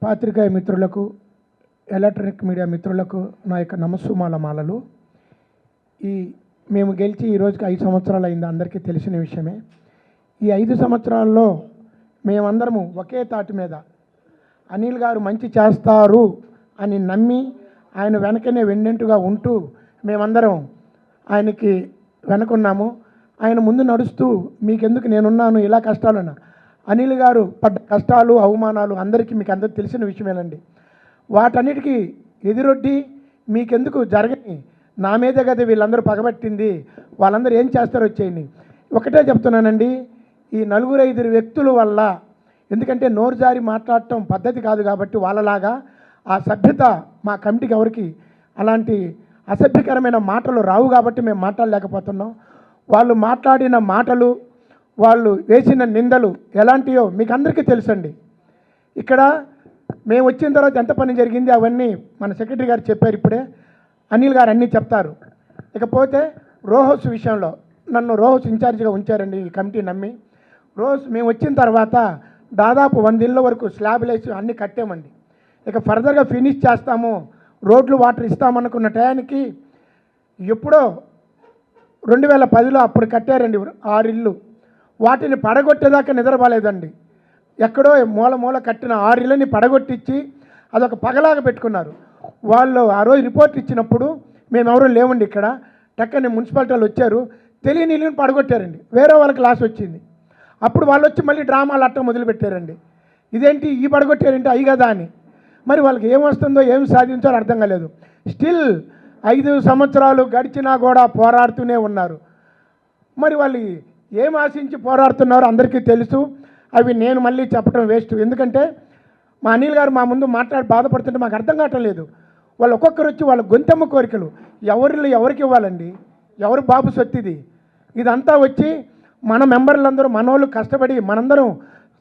పాత్రికేయ మిత్రులకు, electronic media మిత్రులకు నా యొక్క నమస్సుమాలమాలలు. మేము గెలిచి ఈ రోజుకి 5 సంవత్సరాలు అయింది, అందరికీ తెలిసిన విషయమే. ఈ 5 సంవత్సరాల్లో మేమందరము ఒకే తాటి మీద అనిల్ గారు మంచి చేస్తారు అని నమ్మి ఆయన వెనకనే వెన్నెంటుగా ఉంటూ మేమందరం ఆయనకి వెనకున్నాము. ఆయన ముందు నడుస్తూ మీకెందుకు నేనున్నాను, ఇలా కష్టాలున్నా. అనిల్ గారు పడ్డ కష్టాలు, అవమానాలు అందరికీ మీకు అందరికీ తెలిసిన విషయమేనండి. వాటన్నిటికీ ఎదురొడ్డి మీకెందుకు జరగని, నా మీదే కదా వీళ్ళందరూ పగబట్టింది, వాళ్ళందరూ ఏం చేస్తారో వచ్చేయండి. ఒకటే చెప్తున్నానండి, ఈ 4-5 వ్యక్తుల వల్ల, ఎందుకంటే నోరు జారి మాట్లాడటం పద్ధతి కాదు కాబట్టి వాళ్ళలాగా ఆ సభ్యత మా కమిటీకి ఎవరికి అలాంటి అసభ్యకరమైన మాటలు రావు కాబట్టి మేము మాట్లాడలేకపోతున్నాం. వాళ్ళు మాట్లాడిన మాటలు, వాళ్ళు వేసిన నిందలు ఎలాంటివో మీకు అందరికీ తెలుసండి. ఇక్కడ మేము వచ్చిన తర్వాత ఎంత పని జరిగింది అవన్నీ మన సెక్రటరీ గారు చెప్పారు, ఇప్పుడే అనిల్ గారు అన్నీ చెప్తారు. ఇకపోతే రోహస్ విషయంలో నన్ను రోహస్ ఇన్ఛార్జిగా ఉంచారండి ఈ కమిటీ నమ్మి. రోజ్ మేము వచ్చిన తర్వాత దాదాపు 100 ఇళ్ళ వరకు స్లాబ్లు వేసి అన్నీ కట్టామండి. ఇక ఫర్దర్గా ఫినిష్ చేస్తాము, రోడ్లు వాటర్ ఇస్తామనుకున్న టయానికి ఎప్పుడో 2010లో అప్పుడు కట్టారండి 6 ఇళ్ళు. వాటిని పడగొట్టేదాకా నిద్రపోలేదండి. ఎక్కడో మూల కట్టిన 6 ఇళ్ళని పడగొట్టించి అదొక పగలాగా పెట్టుకున్నారు. వాళ్ళు ఆ రోజు రిపోర్ట్ ఇచ్చినప్పుడు మేము ఎవరూ లేవండి ఇక్కడ. టక్కని మున్సిపాలిటీ వాళ్ళు వచ్చారు, తెలియని ఇల్లుని పడగొట్టారండి, వేరే వాళ్ళకి లాస్ వచ్చింది. అప్పుడు వాళ్ళు వచ్చి మళ్ళీ డ్రామాలు అట్ట మొదలుపెట్టారండి. ఇదేంటి ఈ పడగొట్టారంటే అయ్యి కదా అని. మరి వాళ్ళకి ఏం వస్తుందో ఏం సాధించాలో అర్థం కాలేదు. స్టిల్ 5 సంవత్సరాలు గడిచినా కూడా పోరాడుతూనే ఉన్నారు. మరి వాళ్ళు ఏం ఆశించి పోరాడుతున్నారో అందరికీ తెలుసు. అవి నేను మళ్ళీ చెప్పడం వేస్ట్. ఎందుకంటే మా అనిల్ గారు మా ముందు మాట్లాడి బాధపడుతుంటే మాకు అర్థం కావటం లేదు. వాళ్ళు ఒక్కొక్కరు వచ్చి వాళ్ళ గొంతెమ్మ కోరికలు ఎవరికి ఇవ్వాలండి? ఎవరు బాబు సొత్తిది? ఇదంతా వచ్చి మన మెంబర్లందరూ మనోళ్ళు కష్టపడి మనందరం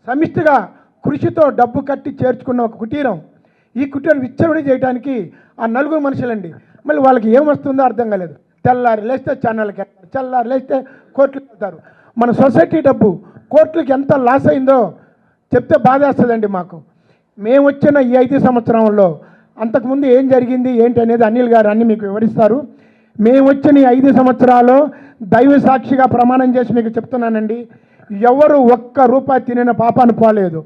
సమిష్టిగా కృషితో డబ్బు కట్టి చేర్చుకున్న ఒక కుటీరం. ఈ కుటీరం విచ్చలవిడి చేయడానికి ఆ 4 మనుషులండి. మళ్ళీ వాళ్ళకి ఏమొస్తుందో అర్థం కాలేదు. తెల్లారి లేస్తే ఛానల్కి వెళ్తారు, తెల్లారి లేస్తే కోర్టులకు వెళ్తారు. మన సొసైటీ డబ్బు కోర్టులకు ఎంత లాస్ అయిందో చెప్తే బాధేస్తుందండి మాకు. మేము వచ్చిన ఈ 5 సంవత్సరంలో అంతకుముందు ఏం జరిగింది ఏంటి అనేది అనిల్ గారు అన్నీ మీకు వివరిస్తారు. మేము వచ్చిన ఈ 5 సంవత్సరాలు దైవ సాక్షిగా ప్రమాణం చేసి మీకు చెప్తున్నానండి, ఎవరు ఒక్క రూపాయి తినిన పాపాను పోలేదు.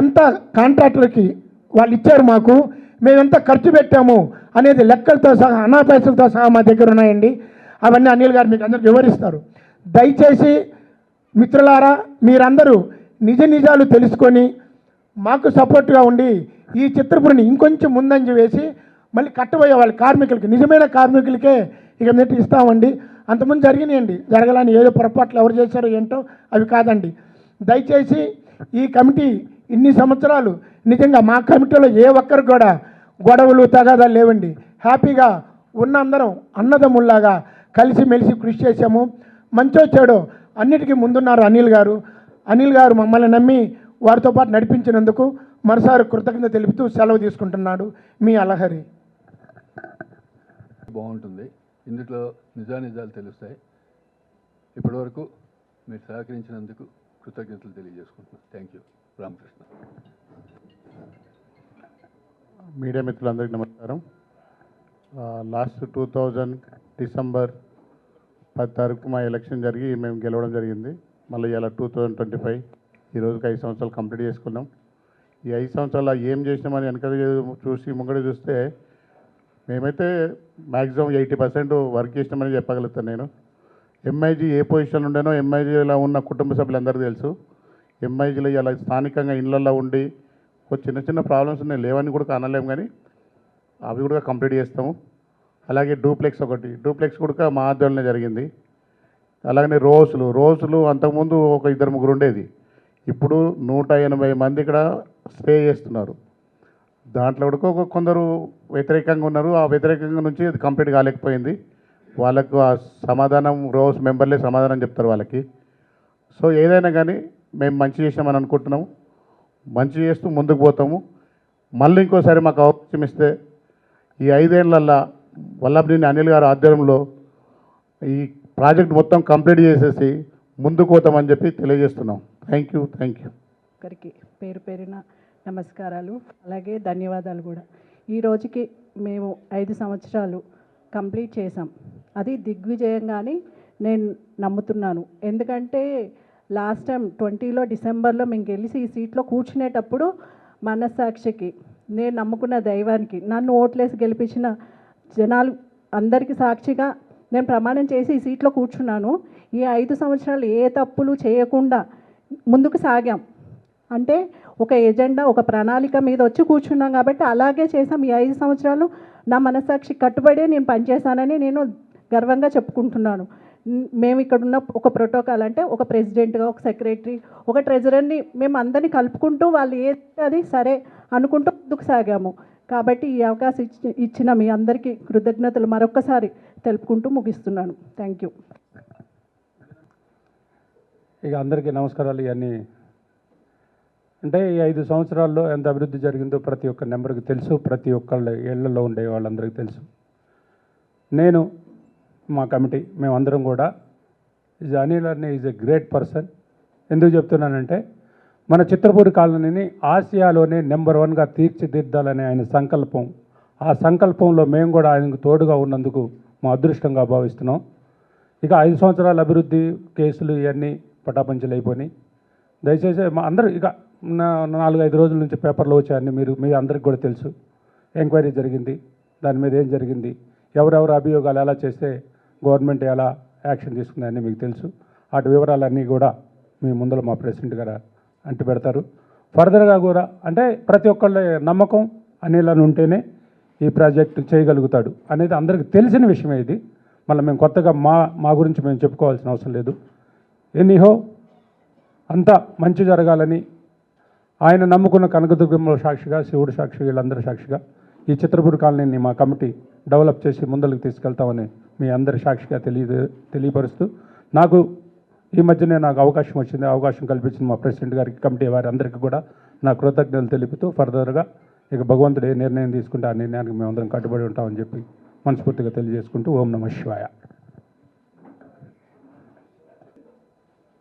ఎంత కాంట్రాక్టర్కి వాళ్ళు ఇచ్చారు మాకు, మేము ఎంత ఖర్చు పెట్టాము అనేది లెక్కలతో సహా అనాపైసలతో సహా మా దగ్గర ఉన్నాయండి. అవన్నీ అనిల్ గారు మీకు అందరికి వివరిస్తారు. దయచేసి మిత్రులారా, మీరందరూ నిజాలు తెలుసుకొని మాకు సపోర్ట్గా ఉండి ఈ చిత్రపురిని ఇంకొంచెం ముందంజ వేసి మళ్ళీ కట్టబోయే వాళ్ళ కార్మికులకి, నిజమైన కార్మికులకే ఇక నెట్టి ఇస్తామండి. అంతకుముందు జరిగినాయండి, జరగాలని ఏదో పొరపాట్లు ఎవరు చేశారో ఏంటో అవి కాదండి. దయచేసి ఈ కమిటీ ఇన్ని సంవత్సరాలు నిజంగా మా కమిటీలో ఏ ఒక్కరికి కూడా గొడవలు తగాదాలు లేవండి. హ్యాపీగా ఉన్న అందరం అన్నదమ్ముల్లాగా కలిసిమెలిసి కృషి చేశాము. మంచో చెడో అన్నిటికీ ముందున్నారు అనిల్ గారు. అనిల్ గారు మమ్మల్ని నమ్మి వారితో పాటు నడిపించినందుకు మరోసారి కృతజ్ఞత తెలుపుతూ సెలవు తీసుకుంటున్నాడు మీ అలహరి. బాగుంటుంది, ఇందులో నిజాలు తెలుస్తాయి. ఇప్పటివరకు మీరు సహకరించినందుకు కృతజ్ఞతలు తెలియజేసుకుంటున్నాను. Thank you. రామకృష్ణ. మీడియా మిత్రులందరికీ నమస్కారం. లాస్ట్ 2000 డిసెంబర్ 10 తారీఖు మా ఎలక్షన్ జరిగి మేము గెలవడం జరిగింది. మళ్ళీ ఇలా 2025 ఈ రోజుకి 5 సంవత్సరాలు కంప్లీట్ చేసుకున్నాం. ఈ 5 సంవత్సరాలు ఏం చేసినామని వెనక చూసి ముంగడ చూస్తే మేమైతే మ్యాక్సిమం 80% వర్క్ చేసినామని చెప్పగలుగుతాను నేను. ఎంఐజీ ఏ పొజిషన్ ఉండేనో ఎంఐజీలో ఉన్న కుటుంబ సభ్యులందరికీ తెలుసు. ఎంఐజీలో ఇలా స్థానికంగా ఇళ్ళల్లో ఉండి చిన్న ప్రాబ్లమ్స్ ఉన్నాయి, లేవని కూడా అనలేము, కానీ అవి కూడా కంప్లీట్ చేస్తాము. అలాగే డూప్లెక్స్ కూడా మా ఆధ్వర్యంలో జరిగింది. అలాగనే రోజులు అంతకుముందు ఒక 2-3 ఉండేది, ఇప్పుడు 180 మంది ఇక్కడ స్టే చేస్తున్నారు. దాంట్లో కూడా కొందరు వ్యతిరేకంగా ఉన్నారు. ఆ వ్యతిరేకంగా నుంచి అది కంప్లీట్ కాలేకపోయింది. వాళ్ళకు ఆ సమాధానం రోజ్ మెంబర్లే సమాధానం చెప్తారు వాళ్ళకి. సో ఏదైనా కానీ మేము మంచి చేసామని అనుకుంటున్నాము, మంచి చేస్తూ ముందుకు పోతాము. మళ్ళీ ఇంకోసారి మాకు అవకాశం ఇస్తే ఈ 5 ఏళ్ళల్లో వల్లభనేని అనిల్ గారి ఆధ్వర్యంలో ఈ ప్రాజెక్ట్ మొత్తం కంప్లీట్ చేసేసి ముందుకు పోతామని చెప్పి తెలియజేస్తున్నాం. Thank you. ఒకరికి పేరు పేరున నమస్కారాలు, అలాగే ధన్యవాదాలు కూడా. ఈ రోజుకి మేము 5 సంవత్సరాలు కంప్లీట్ చేసాం. అది దిగ్విజయంగాని నేను నమ్ముతున్నాను. ఎందుకంటే లాస్ట్ టైం 20లో డిసెంబర్లో మేము గెలిచి ఈ సీట్లో కూర్చునేటప్పుడు మనస్సాక్షికి, నేను నమ్ముకున్న దైవానికి, నన్ను ఓట్లేసి గెలిపించిన జనాలు అందరికీ సాక్షిగా నేను ప్రమాణం చేసి ఈ సీట్లో కూర్చున్నాను. ఈ 5 సంవత్సరాలు ఏ తప్పులు చేయకుండా ముందుకు సాగాం. అంటే ఒక ఎజెండా, ఒక ప్రణాళిక మీద వచ్చి కూర్చున్నాం కాబట్టి అలాగే చేసాం. ఈ 5 సంవత్సరాలు నా మనస్సాక్షి కట్టుబడే నేను పనిచేశానని నేను గర్వంగా చెప్పుకుంటున్నాను. మేము ఇక్కడ ఉన్న ఒక ప్రోటోకాల్ అంటే ఒక ప్రెసిడెంట్గా, ఒక సెక్రటరీ, ఒక ట్రెజరర్ని మేము అందరినీ కలుపుకుంటూ వాళ్ళు ఏది సరే అనుకుంటూ ముందుకు సాగాము. కాబట్టి ఈ అవకాశం ఇచ్చిన మీ అందరికీ కృతజ్ఞతలు మరొక్కసారి తెలుపుకుంటూ ముగిస్తున్నాను. Thank you. ఇక అందరికీ నమస్కారాలు. ఇవన్నీ అంటే ఈ 5 సంవత్సరాల్లో ఎంత అభివృద్ధి జరిగిందో ప్రతి ఒక్క నెంబర్కి తెలుసు, ప్రతి ఒక్కళ్ళ ఇళ్లలో ఉండే వాళ్ళందరికీ తెలుసు. నేను, మా కమిటీ, మేమందరం కూడా అనిల్ అనే ఈజ్ ఎ గ్రేట్ పర్సన్. ఎందుకు చెప్తున్నానంటే మన చిత్రపూరి కాలనీని ఆసియాలోనే నెంబర్ 1గా తీర్చిదిద్దాలనే ఆయన సంకల్పం, ఆ సంకల్పంలో మేము కూడా ఆయనకు తోడుగా ఉన్నందుకు మా అదృష్టంగా భావిస్తున్నాం. ఇక 5 సంవత్సరాల అభివృద్ధి కేసులు ఇవన్నీ పటాపంచలు అయిపోయినాయి. దయచేసి మా అందరూ ఇక 4-5 రోజుల నుంచి పేపర్లో వచ్చాయని మీ అందరికి కూడా తెలుసు. ఎంక్వైరీ జరిగింది, దాని మీద ఏం జరిగింది, ఎవరెవరు అభియోగాలు ఎలా చేస్తే గవర్నమెంట్ ఎలా యాక్షన్ తీసుకుందని మీకు తెలుసు. వాటి వివరాలన్నీ కూడా మీ ముందర మా ప్రెసిడెంట్ గారు అంటి పెడతారు. ఫర్దర్గా కూడా అంటే ప్రతి ఒక్కళ్ళ నమ్మకం అనిల్ అని ఉంటేనే ఈ ప్రాజెక్టు చేయగలుగుతాడు అనేది అందరికీ తెలిసిన విషయమే. ఇది మళ్ళీ మేము కొత్తగా మా గురించి మేము చెప్పుకోవాల్సిన అవసరం లేదు. ఎనీహో అంతా మంచి జరగాలని ఆయన నమ్ముకున్న కనకదుర్గంలో సాక్షిగా, శివుడు సాక్షిగా, వీళ్ళందరి సాక్షిగా ఈ చిత్రపూడి కాలనీని మా కమిటీ డెవలప్ చేసి ముందరికి తీసుకెళ్తామని మీ అందరి సాక్షిగా తెలియపరుస్తూ, నాకు ఈ మధ్యనే నాకు అవకాశం వచ్చింది, అవకాశం కల్పించిన మా ప్రెసిడెంట్ గారికి, కమిటీ వారి అందరికీ కూడా నా కృతజ్ఞతలు తెలుపుతూ ఫర్దర్గా ఇక భగవంతుడు ఏ నిర్ణయం తీసుకుంటే ఆ నిర్ణయానికి మేమందరం కట్టుబడి ఉంటామని చెప్పి మనస్ఫూర్తిగా తెలియజేసుకుంటూ ఓం నమః శివాయ.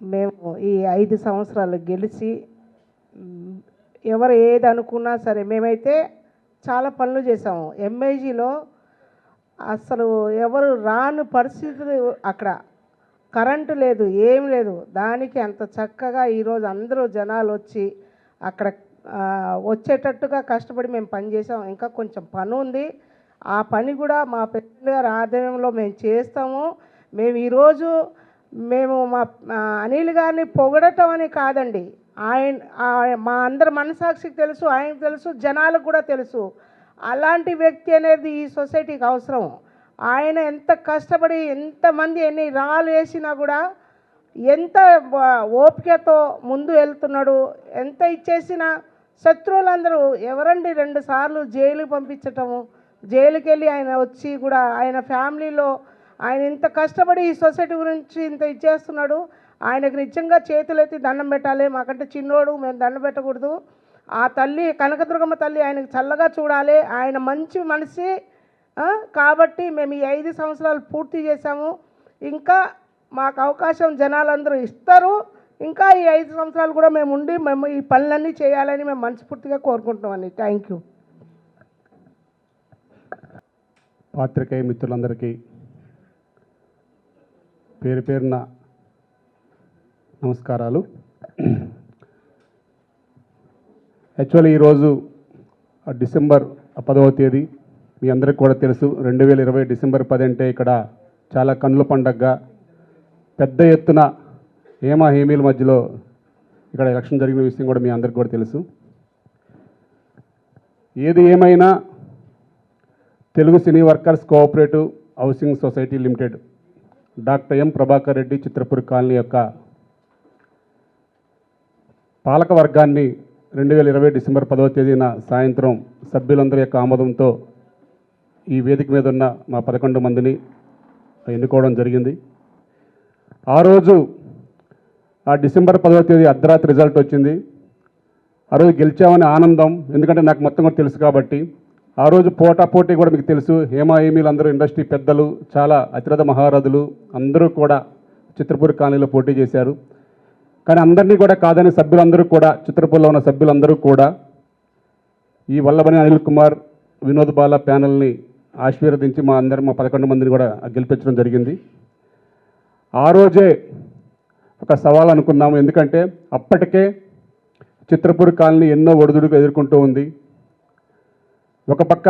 మేము ఈ 5 సంవత్సరాలు గెలిచి ఎవరు ఏది అనుకున్నా సరే మేమైతే చాలా పనులు చేసాము. ఎంఐజీలో అసలు ఎవరు రాని పరిస్థితులు, అక్కడ కరెంటు లేదు, ఏం లేదు. దానికి అంత చక్కగా ఈరోజు అందరూ జనాలు వచ్చి అక్కడ వచ్చేటట్టుగా కష్టపడి మేము పని చేసాము. ఇంకా కొంచెం పని ఉంది, ఆ పని కూడా మా ప్రెసిడెంట్ గారి ఆధ్వర్యంలో మేము చేస్తాము. మేము ఈరోజు మా అనిల్ గారిని పొగడటం అని కాదండి, మా అందరి మనసాక్షికి తెలుసు, ఆయనకు తెలుసు, జనాలకు కూడా తెలుసు. అలాంటి వ్యక్తి అనేది ఈ సొసైటీకి అవసరం. ఆయన ఎంత కష్టపడి, ఎంతమంది ఎన్ని రాళ్ళు వేసినా కూడా ఎంత ఓపికతో ముందు వెళ్తున్నాడు. ఎంత ఇచ్చేసినా శత్రువులందరూ ఎవరండి 2 సార్లు జైలుకి పంపించటము, జైలుకి వెళ్ళి ఆయన వచ్చి కూడా ఆయన ఫ్యామిలీలో ఆయన ఇంత కష్టపడి ఈ సొసైటీ గురించి ఇంత ఇచ్చేస్తున్నాడు. ఆయనకు నిజంగా చేతులెత్తి దండం పెట్టాలి. మాకంటే చిన్నోడు, మేము దండం పెట్టకూడదు. ఆ తల్లి కనకదుర్గమ్మ తల్లి ఆయనకు చల్లగా చూడాలి. ఆయన మంచి మనిషి కాబట్టి మేము ఈ 5 సంవత్సరాలు పూర్తి చేశాము. ఇంకా మాకు అవకాశం జనాలందరూ ఇస్తారు. ఇంకా ఈ 5 సంవత్సరాలు కూడా మేము ఉండి మేము ఈ పనులన్నీ చేయాలని మేము మనస్ఫూర్తిగా కోరుకుంటున్నామండి. Thank you. పాత్రికేయ మిత్రులందరికీ పేరు పేరున నమస్కారాలు. యాక్చువల్లీ ఈరోజు డిసెంబర్ 10వ తేదీ మీ అందరికీ కూడా తెలుసు. 2020 డిసెంబర్ 10 అంటే ఇక్కడ చాలా కన్నుల పండగగా పెద్ద ఎత్తున హేమీల మధ్యలో ఇక్కడ ఎలక్షన్ జరిగిన విషయం కూడా మీ అందరికీ కూడా తెలుసు. ఏది ఏమైనా తెలుగు సినీ workers cooperative housing society limited doctor M Prabhakar Reddy Chitrapuri colony యొక్క పాలక వర్గాన్ని 2020 డిసెంబర్ 10వ తేదీన సాయంత్రం సభ్యులందరి యొక్క ఆమోదంతో ఈ వేదిక మీద ఉన్న మా 11 మందిని ఎన్నుకోవడం జరిగింది. ఆ రోజు ఆ డిసెంబర్ 10వ తేదీ అర్ధరాత్రి రిజల్ట్ వచ్చింది. ఆ రోజు గెలిచామని ఆనందం, ఎందుకంటే నాకు మొత్తం కూడా తెలుసు కాబట్టి. ఆ రోజు పోటీ కూడా మీకు తెలుసు. హేమీలు అందరూ ఇండస్ట్రీ పెద్దలు, చాలా అతిరథ మహారథులు అందరూ కూడా చిత్రపూరి కాలనీలో పోటీ చేశారు. కానీ అందరినీ కూడా కాదని సభ్యులందరూ కూడా, చిత్రపూర్లో ఉన్న సభ్యులందరూ కూడా ఈ వల్లభని అనిల్ కుమార్, వినోద్ బాల ప్యానల్ని ఆశీర్వదించి మా 11 మందిని కూడా గెలిపించడం జరిగింది. ఆ రోజే ఒక సవాల్ అనుకున్నాము. ఎందుకంటే అప్పటికే చిత్రపూర్ కాలనీ ఎన్నో ఒడిదుడుకు ఎదుర్కొంటూ ఉంది. ఒక పక్క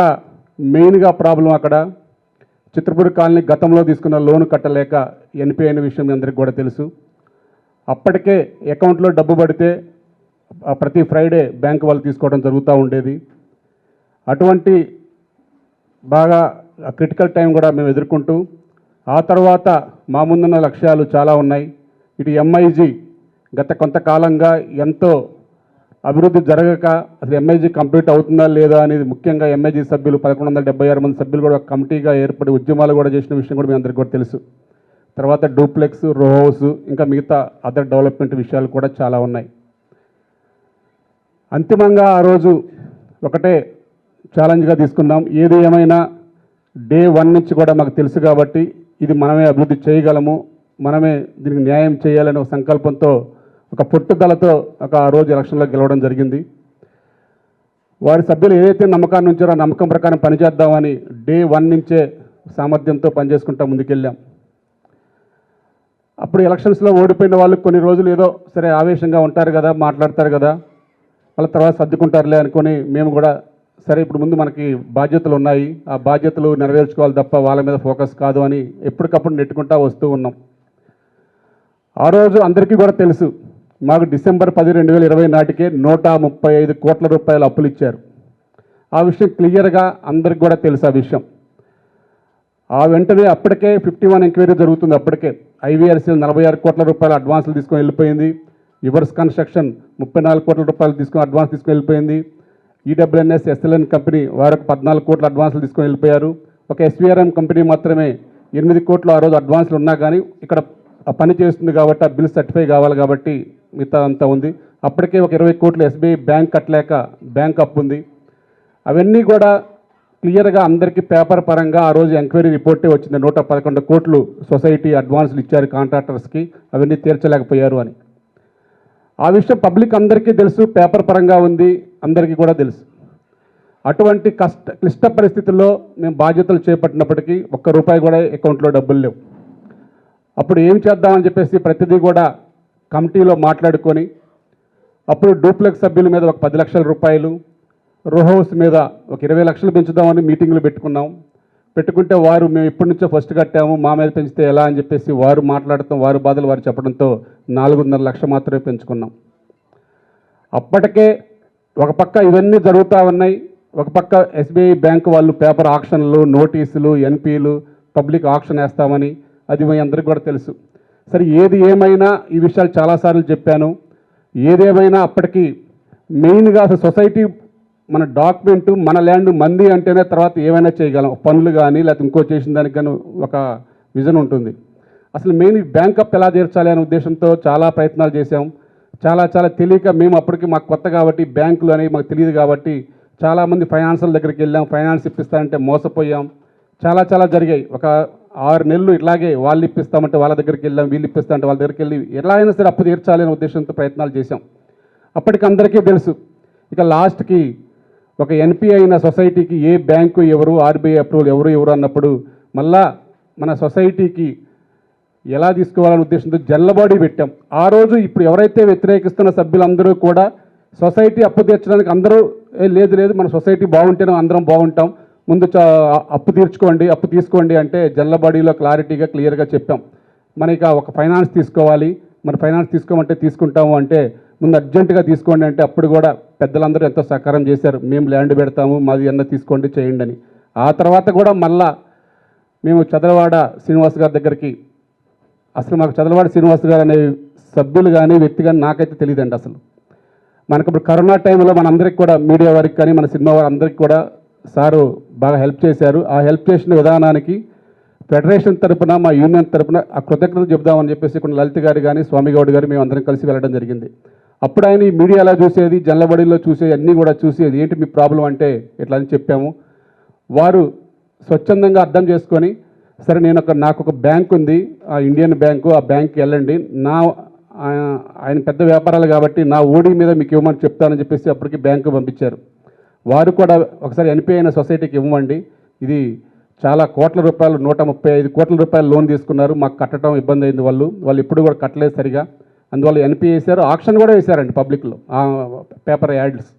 మెయిన్గా ప్రాబ్లం అక్కడ చిత్రపూర్ కాలనీ గతంలో తీసుకున్న లోను కట్టలేక ఎన్పి అయిన విషయం మీ అందరికీ కూడా తెలుసు. అప్పటికే అకౌంట్లో డబ్బు పడితే ప్రతి ఫ్రైడే బ్యాంక్ వాళ్ళు తీసుకోవడం జరుగుతూ ఉండేది. అటువంటి బాగా క్రిటికల్ టైం కూడా మేము ఎదుర్కొంటూ, ఆ తర్వాత మా ముందున్న లక్ష్యాలు చాలా ఉన్నాయి. ఇటు ఎంఐజీ గత కొంతకాలంగా ఎంతో అభివృద్ధి జరగక అసలు ఎంఐజీ కంప్లీట్ అవుతుందా లేదా అనేది ముఖ్యంగా ఎంఐజీ సభ్యులు 1176 మంది సభ్యులు కూడా ఒక కమిటీగా ఏర్పడి ఉద్యమాలు కూడా చేసిన విషయం కూడా మీ అందరికీ కూడా తెలుసు. తర్వాత డూప్లెక్స్, రో హౌస్, ఇంకా మిగతా అదర్ డెవలప్మెంట్ విషయాలు కూడా చాలా ఉన్నాయి. అంతిమంగా ఆ రోజు ఒకటే ఛాలెంజ్గా తీసుకున్నాం. ఏది ఏమైనా డే 1 నుంచి కూడా మాకు తెలుసు కాబట్టి ఇది మనమే అభివృద్ధి చేయగలము, మనమే దీనికి న్యాయం చేయాలనే ఒక సంకల్పంతో, ఒక పట్టుదలతో ఆ రోజు ఎలక్షన్లో గెలవడం జరిగింది. వారి సభ్యులు ఏదైతే నమ్మకాన్ని ఉంచారో ఆ నమ్మకం ప్రకారం పనిచేద్దామని డే 1 నుంచే సామర్థ్యంతో పనిచేసుకుంటా ముందుకెళ్ళాం. అప్పుడు ఎలక్షన్స్లో ఓడిపోయిన వాళ్ళు కొన్ని రోజులు ఏదో సరే ఆవేశంగా ఉంటారు కదా, మాట్లాడతారు కదా, వాళ్ళ తర్వాత సర్దుకుంటారులే అనుకొని మేము కూడా సరే ఇప్పుడు ముందు మనకి బాధ్యతలు ఉన్నాయి, ఆ బాధ్యతలు నెరవేర్చుకోవాలి తప్ప వాళ్ళ మీద ఫోకస్ కాదు అని ఎప్పటికప్పుడు నెట్టుకుంటా వస్తూ ఉన్నాం. ఆ రోజు అందరికీ కూడా తెలుసు, మాకు డిసెంబర్ 10, 2020 నాటికే 135 కోట్ల రూపాయలు అప్పులు ఇచ్చారు. ఆ విషయం క్లియర్గా అందరికి కూడా తెలుసు. ఆ విషయం ఆ వెంటనే అప్పటికే 51 ఎంక్వైరీ జరుగుతుంది. అప్పటికే ఐవీఆర్సీఎల్ 46 కోట్ల రూపాయలు అడ్వాన్సులు తీసుకొని వెళ్ళిపోయింది. యువర్స్ కన్స్ట్రక్షన్ 34 కోట్ల రూపాయలు తీసుకొని అడ్వాన్స్ తీసుకొని వెళ్ళిపోయింది. ఈడబ్ల్యూఎన్ఎస్ ఎస్ఎల్ఎన్ కంపెనీ వారికి 14 కోట్ల అడ్వాన్సులు తీసుకొని వెళ్ళిపోయారు. ఒక ఎస్వీఆర్ఎం కంపెనీ మాత్రమే 8 కోట్లు ఆ రోజు అడ్వాన్సులు ఉన్నా కానీ ఇక్కడ ఆ పని చేస్తుంది కాబట్టి ఆ బిల్ సర్టిఫై కావాలి కాబట్టి మిగతా అంతా ఉంది. అప్పటికే ఒక 20 కోట్లు ఎస్బీఐ బ్యాంక్ కట్టలేక బ్యాంక్ అప్పు ఉంది. అవన్నీ కూడా క్లియర్గా అందరికీ పేపర్ పరంగా ఆ రోజు ఎంక్వైరీ రిపోర్టే వచ్చింది. 111 కోట్లు సొసైటీ అడ్వాన్సులు ఇచ్చారు కాంట్రాక్టర్స్కి, అవన్నీ తీర్చలేకపోయారు అని. ఆ విషయం పబ్లిక్ అందరికీ తెలుసు, పేపర్ పరంగా ఉంది, అందరికీ కూడా తెలుసు. అటువంటి క్లిష్ట పరిస్థితుల్లో మేము బాధ్యతలు చేపట్టినప్పటికీ ₹1 కూడా అకౌంట్లో డబ్బులు లేవు. అప్పుడు ఏం చేద్దామని చెప్పేసి ప్రతిదీ కూడా కమిటీలో మాట్లాడుకొని అప్పుడు డూప్లెక్స్ సభ్యుల మీద ఒక 10 లక్షల రూపాయలు, రో హౌస్ మీద ఒక 20 లక్షలు పెంచుదామని మీటింగ్లు పెట్టుకున్నాం. పెట్టుకుంటే వారు మేము ఇప్పటి నుంచో ఫస్ట్ కట్టాము, మా మీద పెంచితే ఎలా అని చెప్పేసి వారు మాట్లాడటం, వారి బాధలు వారు చెప్పడంతో 4.5 లక్షలు మాత్రమే పెంచుకున్నాం. అప్పటికే ఒక పక్క ఇవన్నీ జరుగుతూ ఉన్నాయి, ఒక పక్క ఎస్బీఐ బ్యాంకు వాళ్ళు పేపర్ ఆక్షన్లు, నోటీసులు, ఎన్పీలు, పబ్లిక్ ఆక్షన్ వేస్తామని, అది మీ అందరికీ కూడా తెలుసు. సరే ఏది ఏమైనా ఈ విషయాలు చాలాసార్లు చెప్పాను. ఏదేమైనా అప్పటికి మెయిన్గా అసలు సొసైటీ మన డాక్యుమెంటు, మన ల్యాండ్ మంది అంటేనే తర్వాత ఏమైనా చేయగలం, పనులు కానీ లేకపోతే ఇంకో చేసిన దానికి కానీ ఒక విజన్ ఉంటుంది. అసలు మెయిన్ బ్యాంకప్ ఎలా తీర్చాలి అనే ఉద్దేశంతో చాలా ప్రయత్నాలు చేశాం. చాలా తెలియక మేము అప్పటికి మాకు కొత్త కాబట్టి బ్యాంకులు అనేవి మాకు తెలియదు కాబట్టి చాలామంది ఫైనాన్షియల్ దగ్గరికి వెళ్ళాం, ఫైనాన్స్ ఇప్పిస్తారంటే మోసపోయాం. చాలా జరిగాయి. ఒక 6 నెలలు ఇట్లాగే వాళ్ళు ఇప్పిస్తామంటే వాళ్ళ దగ్గరికి వెళ్ళాం, వీళ్ళు ఇప్పిస్తామంటే వాళ్ళ దగ్గరికి వెళ్ళి ఎలా అయినా సరే అప్పు తీర్చాలి అనే ఉద్దేశంతో ప్రయత్నాలు చేశాం. అప్పటికి అందరికీ తెలుసు. ఇక లాస్ట్కి ఒక ఎన్పీ అయిన సొసైటీకి ఏ బ్యాంకు ఎవరు, ఆర్బీఐ అప్రూవల్ ఎవరు అన్నప్పుడు మళ్ళా మన సొసైటీకి ఎలా తీసుకోవాలనే ఉద్దేశంతో జల్లబాడీ పెట్టాం. ఆ రోజు ఇప్పుడు ఎవరైతే వ్యతిరేకిస్తున్న సభ్యులందరూ కూడా సొసైటీ అప్పు తీర్చడానికి అందరూ లేదు మన సొసైటీ బాగుంటేనే అందరం బాగుంటాం, ముందు అప్పు తీసుకోండి అంటే జల్లబాడీలో క్లారిటీగా క్లియర్గా చెప్పాం. మనకి ఒక ఫైనాన్స్ తీసుకోవాలి, మన ఫైనాన్స్ తీసుకోమంటే తీసుకుంటాము అంటే ముందు అర్జెంటుగా తీసుకోండి అంటే అప్పుడు కూడా పెద్దలందరూ ఎంతో సహకారం చేశారు. మేము ల్యాండ్ పెడతాము, మాది అన్న తీసుకోండి చేయండి అని. ఆ తర్వాత కూడా మళ్ళా మేము చదలవాడ శ్రీనివాస్ గారి దగ్గరికి, అసలు మాకు చదలవాడ శ్రీనివాస్ గారు అనే సభ్యులు కానీ వ్యక్తి కానీ నాకైతే తెలియదండి. అసలు మనకు ఇప్పుడు కరోనా టైంలో మనందరికీ కూడా మీడియా వారికి కానీ మన సినిమా వారి అందరికీ కూడా సారు బాగా హెల్ప్ చేశారు. ఆ హెల్ప్ చేసిన విధానానికి ఫెడరేషన్ తరపున, మా యూనియన్ తరపున ఆ కృతజ్ఞత చెబుదామని చెప్పేసి ఇక్కడ లలిత్ గారు కానీ స్వామిగౌడ్ గారు మేము అందరం కలిసి వెళ్ళడం జరిగింది. అప్పుడు ఆయన ఈ మీడియాలో చూసేది, జల్లబడిలో చూసేది అన్నీ కూడా చూసేది. ఏంటి మీ ప్రాబ్లం అంటే ఇట్లా అని చెప్పాము. వారు స్వచ్ఛందంగా అర్థం చేసుకొని సరే నాకు ఒక బ్యాంక్ ఉంది, ఆ ఇండియన్ బ్యాంకు, ఆ బ్యాంక్కి వెళ్ళండి, ఆయన పెద్ద వ్యాపారాలు కాబట్టి నా ఓడి మీద మీకు ఇవ్వమని చెప్తానని చెప్పేసి అప్పటికి బ్యాంకు పంపించారు. వారు కూడా ఒకసారి ఎన్పిఐ అయిన సొసైటీకి ఇవ్వండి, ఇది చాలా కోట్ల రూపాయలు 135 కోట్ల రూపాయలు లోన్ తీసుకున్నారు, మాకు కట్టడం ఇబ్బంది అయింది, వాళ్ళు ఇప్పుడు కూడా కట్టలేదు సరిగా, అందువల్ల ఎన్పిఐ వేశారు, ఆక్షన్ కూడా వేశారండి పబ్లిక్లో, పేపర్ యాడ్స్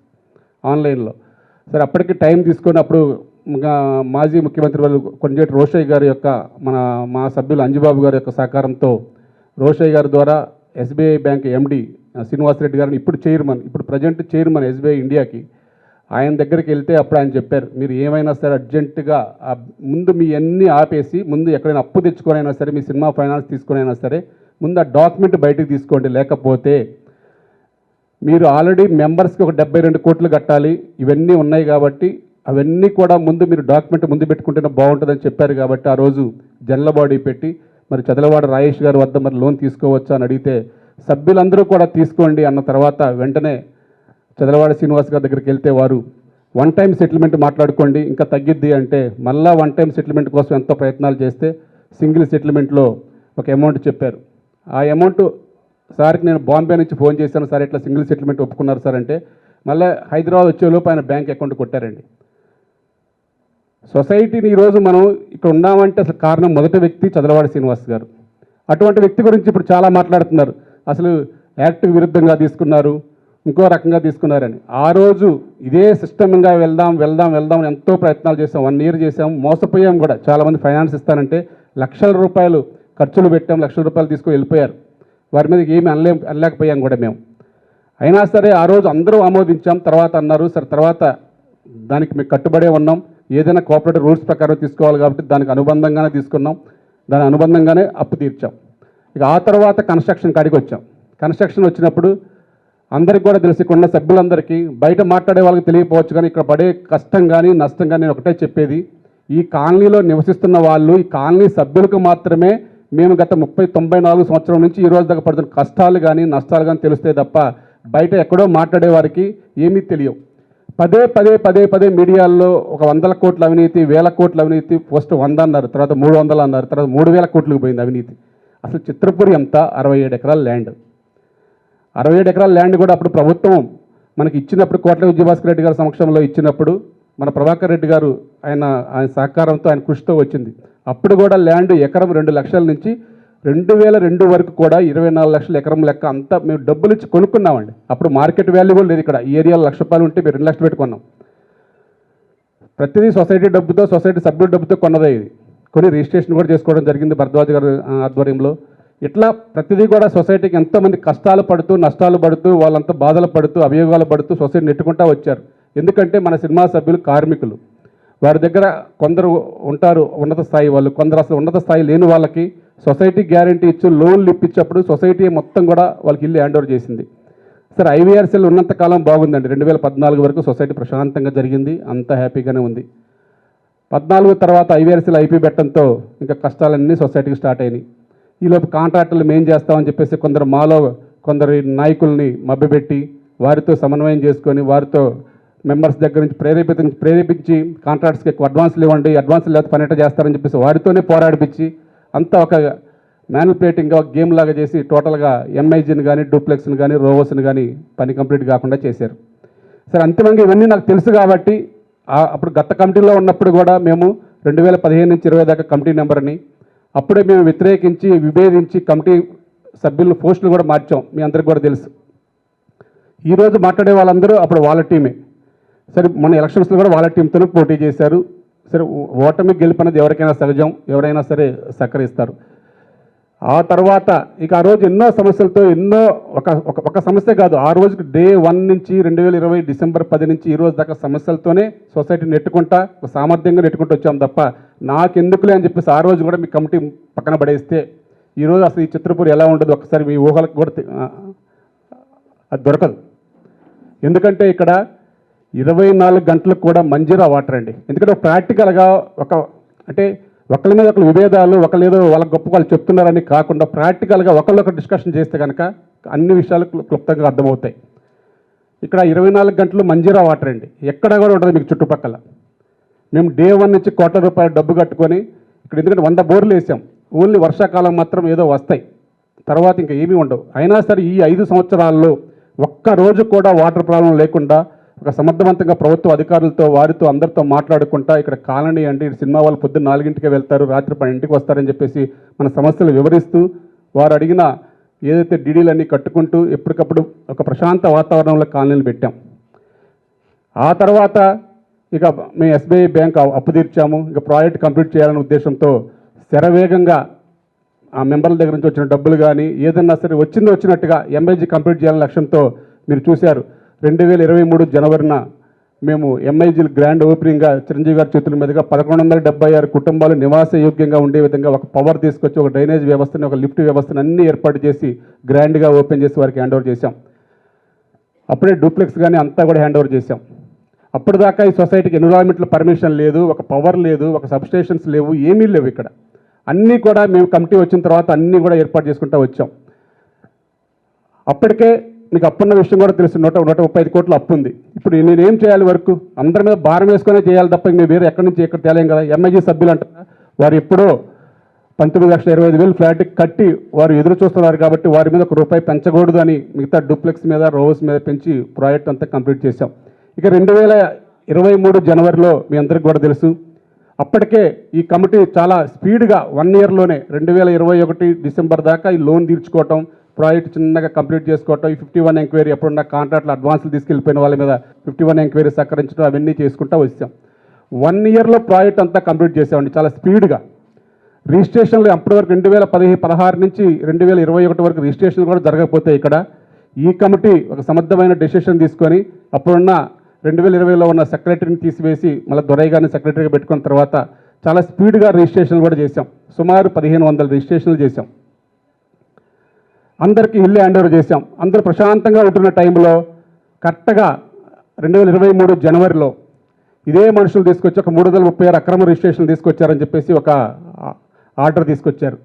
ఆన్లైన్లో. సరే అప్పటికి టైం తీసుకొని అప్పుడు మాజీ ముఖ్యమంత్రి వాళ్ళు కొంజేటి రోషయ్య గారి యొక్క మా సభ్యులు అంజుబాబు గారి యొక్క సహకారంతో రోషయ్య గారి ద్వారా ఎస్బీఐ బ్యాంక్ ఎండి శ్రీనివాసరెడ్డి గారిని ఇప్పుడు ప్రజెంట్ చైర్మన్ ఎస్బీఐ ఇండియాకి ఆయన దగ్గరికి వెళ్తే అప్పుడు ఆయన చెప్పారు, మీరు ఏమైనా సరే అర్జెంటుగా ముందు మీ అన్నీ ఆపేసి ముందు ఎక్కడైనా అప్పు తెచ్చుకొనైనా సరే మీ సినిమా ఫైనాన్స్ తీసుకొనైనా సరే ముందు ఆ డాక్యుమెంట్ బయటకు తీసుకోండి, లేకపోతే మీరు ఆల్రెడీ మెంబర్స్కి ఒక 72 కోట్లు కట్టాలి, ఇవన్నీ ఉన్నాయి కాబట్టి అవన్నీ కూడా ముందు మీరు డాక్యుమెంట్ ముందు పెట్టుకుంటేనే బాగుంటుందని చెప్పారు. కాబట్టి ఆ రోజు జనరల్ బాడీ పెట్టి మరి చదలవాడ రాజేష్ గారి వద్ద మరి లోన్ తీసుకోవచ్చా అని అడిగితే సభ్యులందరూ కూడా తీసుకోండి అన్న తర్వాత వెంటనే చదలవాడ శ్రీనివాస్ గారి దగ్గరికి వెళ్తే వారు 1 టైం సెటిల్మెంట్ మాట్లాడుకోండి ఇంకా తగ్గిద్ది అంటే మళ్ళా 1 టైం సెటిల్మెంట్ కోసం ఎంతో ప్రయత్నాలు చేస్తే సింగిల్ సెటిల్మెంట్లో ఒక అమౌంట్ చెప్పారు. ఆ అమౌంట్ సార్కి నేను బాంబే నుంచి ఫోన్ చేశాను, సార్ ఇట్లా సింగిల్ సెటిల్మెంట్ ఒప్పుకున్నారు సార్ అంటే మళ్ళీ హైదరాబాద్ వచ్చేలోపు ఆయన బ్యాంక్ అకౌంట్ కొట్టారండి. సొసైటీని ఈరోజు మనం ఇక్కడ ఉన్నామంటే అసలు కారణం మొదటి వ్యక్తి చదలవాడ శ్రీనివాస్ గారు. అటువంటి వ్యక్తి గురించి ఇప్పుడు చాలా మాట్లాడుతున్నారు, అసలు యాక్ట్కి విరుద్ధంగా తీసుకున్నారు, ఇంకో రకంగా తీసుకున్నారని. ఆ రోజు ఇదే సిస్టమ్గా వెళ్దాం ఎంతో ప్రయత్నాలు చేసాం, 1 ఇయర్ చేసాం, మోసపోయాం కూడా. చాలామంది ఫైనాన్స్ ఇస్తానంటే లక్షల రూపాయలు ఖర్చులు పెట్టాం, లక్షల రూపాయలు తీసుకొని వెళ్ళిపోయారు, వారి మీద ఏమీ అనలేకపోయాం కూడా మేము. అయినా సరే ఆ రోజు అందరూ ఆమోదించాం. తర్వాత అన్నారు సరే తర్వాత దానికి మేము కట్టుబడే ఉన్నాం, ఏదైనా కోఆపరేటివ్ రూల్స్ ప్రకారం తీసుకోవాలి కాబట్టి దానికి అనుబంధంగానే తీసుకున్నాం, దాని అనుబంధంగానే అప్పు తీర్చాం. ఇక ఆ తర్వాత కన్స్ట్రక్షన్ కాడికి వచ్చాం. కన్స్ట్రక్షన్ వచ్చినప్పుడు అందరికీ కూడా తెలిసి ఉన్న సభ్యులందరికీ బయట మాట్లాడే వాళ్ళకి తెలియకపోవచ్చు, కానీ ఇక్కడ పడే కష్టం కానీ నష్టం కానీ నేను ఒకటే చెప్పేది, ఈ కాలనీలో నివసిస్తున్న వాళ్ళు ఈ కాలనీ సభ్యులకు మాత్రమే మేము గత 94 సంవత్సరం నుంచి ఈ రోజు దాకా పడుతున్న కష్టాలు కానీ నష్టాలు కానీ తెలుస్తాయి తప్ప బయట ఎక్కడో మాట్లాడే వారికి ఏమీ తెలియవు. పదే మీడియాల్లో ఒక 100 కోట్ల అవినీతి, 1000 కోట్ల అవినీతి, ఫస్ట్ 100 అన్నారు, తర్వాత 300 అన్నారు, తర్వాత 3000 కోట్లకు పోయింది అవినీతి. అసలు చిత్రపురి ఎంత 67 ఎకరాల ల్యాండ్, 67 ఎకరాల ల్యాండ్ కూడా అప్పుడు ప్రభుత్వం మనకి ఇచ్చినప్పుడు కోట్ల విజయభాస్కర్ రెడ్డి గారి సమక్షంలో ఇచ్చినప్పుడు మన ప్రభాకర్ రెడ్డి గారు ఆయన సహకారంతో ఆయన కృషితో వచ్చింది. అప్పుడు కూడా ల్యాండ్ ఎకరం 2 లక్షల నుంచి 2002 వరకు కూడా 24 లక్షల ఎకరం లెక్క అంతా మేము డబ్బులు ఇచ్చి కొనుక్కున్నామండి. అప్పుడు మార్కెట్ వాల్యూ కూడా లేదు, ఇక్కడ ఈ ఏరియాలో 1,00,000 రూపాయలు ఉంటే మేము 2 లక్షలు పెట్టుకున్నాం. ప్రతిదీ సొసైటీ డబ్బుతో సొసైటీ సభ్యుల డబ్బుతో కొన్నదే ఇది. కొన్ని రిజిస్ట్రేషన్ కూడా చేసుకోవడం జరిగింది భరద్వాజ్ గారి ఆధ్వర్యంలో. ఇట్లా ప్రతిదీ కూడా సొసైటీకి ఎంతోమంది కష్టాలు పడుతూ నష్టాలు పడుతూ వాళ్ళంతా బాధలు పడుతూ అభియోగాలు పడుతూ సొసైటీ నెట్టుకుంటూ వచ్చారు. ఎందుకంటే మన సినిమా సభ్యులు కార్మికులు, వారి దగ్గర కొందరు ఉంటారు ఉన్నత స్థాయి వాళ్ళు, కొందరు అసలు ఉన్నత స్థాయి లేని వాళ్ళకి సొసైటీ గ్యారంటీ ఇచ్చి లోన్లు ఇప్పించేప్పుడు సొసైటీ మొత్తం కూడా వాళ్ళకి ఇల్లు హ్యాండ్ ఓవర్ చేసింది. సరే ఐవీఆర్సీలు ఉన్నంతకాలం బాగుందండి, 2014 వరకు సొసైటీ ప్రశాంతంగా జరిగింది, అంతా హ్యాపీగానే ఉంది. 14 తర్వాత ఐవీఆర్సీలు అయిపోయి పెట్టడంతో ఇంకా కష్టాలన్నీ సొసైటీకి స్టార్ట్ అయినాయి. ఈలోపు కాంట్రాక్టర్లు మేం చేస్తామని చెప్పేసి కొందరు నాయకుల్ని మభ్యపెట్టి వారితో సమన్వయం చేసుకొని వారితో మెంబర్స్ దగ్గర నుంచి ప్రేరేపించి కాంట్రాక్ట్స్కి ఎక్కువ అడ్వాన్స్లు ఇవ్వండి, అడ్వాన్స్లు లేకపోతే పని ఎట్లా చేస్తారని చెప్పేసి వారితోనే పోరాడిపించి అంతా ఒక మ్యానుపులేటింగ్గా ఒక గేమ్ లాగా చేసి టోటల్గా ఎంఐజీని కానీ డూప్లెక్స్ని కానీ రోవోస్ని కానీ పని కంప్లీట్ కాకుండా చేశారు. సరే అంతిమంగా ఇవన్నీ నాకు తెలుసు కాబట్టి అప్పుడు గత కమిటీలో ఉన్నప్పుడు కూడా మేము 2015 నుంచి 20 దాకా కమిటీ నెంబర్ని అప్పుడే మేము వ్యతిరేకించి విభేదించి కమిటీ సభ్యుల పోస్టులు కూడా మార్చాం, మీ అందరికీ కూడా తెలుసు. ఈరోజు మాట్లాడే వాళ్ళందరూ అప్పుడు వాళ్ళ టీమే. సరే మన ఎలక్షన్స్లో కూడా వాళ్ళ టీంతోనే పోటీ చేశారు. సరే ఓటమి గెలుపనేది ఎవరికైనా సహజం, ఎవరైనా సరే సహకరిస్తారు. ఆ తర్వాత ఇక ఆ రోజు ఎన్నో సమస్యలతో ఒక సమస్య కాదు, ఆ రోజుకి Day 1 నుంచి 2020 డిసెంబర్ 10 నుంచి ఈ రోజు దాకా సమస్యలతోనే సొసైటీ నెట్టుకుంటా సామర్థ్యంగా నెట్టుకుంటూ వచ్చాం తప్ప నాకెందుకులే అని చెప్పేసి ఆ రోజు కూడా మీ కమిటీ పక్కన పడేస్తే ఈరోజు అసలు ఈ చిత్రపూరి ఎలా ఉండదు ఒకసారి మీ ఊహలకు కూడా అది దొరకదు. ఎందుకంటే ఇక్కడ 24 గంటలకు కూడా మంజీరా వాటర్ అండి. ఎందుకంటే ప్రాక్టికల్గా అంటే ఒకళ్ళ మీద ఒకళ్ళు విభేదాలు ఒకళ్ళు ఏదో వాళ్ళ గొప్ప వాళ్ళు చెప్తున్నారని కాకుండా ప్రాక్టికల్గా ఒకళ్ళొకరు డిస్కషన్ చేస్తే కనుక అన్ని విషయాలు క్లుప్తంగా అర్థమవుతాయి. ఇక్కడ 24 గంటలు మంజీరా వాటర్ అండి, ఎక్కడ కూడా ఉంటుంది మీకు చుట్టుపక్కల. మేము Day 1 నుంచి కోట్ల రూపాయలు డబ్బు కట్టుకొని ఇక్కడ ఎందుకంటే 100 బోర్లు వేసాం, ఓన్లీ వర్షాకాలం మాత్రం ఏదో వస్తాయి, తర్వాత ఇంకా ఏమీ ఉండవు. అయినా సరే ఈ 5 సంవత్సరాల్లో ఒక్కరోజు కూడా వాటర్ ప్రాబ్లం లేకుండా ఒక సమర్థవంతంగా ప్రభుత్వ అధికారులతో వారితో అందరితో మాట్లాడుకుంటా ఇక్కడ కాలనీ అంటే ఇటు సినిమా వాళ్ళు పొద్దున్న 4ంటికే వెళ్తారు, రాత్రి 12ంటికి వస్తారని చెప్పేసి మన సమస్యలు వివరిస్తూ వారు అడిగిన ఏదైతే డీడీలన్నీ కట్టుకుంటూ ఎప్పటికప్పుడు ఒక ప్రశాంత వాతావరణంలో కాలనీలు పెట్టాం. ఆ తర్వాత ఇక మేము ఎస్బీఐ బ్యాంక్ అప్పు తీర్చాము. ఇక ప్రాజెక్ట్ కంప్లీట్ చేయాలనే ఉద్దేశంతో శరవేగంగా ఆ మెంబర్ల దగ్గర నుంచి వచ్చిన డబ్బులు కానీ ఏదన్నా సరే వచ్చినట్టుగా ఎంఐజీ కంప్లీట్ చేయాలనే లక్ష్యంతో మీరు చూశారు 2023 జనవరిన మేము ఎంఐజీ గ్రాండ్ ఓపెనింగ్గా చిరంజీవి గారి చేతుల మీదుగా 1176 కుటుంబాలు నివాస యోగ్యంగా ఉండే విధంగా ఒక పవర్ తీసుకొచ్చి ఒక డ్రైనేజ్ వ్యవస్థని ఒక లిఫ్ట్ వ్యవస్థను అన్నీ ఏర్పాటు చేసి గ్రాండ్గా ఓపెన్ చేసి వారికి హ్యాండ్ ఓవర్ చేశాం. అప్పుడే డూప్లెక్స్ కానీ అంతా కూడా హ్యాండ్ ఓవర్ చేశాం. అప్పటిదాకా ఈ సొసైటీకి ఎన్విరాన్మెంటల్ పర్మిషన్ లేదు, ఒక పవర్ లేదు, ఒక సబ్స్టేషన్స్ లేవు, ఏమీ లేవు. ఇక్కడ అన్నీ కూడా మేము కమిటీ వచ్చిన తర్వాత అన్నీ కూడా ఏర్పాటు చేసుకుంటూ వచ్చాం. అప్పటికే మీకు అప్పున్న విషయం కూడా తెలుసు, 135 కోట్ల అప్పు ఉంది. ఇప్పుడు నేనేం చేయాలి? వరకు అందరి మీద భారం వేసుకునే చేయాలి తప్ప మేము వేరే ఎక్కడి నుంచి ఎక్కడ తేలేం కదా. ఎంఐజీ సభ్యులు అంటారా, వారు ఎప్పుడో 19,25,000 ఫ్లాట్ కట్టి వారు ఎదురు చూస్తున్నారు కాబట్టి వారి మీద ₹1 పెంచకూడదు అని మిగతా డూప్లెక్స్ మీద రోస్ మీద పెంచి ప్రాజెక్ట్ అంతా కంప్లీట్ చేశాం. ఇక 2023 జనవరిలో మీ అందరికీ కూడా తెలుసు, అప్పటికే ఈ కమిటీ చాలా స్పీడ్గా 1 ఇయర్లోనే 2021 డిసెంబర్ దాకా ఈ లోన్ తీర్చుకోవటం, ప్రాజెక్ట్ చిన్నగా కంప్లీట్ చేసుకోవటం, ఈ 51 ఎంక్వైరీ ఎప్పుడున్న కాంట్రాక్ట్లు అడ్వాన్సులు తీసుకెళ్ళిపోయిన వాళ్ళ మీద 51 ఎంక్వైరీ సహకరించడం అవన్నీ చేసుకుంటూ వచ్చాం. 1 ఇయర్లో ప్రాజెక్ట్ అంతా కంప్లీట్ చేసామండి చాలా స్పీడ్గా. రిజిస్ట్రేషన్లు అప్పటి వరకు 2016 నుంచి 2021 వరకు రిజిస్ట్రేషన్లు కూడా జరగకపోతే ఇక్కడ ఈ కమిటీ ఒక సమర్థమైన డెసిషన్ తీసుకొని అప్పుడున్న 2020లో ఉన్న సెక్రటరీని తీసివేసి మళ్ళీ దొరయ్య గారిని సెక్రటరీగా పెట్టుకున్న తర్వాత చాలా స్పీడ్గా రిజిస్ట్రేషన్లు కూడా చేశాం. సుమారు 1500 రిజిస్ట్రేషన్లు చేశాం. అందరికీ ఇల్లు హ్యాండ్ ఓవర్ చేశాం. అందరూ ప్రశాంతంగా ఉంటున్న టైంలో కరెక్ట్గా 2023 జనవరిలో ఇదే మనుషులు తీసుకొచ్చి ఒక 336 అక్రమ రిజిస్ట్రేషన్లు తీసుకొచ్చారని చెప్పేసి ఒక ఆర్డర్ తీసుకొచ్చారు.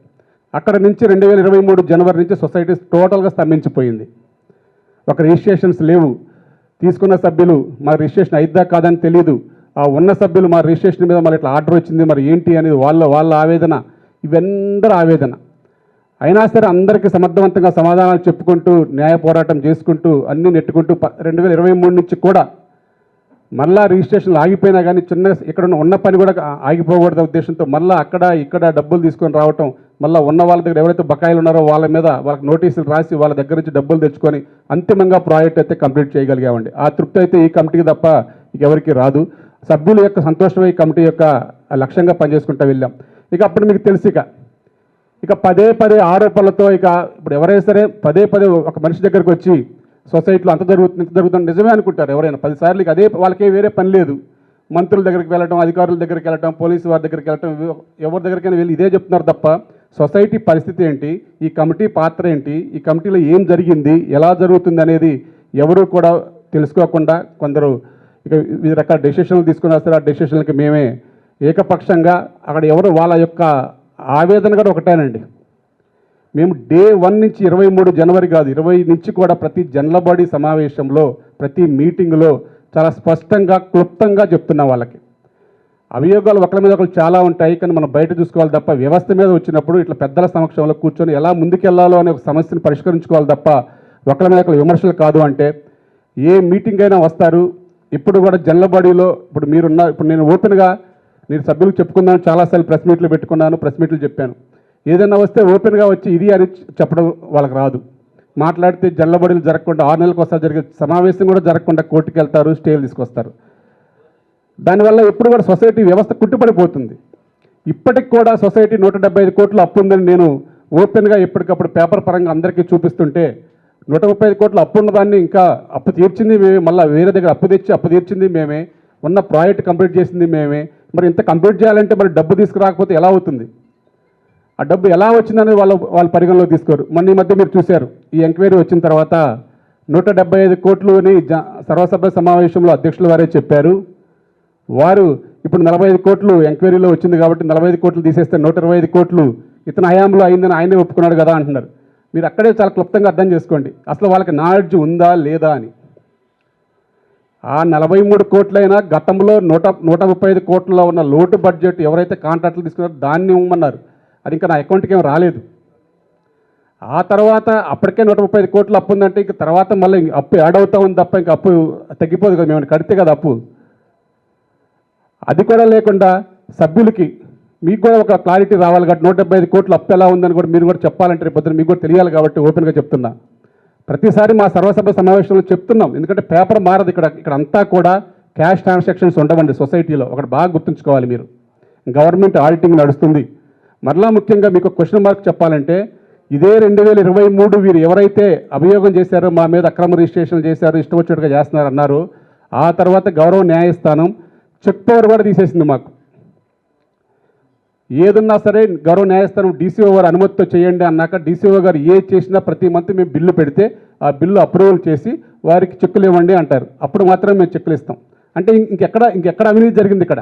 అక్కడ నుంచి 2023 జనవరి నుంచి సొసైటీ టోటల్గా స్తంభించిపోయింది. ఒక రిజిస్ట్రేషన్స్ లేవు. తీసుకున్న సభ్యులు మా రిజిస్ట్రేషన్ అయిద్దా కాదని తెలియదు. ఆ ఉన్న సభ్యులు మా రిజిస్ట్రేషన్ మీద మళ్ళీ ఇట్లా ఆర్డర్ వచ్చింది మరి ఏంటి అనేది వాళ్ళ ఆవేదన, ఇవందరూ ఆవేదన. అయినా సరే అందరికీ సమర్థవంతంగా సమాధానాలు చెప్పుకుంటూ న్యాయ పోరాటం చేసుకుంటూ అన్నీ నెట్టుకుంటూ 2023 నుంచి కూడా మళ్ళా రిజిస్ట్రేషన్లు ఆగిపోయినా కానీ చిన్న ఇక్కడ ఉన్న పని కూడా ఆగిపోకూడదు ఉద్దేశంతో మళ్ళీ అక్కడ ఇక్కడ డబ్బులు తీసుకొని రావటం, మళ్ళీ ఉన్న వాళ్ళ దగ్గర ఎవరైతే బకాయిలు ఉన్నారో వాళ్ళ మీద వాళ్ళకి నోటీసులు రాసి వాళ్ళ దగ్గర నుంచి డబ్బులు తెచ్చుకొని అంతిమంగా ప్రాజెక్ట్ అయితే కంప్లీట్ చేయగలిగామండి. ఆ తృప్తి అయితే ఈ కమిటీకి తప్ప ఎవరికి రాదు. సభ్యుల యొక్క సంతోషమే ఈ కమిటీ యొక్క లక్ష్యంగా పనిచేసుకుంటూ వెళ్ళాం. ఇక అప్పుడు మీకు తెలిసి ఇక పదే ఆరోపణలతో ఇక ఇప్పుడు ఎవరైనా సరే పదే ఒక మనిషి దగ్గరకు వచ్చి సొసైటీలో అంత జరుగుతుంది నిజమే అనుకుంటారు ఎవరైనా 10 సార్లు. ఇక అదే వాళ్ళకే వేరే పని లేదు. మంత్రుల దగ్గరికి వెళ్ళటం, అధికారుల దగ్గరికి వెళ్ళటం, పోలీసు వారి దగ్గరికి వెళ్ళటం, ఎవరి దగ్గరికైనా వెళ్ళి ఇదే చెప్తున్నారు తప్ప సొసైటీ పరిస్థితి ఏంటి, ఈ కమిటీ పాత్ర ఏంటి, ఈ కమిటీలో ఏం జరిగింది, ఎలా జరుగుతుంది అనేది ఎవరు కూడా తెలుసుకోకుండా కొందరు ఇక వివిధ రకాల డెసిషన్లు తీసుకుని వస్తారు. ఆ డెసిషన్లకి మేమే ఏకపక్షంగా అక్కడ ఎవరు వాళ్ళ యొక్క ఆవేదన కూడా ఒకటేనండి. మేము డే 1 నుంచి 23 జనవరి కాదు 20 నుంచి కూడా ప్రతి జనరల్ బాడీ సమావేశంలో ప్రతి మీటింగ్లో చాలా స్పష్టంగా క్లుప్తంగా చెప్తున్నాం వాళ్ళకి. అభియోగాలు ఒకరి మీద ఒకరు చాలా ఉంటాయి కానీ మనం బయట చూసుకోవాలి తప్ప వ్యవస్థ మీద వచ్చినప్పుడు ఇట్లా పెద్దల సమక్షంలో కూర్చొని ఎలా ముందుకెళ్లాలో అనే ఒక సమస్యను పరిష్కరించుకోవాలి తప్ప ఒకరి మీద ఒకరు విమర్శలు కాదు. అంటే ఏ మీటింగ్ అయినా వస్తారు. ఇప్పుడు కూడా జనరల్ బాడీలో ఇప్పుడు నేను ఓపెన్గా నేను సభ్యులకు చెప్పుకున్నాను, చాలాసార్లు ప్రెస్ మీట్లు పెట్టుకున్నాను, ప్రెస్ మీట్లు చెప్పాను. ఏదైనా వస్తే ఓపెన్గా వచ్చి ఇది అని చెప్పడం వాళ్ళకి రాదు. మాట్లాడితే జనరల్ బాడీలు జరగకుండా 6 నెలలకు ఒకసారి జరిగే సమావేశం కూడా జరగకుండా కోర్టుకు వెళ్తారు, స్టేలు తీసుకొస్తారు. దానివల్ల ఎప్పుడు కూడా సొసైటీ వ్యవస్థ కుట్టుపడిపోతుంది. ఇప్పటికి కూడా సొసైటీ 175 కోట్ల అప్పు ఉందని నేను ఓపెన్గా ఎప్పటికప్పుడు పేపర్ పరంగా అందరికీ చూపిస్తుంటే 135 కోట్ల అప్పు ఉన్నదాన్ని ఇంకా అప్పు తీర్చింది మేమే, మళ్ళీ వేరే దగ్గర అప్పు తీర్చింది మేమే, ఉన్న ప్రాజెక్ట్ కంప్లీట్ చేసింది మేమే. మరి ఇంత కంప్లీట్ చేయాలంటే మరి డబ్బు తీసుకురాకపోతే ఎలా అవుతుంది? ఆ డబ్బు ఎలా వచ్చిందనేది వాళ్ళు పరిగణలోకి తీసుకోరు. మొన్న ఈ మధ్య మీరు చూశారు, ఈ ఎంక్వైరీ వచ్చిన తర్వాత 175 కోట్లు అని సర్వసభ్య సమావేశంలో అధ్యక్షుల వారే చెప్పారు. వారు ఇప్పుడు 45 కోట్లు ఎంక్వైరీలో వచ్చింది కాబట్టి 45 కోట్లు తీసేస్తే 125 కోట్లు ఇతని హయాంలో అయిందని ఆయనే ఒప్పుకున్నాడు కదా అంటున్నారు. మీరు అక్కడే చాలా క్లుప్తంగా అర్థం చేసుకోండి అసలు వాళ్ళకి నాలెడ్జ్ ఉందా లేదా అని. ఆ 43 కోట్లైనా గతంలో 135 కోట్లలో ఉన్న లోటు బడ్జెట్ ఎవరైతే కాంట్రాక్టులు తీసుకున్నారో దాన్ని ఇవ్వమన్నారు. అది ఇంకా నా అకౌంట్కి ఏం రాలేదు. ఆ తర్వాత అప్పటికే 135 కోట్లు అప్పు ఉందంటే ఇంక తర్వాత మళ్ళీ అప్పు యాడ్ అవుతా ఉంది తప్ప ఇంకా అప్పు తగ్గిపోదు కదా, మేము కడితే కదా అప్పు. అది కూడా లేకుండా సభ్యులకి మీకు కూడా ఒక క్లారిటీ రావాలి కాబట్టి 175 కోట్లు అప్పు ఎలా ఉందని కూడా మీరు కూడా చెప్పాలంటే రేపు పొద్దున మీకు కూడా తెలియాలి కాబట్టి ఓపెన్గా చెప్తున్నా. ప్రతిసారి మా సర్వసభ్య సమావేశంలో చెప్తున్నాం, ఎందుకంటే పేపర్ మారదు. ఇక్కడ అంతా కూడా క్యాష్ ట్రాన్సాక్షన్స్ ఉండవండి సొసైటీలో. ఒకటి బాగా గుర్తుంచుకోవాలి మీరు. గవర్నమెంట్ ఆడిటింగ్ నడుస్తుంది. మరలా ముఖ్యంగా మీకు క్వశ్చన్ మార్క్ చెప్పాలంటే, ఇదే 2023 వీరు ఎవరైతే అభియోగం చేశారో మా మీద అక్రమ రిజిస్ట్రేషన్ చేశారు, ఇష్టం వచ్చినట్టుగా చేస్తున్నారు అన్నారు, ఆ తర్వాత గౌరవ న్యాయస్థానం చెక్ పవర్ కూడా తీసేసింది మాకు. ఏదన్నా సరే గౌరవ న్యాయస్థానం డీసీఓ గారు అనుమతితో చేయండి అన్నాక డీసీఓ గారు ఏ చేసినా ప్రతి మంత్ మేము బిల్లు పెడితే ఆ బిల్లు అప్రూవల్ చేసి వారికి చెక్కులు ఇవ్వండి అంటారు. అప్పుడు మాత్రమే మేము చెక్కులు ఇస్తాం. అంటే ఇంకెక్కడ అవినీతి జరిగింది? ఇక్కడ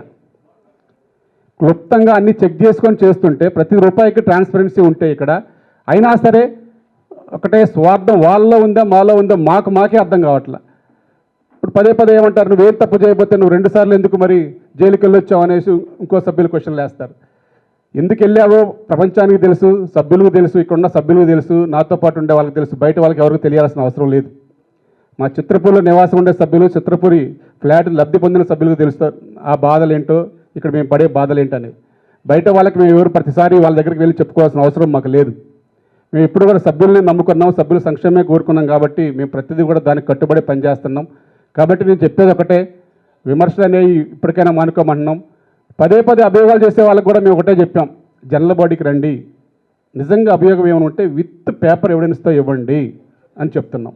క్లుప్తంగా అన్ని చెక్ చేసుకొని చేస్తుంటే ప్రతి రూపాయికి ట్రాన్స్పరెన్సీ ఉంటే ఇక్కడ అయినా సరే ఒకటే స్వార్థం వాళ్ళలో ఉందా మాలో ఉందా మాకే అర్థం కావట్లా. ఇప్పుడు పదే ఏమంటారు, నువ్వేం తప్పు చేయకపోతే నువ్వు 2 సార్లు ఎందుకు మరి జైలుకి వెళ్ళొచ్చావు అనేసి ఇంకో సభ్యులు క్వశ్చన్లు వేస్తారు. ఎందుకు వెళ్ళావో ప్రపంచానికి తెలుసు, సభ్యులకు తెలుసు, ఇక్కడ ఉన్న సభ్యులకు తెలుసు, నాతో పాటు ఉండే వాళ్ళకి తెలుసు, బయట వాళ్ళకి ఎవరికి తెలియాల్సిన అవసరం లేదు. మా చిత్రపూర్లో నివాసం ఉండే సభ్యులు, చిత్రపూరి ఫ్లాట్ లబ్ధి పొందిన సభ్యులకు తెలుస్తారు ఆ బాధలు ఏంటో, ఇక్కడ మేము పడే బాధలు ఏంటని. బయట వాళ్ళకి మేము ఎవరు ప్రతిసారి వాళ్ళ దగ్గరికి వెళ్ళి చెప్పుకోవాల్సిన అవసరం మాకు లేదు. మేము ఎప్పుడు కూడా సభ్యుల్ని నమ్ముకున్నాం, సభ్యుల సంక్షేమమే కోరుకున్నాం కాబట్టి మేము ప్రతిదీ కూడా దానికి కట్టుబడి పనిచేస్తున్నాం. కాబట్టి నేను చెప్పేది ఒకటే, విమర్శలు అనేవి ఇప్పటికైనా మానుకోమంటున్నాం. పదే అభియోగాలు చేసే వాళ్ళకి కూడా మేము ఒకటే చెప్పాం, జనరల్ బాడీకి రండి, నిజంగా అభియోగం ఏమైనా ఉంటే విత్ పేపర్ ఎవిడెన్స్తో ఇవ్వండి అని చెప్తున్నాం.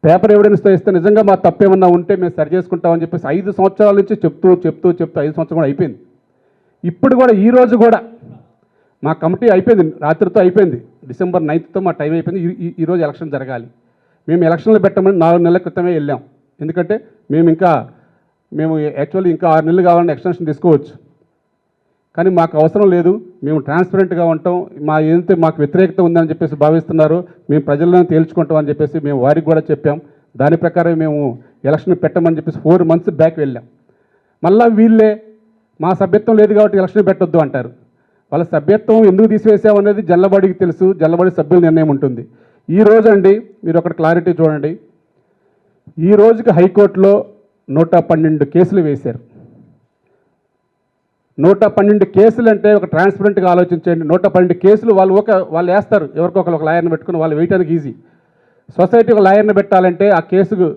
పేపర్ ఎవిడెన్స్తో ఇస్తే నిజంగా మా తప్పేమన్నా ఉంటే మేము సరి చేసుకుంటామని చెప్పేసి 5 సంవత్సరాల నుంచి చెప్తూ 5 సంవత్సరం కూడా అయిపోయింది. ఇప్పుడు కూడా ఈరోజు కూడా మా కమిటీ అయిపోయింది, రాత్రితో అయిపోయింది, December 9th మా టైం అయిపోయింది. ఈరోజు ఎలక్షన్ జరగాలి. మేము ఎలక్షన్లు పెట్టమని 4 నెలల క్రితమే వెళ్ళాం. ఎందుకంటే మేము యాక్చువల్లీ ఇంకా 6 నెలలు కావాలని ఎక్స్టెన్షన్ తీసుకోవచ్చు, కానీ మాకు అవసరం లేదు. మేము ట్రాన్స్పరెంట్గా ఉంటాం, ఏదైతే మాకు వ్యతిరేకత ఉందని చెప్పేసి భావిస్తున్నారో మేము ప్రజలను తేల్చుకుంటాం అని చెప్పేసి మేము వారికి కూడా చెప్పాం. దాని ప్రకారం మేము ఎలక్షన్ పెట్టమని చెప్పేసి 4 months బ్యాక్ వెళ్ళాం. మళ్ళీ వీళ్ళే మా సభ్యత్వం లేదు కాబట్టి ఎలక్షన్ పెట్టొద్దు అంటారు. వాళ్ళ సభ్యత్వం ఎందుకు తీసివేసాం అనేది జల్లబడికి తెలుసు, జల్లబడి సభ్యుల నిర్ణయం ఉంటుంది. ఈ రోజు అండి మీరు ఒకటి క్లారిటీ చూడండి, ఈ రోజుకి హైకోర్టులో 112 కేసులు వేశారు. 112 కేసులు అంటే ఒక ట్రాన్స్పరెంట్గా ఆలోచించండి. 112 కేసులు వాళ్ళు వేస్తారు, ఎవరికొకరు ఒక లాయర్ని పెట్టుకుని వాళ్ళు వేయడానికి ఈజీ. సొసైటీ ఒక లాయర్ని పెట్టాలంటే ఆ కేసుకు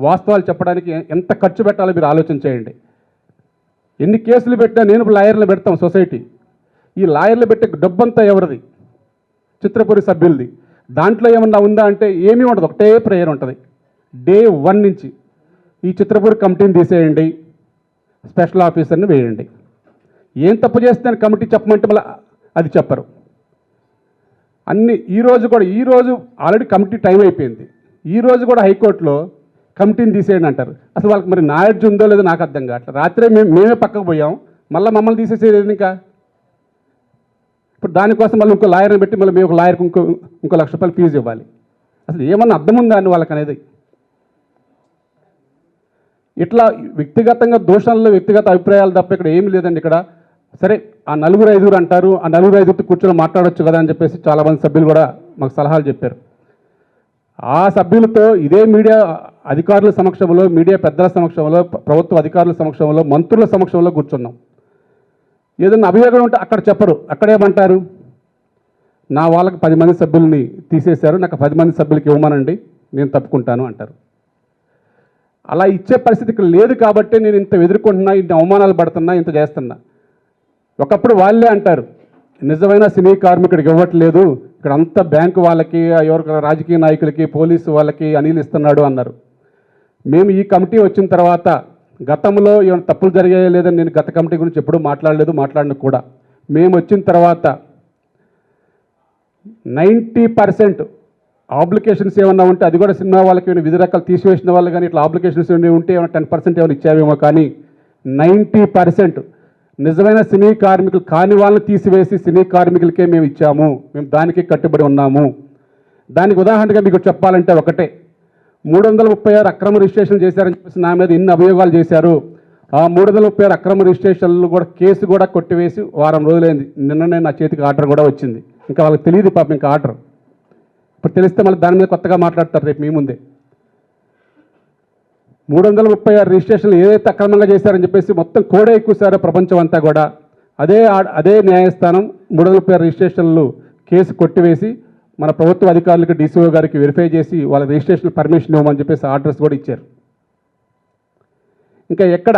వాస్తవాలు చెప్పడానికి ఎంత ఖర్చు పెట్టాలో మీరు ఆలోచించేయండి. ఎన్ని కేసులు పెట్టినా నేను లాయర్లు పెడతాం సొసైటీ. ఈ లాయర్లు పెట్టే డబ్బంతా ఎవరిది? చిత్రపురి సభ్యులది. దాంట్లో ఏమన్నా ఉందా అంటే ఏమీ ఉండదు, ఒకటే ప్రేయర్ ఉంటుంది. Day 1 నుంచి ఈ చిత్రపూరి కమిటీని తీసేయండి, స్పెషల్ ఆఫీసర్ని వేయండి. ఏం తప్పు చేస్తే కమిటీ చెప్పమంటే మళ్ళీ అది చెప్పరు. ఈరోజు ఆల్రెడీ కమిటీ టైం అయిపోయింది. ఈరోజు కూడా హైకోర్టులో కమిటీని తీసేయండి అంటారు. అసలు వాళ్ళకి మరి నాలెడ్జ్ ఉందో లేదో నాకు అర్థం కావట్లేదు. రాత్రే మేమే పక్కకు పోయాం, మమ్మల్ని తీసేసేది ఇంకా. ఇప్పుడు దానికోసం మళ్ళీ ఇంకో లాయర్ని పెట్టి మళ్ళీ మేము ఒక లాయర్కి ఇంకో ₹1,00,000 ఫీజు ఇవ్వాలి. అసలు ఏమన్నా అర్థం ఉందా అని వాళ్ళకి అనేది. ఇట్లా వ్యక్తిగతంగా దోషాల్లో వ్యక్తిగత అభిప్రాయాలు తప్ప ఇక్కడ ఏమీ లేదండి. ఇక్కడ సరే ఆ 4-5 అంటారు, ఆ 4-5 కూర్చొని మాట్లాడవచ్చు కదా అని చెప్పేసి చాలామంది సభ్యులు కూడా మాకు సలహాలు చెప్పారు. ఆ సభ్యులతో ఇదే మీడియా అధికారుల సమక్షంలో, మీడియా పెద్దల సమక్షంలో, ప్రభుత్వ అధికారుల సమక్షంలో, మంత్రుల సమక్షంలో కూర్చున్నాం. ఏదైనా అభియోగం ఉంటే అక్కడ చెప్పరు, అక్కడేమంటారు, నా వాళ్ళకి 10 మంది సభ్యుల్ని తీసేశారు, నాకు 10 మంది సభ్యులకి ఇవ్వమనండి, నేను తప్పుకుంటాను అంటారు. అలా ఇచ్చే పరిస్థితి ఇక్కడ లేదు కాబట్టి నేను ఇంత ఎదుర్కొంటున్నా, ఇంత అవమానాలు పడుతున్నా, ఇంత చేస్తున్నా. ఒకప్పుడు వాళ్ళే అంటారు, నిజమైన సినీ కార్మికుడికి ఇవ్వట్లేదు, ఇక్కడ అంతా బ్యాంకు వాళ్ళకి, ఎవరికి రాజకీయ నాయకులకి, పోలీసు వాళ్ళకి అనిల్ ఇస్తున్నాడు అన్నారు. మేము ఈ కమిటీ వచ్చిన తర్వాత గతంలో ఏమైనా తప్పులు జరిగాయో లేదని నేను గత కమిటీ గురించి ఎప్పుడూ మాట్లాడిన కూడా మేము వచ్చిన తర్వాత 90% ఆబ్లికేషన్స్ ఏమన్నా ఉంటే అది కూడా సినిమా వాళ్ళకి ఏమైనా విధి రకాలు తీసివేసిన వాళ్ళు కానీ ఇట్లా ఆబ్లికేషన్స్ ఉంటే ఏమైనా 10% ఏమైనా ఇచ్చావేమో, కానీ 90% నిజమైన సినీ కార్మికులు కాని వాళ్ళని తీసివేసి సినీ కార్మికులకే మేము ఇచ్చాము, మేము దానికి కట్టుబడి ఉన్నాము. దానికి ఉదాహరణగా మీకు చెప్పాలంటే ఒకటే, 336 అక్రమ రిజిస్ట్రేషన్ చేశారని చెప్పేసి నా మీద ఇన్ని అభియోగాలు చేశారు. ఆ 336 అక్రమ రిజిస్ట్రేషన్లు కూడా కేసు కూడా కొట్టివేసి వారం రోజులైంది. నిన్ననే నా చేతికి ఆర్డర్ కూడా వచ్చింది. ఇంకా వాళ్ళకి తెలియదు పాపం ఇంకా ఆర్డర్. ఇప్పుడు తెలిస్తే మళ్ళీ దాని మీద కొత్తగా మాట్లాడతారు రేపు మీ ముందే. 336 రిజిస్ట్రేషన్లు ఏదైతే అక్రమంగా చేశారని చెప్పేసి మొత్తం కోడే ఎక్కువసారో ప్రపంచం అంతా కూడా అదే న్యాయస్థానం 336 రిజిస్ట్రేషన్లు కేసు కొట్టివేసి మన ప్రభుత్వ అధికారులకు డీసీఓ గారికి వెరిఫై చేసి వాళ్ళ రిజిస్ట్రేషన్ పర్మిషన్ ఇవ్వమని చెప్పేసి ఆర్డర్స్ కూడా ఇచ్చారు. ఇంకా ఎక్కడ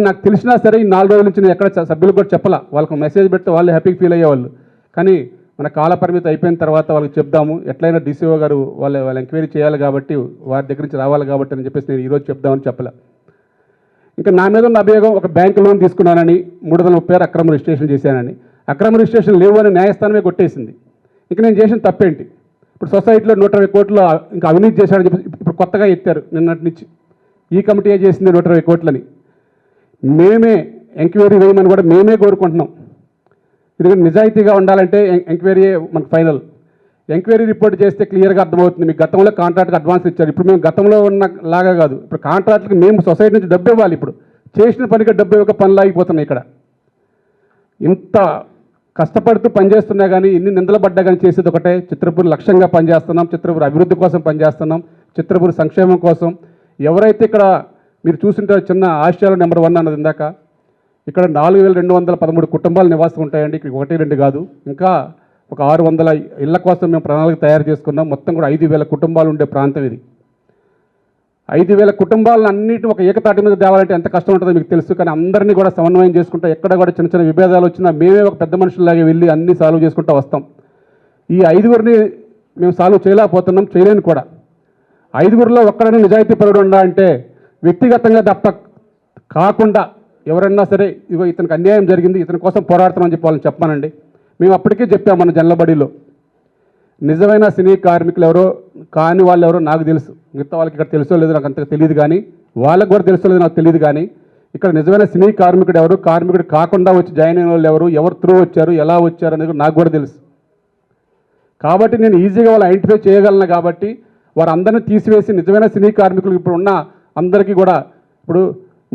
నాకు తెలిసినా సరే ఈ 4 రోజుల నుంచి నేను ఎక్కడ సభ్యులకు కూడా చెప్పాల, వాళ్ళకు మెసేజ్ పెడితే వాళ్ళు హ్యాపీగా ఫీల్ అయ్యేవాళ్ళు. కానీ మన కాల పరిమితి అయిపోయిన తర్వాత వాళ్ళకి చెప్దాము, ఎట్లయినా డీసీఓ గారు వాళ్ళ ఎంక్వైరీ చేయాలి కాబట్టి వారి దగ్గర నుంచి రావాలి కాబట్టి అని చెప్పేసి నేను ఈరోజు చెప్దామని చెప్పలే. ఇంకా నా మీద ఉన్న అభియోగం ఒక బ్యాంక్ లోన్ తీసుకున్నానని 336 అక్రమ రిజిస్ట్రేషన్ చేశానని, అక్రమ రిజిస్ట్రేషన్ లేవు అని న్యాయస్థానమే కొట్టేసింది. ఇంకా నేను చేసిన తప్పేంటి? ఇప్పుడు సొసైటీలో 120 కోట్లు ఇంకా అవినీతి చేశాడని చెప్పి ఇప్పుడు కొత్తగా ఎత్తారు నిన్నటి నుంచి. ఈ కమిటీ చేసింది 120 కోట్లని. మేమే ఎంక్వైరీ వేయమని కూడా మేమే కోరుకుంటున్నాం. ఎందుకంటే నిజాయితీగా ఉండాలంటే ఎంక్వైరీ మనకు ఫైనల్. ఎంక్వైరీ రిపోర్ట్ చేస్తే క్లియర్గా అర్థమవుతుంది. మీకు గతంలో కాంట్రాక్ట్కి అడ్వాన్స్ ఇచ్చారు, ఇప్పుడు మేము గతంలో ఉన్న లాగా కాదు. ఇప్పుడు కాంట్రాక్ట్కి మేము సొసైటీ నుంచి డబ్బు ఇవ్వాలి. ఇప్పుడు చేసిన పనికి డబ్బు ఇవ్వక పనులు ఆగిపోతున్నాయి. ఇక్కడ ఇంత కష్టపడుతూ పనిచేస్తున్నా కానీ, ఇన్ని నిందలు పడ్డా కానీ చేసేది ఒకటే, చిత్రపూర్ లక్ష్యంగా పనిచేస్తున్నాం, చిత్రపూర్ అభివృద్ధి కోసం పనిచేస్తున్నాం, చిత్రపూర్ సంక్షేమం కోసం. ఎవరైతే ఇక్కడ మీరు చూసింటారో చిన్న ఆసియాలో నెంబర్ 1 అన్నది ఇందాక, ఇక్కడ 4213 కుటుంబాలు నివాసం ఉంటాయండి. ఇక్కడ 1-2 కాదు, ఇంకా ఒక 600 ఇళ్ల కోసం మేము ప్రణాళిక తయారు చేసుకున్నాం. మొత్తం కూడా 5000 కుటుంబాలు ఉండే ప్రాంతం ఇది. 5000 కుటుంబాలను అన్నింటిని ఒక ఏకతాటి మీద తేవాలంటే ఎంత కష్టం ఉంటుందో మీకు తెలుసు. కానీ అందరినీ కూడా సమన్వయం చేసుకుంటా, ఎక్కడ కూడా చిన్న చిన్న విభేదాలు వచ్చినా మేమే ఒక పెద్ద మనుషుల్లాగా వెళ్ళి అన్నీ సాల్వ్ చేసుకుంటూ వస్తాం. ఈ 5గురిని మేము సాల్వ్ చేయలేకపోతున్నాం, చేయలేను కూడా. 5గురిలో ఒక్కడైనా నిజాయితీ పరుడు ఉండా అంటే వ్యక్తిగతంగా తప్ప కాకుండా ఎవరన్నా సరే ఇగో ఇతనికి అన్యాయం జరిగింది, ఇతని కోసం పోరాడుతున్నామని చెప్పి వాళ్ళని చెప్పానండి. మేము అప్పటికే చెప్పాము మన జనలబడిలో, నిజమైన సినీ కార్మికులు ఎవరో కాని వాళ్ళు ఎవరో నాకు తెలుసు. మిగతా వాళ్ళకి ఇక్కడ తెలుసో లేదో నాకు అంతగా తెలియదు, కానీ వాళ్ళకు కూడా తెలుసో లేదో నాకు తెలియదు. కానీ ఇక్కడ నిజమైన సినీ కార్మికుడు ఎవరు, కార్మికుడు కాకుండా వచ్చి జాయిన్ అయిన వాళ్ళు ఎవరు త్రూ వచ్చారు, ఎలా వచ్చారు అనేది నాకు కూడా తెలుసు. కాబట్టి నేను ఈజీగా వాళ్ళు ఐడెంటిఫై చేయగలను. కాబట్టి వారందరినీ తీసివేసి నిజమైన సినీ కార్మికులు ఇప్పుడు ఉన్న అందరికీ కూడా, ఇప్పుడు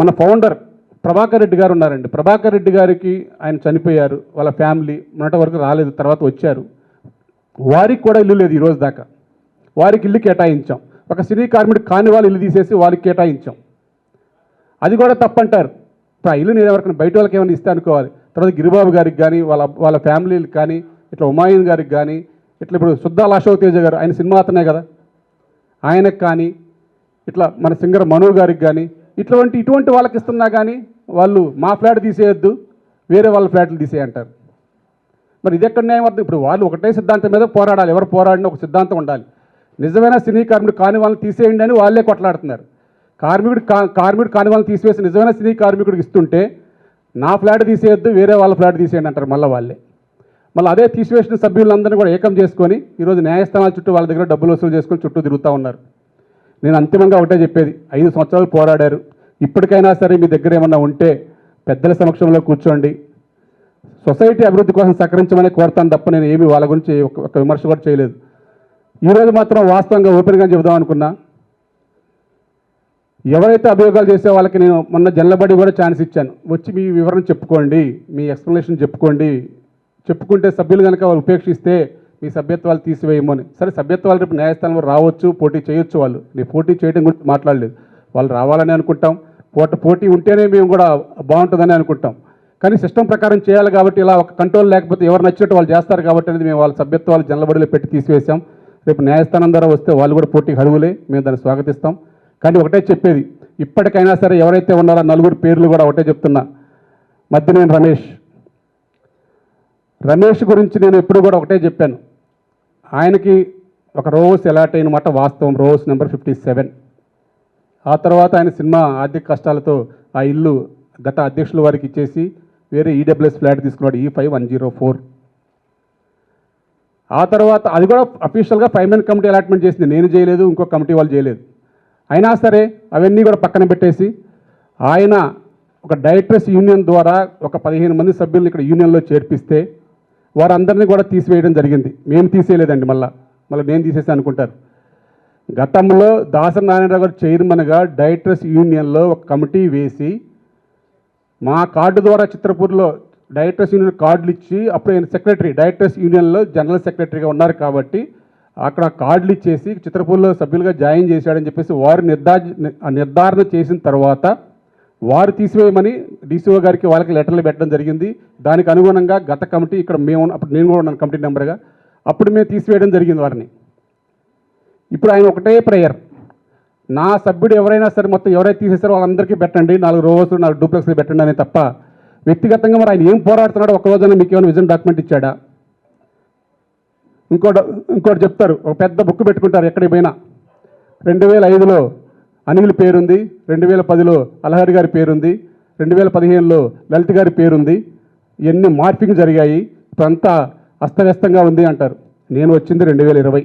మన ఫౌండర్ ప్రభాకర్ రెడ్డి గారు ఉన్నారండి. ప్రభాకర్ రెడ్డి గారికి ఆయన చనిపోయారు, వాళ్ళ ఫ్యామిలీ మొన్నటి వరకు రాలేదు, తర్వాత వచ్చారు. వారికి కూడా ఇల్లు లేదు ఈరోజు దాకా. వారికి ఇల్లు కేటాయించాం. ఒక సినీ కార్మికుడు కాని వాళ్ళు ఇల్లు తీసేసి వారికి కేటాయించాం. అది కూడా తప్పంటారు. ఇప్పుడు ఆ ఇల్లు నేను ఎవరికైనా బయట వాళ్ళకి ఏమైనా ఇస్తే అనుకోవాలి. తర్వాత గిరిబాబు గారికి కానీ వాళ్ళ ఫ్యామిలీకి కానీ, ఇట్లా ఉమాయున్ గారికి కానీ, ఇట్లా ఇప్పుడు సుద్దాల అశోక్ తేజ గారు ఆయన సినిమా అతనే కదా, ఆయనకు కానీ, ఇట్లా మన సింగర్ మను గారికి కానీ, ఇటువంటి వాళ్ళకి ఇస్తున్నా కానీ వాళ్ళు మా ఫ్లాట్ తీసేయొద్దు, వేరే వాళ్ళ ఫ్లాట్లు తీసేయంటారు. మరి ఇది ఎక్కడ న్యాయం అర్థం? ఇప్పుడు వాళ్ళు ఒకటే సిద్ధాంతం మీద పోరాడాలి. ఎవరు పోరాడినా ఒక సిద్ధాంతం ఉండాలి. నిజమైన సినీ కార్మికుడు కాని వాళ్ళని తీసేయండి అని వాళ్ళే కొట్లాడుతున్నారు. కార్మికుడు కాని వాళ్ళని తీసివేసి నిజమైన సినీ కార్మికుడికి ఇస్తుంటే నా ఫ్లాట్ తీసేయొద్దు, వేరే వాళ్ళ ఫ్లాట్ తీసేయండి అంటారు మళ్ళీ వాళ్ళే. మళ్ళీ అదే తీసివేసిన సభ్యులందరినీ కూడా ఏకం చేసుకొని ఈరోజు న్యాయస్థానాల చుట్టూ వాళ్ళ దగ్గర డబ్బులు వసూలు చేసుకొని చుట్టూ తిరుగుతూ ఉన్నారు. నేను అంతిమంగా ఒకటే చెప్పేది, 5 సంవత్సరాలు పోరాడారు. ఇప్పటికైనా సరే మీ దగ్గర ఏమన్నా ఉంటే పెద్దల సమక్షంలో కూర్చోండి, సొసైటీ అభివృద్ధి కోసం సహకరించమని కోరుతాను తప్ప నేను ఏమీ వాళ్ళ గురించి ఒక విమర్శ కూడా చేయలేదు. ఈరోజు మాత్రం వాస్తవంగా ఓపెన్గా చెబుదాం అనుకున్నా. ఎవరైతే అభియోగాలు చేసే వాళ్ళకి నేను మొన్న జనలబడి కూడా ఛాన్స్ ఇచ్చాను, వచ్చి మీ వివరణ చెప్పుకోండి, మీ ఎక్స్ప్లెనేషన్ చెప్పుకోండి, చెప్పుకుంటే సభ్యులు కనుక వాళ్ళు ఉపేక్షిస్తే మీ సభ్యత్వాలు తీసివేయమని. సరే, సభ్యత్వాలు రేపు న్యాయస్థానంలో రావచ్చు, పోటీ చేయొచ్చు. వాళ్ళు నేను పోటీ చేయడం గురించి మాట్లాడలేదు. వాళ్ళు రావాలని అనుకుంటాం, పోటీ ఉంటేనే మేము కూడా బాగుంటుందని అనుకుంటాం. కానీ సిస్టమ్ ప్రకారం చేయాలి కాబట్టి ఇలా ఒక కంట్రోల్ లేకపోతే ఎవరు నచ్చినట్టు వాళ్ళు చేస్తారు కాబట్టి అనేది మేము వాళ్ళ సభ్యత్వాలు జనలబడిలో పెట్టి తీసివేశాం. రేపు న్యాయస్థానం ద్వారా వస్తే వాళ్ళు కూడా పోటీకి అర్హులే, మేము దాన్ని స్వాగతిస్తాం. కానీ ఒకటే చెప్పేది, ఇప్పటికైనా సరే ఎవరైతే ఉన్నారో 4 పేర్లు కూడా ఒకటే చెప్తున్నా. మద్దినేని రమేష్ గురించి నేను ఎప్పుడు కూడా ఒకటే చెప్పాను, ఆయనకి ఒక రోస్ అలాట్ అయిన మాట వాస్తవం, రోస్ నెంబర్ 57. ఆ తర్వాత ఆయన సినిమా ఆర్థిక కష్టాలతో ఆ ఇల్లు గత అధ్యక్షుల వారికి ఇచ్చేసి వేరే ఈడబ్ల్యూఎస్ ఫ్లాట్ తీసుకున్నాడు, E5104. ఆ తర్వాత అది కూడా అఫీషియల్గా 5 మెన్ కమిటీ అలాట్మెంట్ చేసింది, నేను చేయలేదు, ఇంకో కమిటీ వాళ్ళు చేయలేదు. అయినా సరే అవన్నీ కూడా పక్కన పెట్టేసి ఆయన ఒక డైరెక్టర్స్ యూనియన్ ద్వారా ఒక 15 మంది సభ్యులను ఇక్కడ యూనియన్లో చేర్పిస్తే వారందరినీ కూడా తీసివేయడం జరిగింది. మేము తీసేయలేదండి, మళ్ళీ నేను తీసేసి అనుకుంటారు. గతంలో దాసరి నారాయణరావు గారు చైర్మన్గా డైరెక్టర్స్ యూనియన్లో ఒక కమిటీ వేసి మా కార్డు ద్వారా చిత్రపూర్లో డైరెక్టర్స్ యూనియన్ కార్డులు ఇచ్చి అప్పుడు ఆయన సెక్రటరీ, డైరెక్టర్స్ యూనియన్లో జనరల్ సెక్రటరీగా ఉన్నారు కాబట్టి అక్కడ కార్డులు ఇచ్చేసి చిత్రపూర్లో సభ్యులుగా జాయిన్ చేశాడని చెప్పేసి వారు నిర్ధారణ చేసిన తర్వాత వారు తీసివేయమని డీసీఓ గారికి వాళ్ళకి లెటర్లు పెట్టడం జరిగింది. దానికి అనుగుణంగా గత కమిటీ ఇక్కడ మేము అప్పుడు నేను కూడా ఉన్నాను కమిటీ మెంబర్గా, అప్పుడు మేము తీసివేయడం జరిగింది వారిని. ఇప్పుడు ఆయన ఒకటే ప్రేయర్, నా సభ్యుడు ఎవరైనా సరే మొత్తం ఎవరైతే తీసేస్తారో వాళ్ళందరికీ పెట్టండి, 4 రోజులు 4 డూప్లెక్స్లు పెట్టండి అని తప్ప వ్యక్తిగతంగా మరి ఆయన ఏం పోరాడుతున్నాడో ఒక రోజున మీకు ఏమైనా విజన్ డాక్యుమెంట్ ఇచ్చాడా? ఇంకోటి చెప్తారు, ఒక పెద్ద బుక్ పెట్టుకుంటారు ఎక్కడికి పోయినా. 2005లో అనిల్ పేరుంది, 2010లో అలహరి గారి పేరుంది, 2015లో లలిత్ గారి పేరుంది. ఇవన్నీ మార్పింగ్ జరిగాయి, ఇప్పుడంతా అస్తవ్యస్తంగా ఉంది అంటారు. నేను వచ్చింది 2020,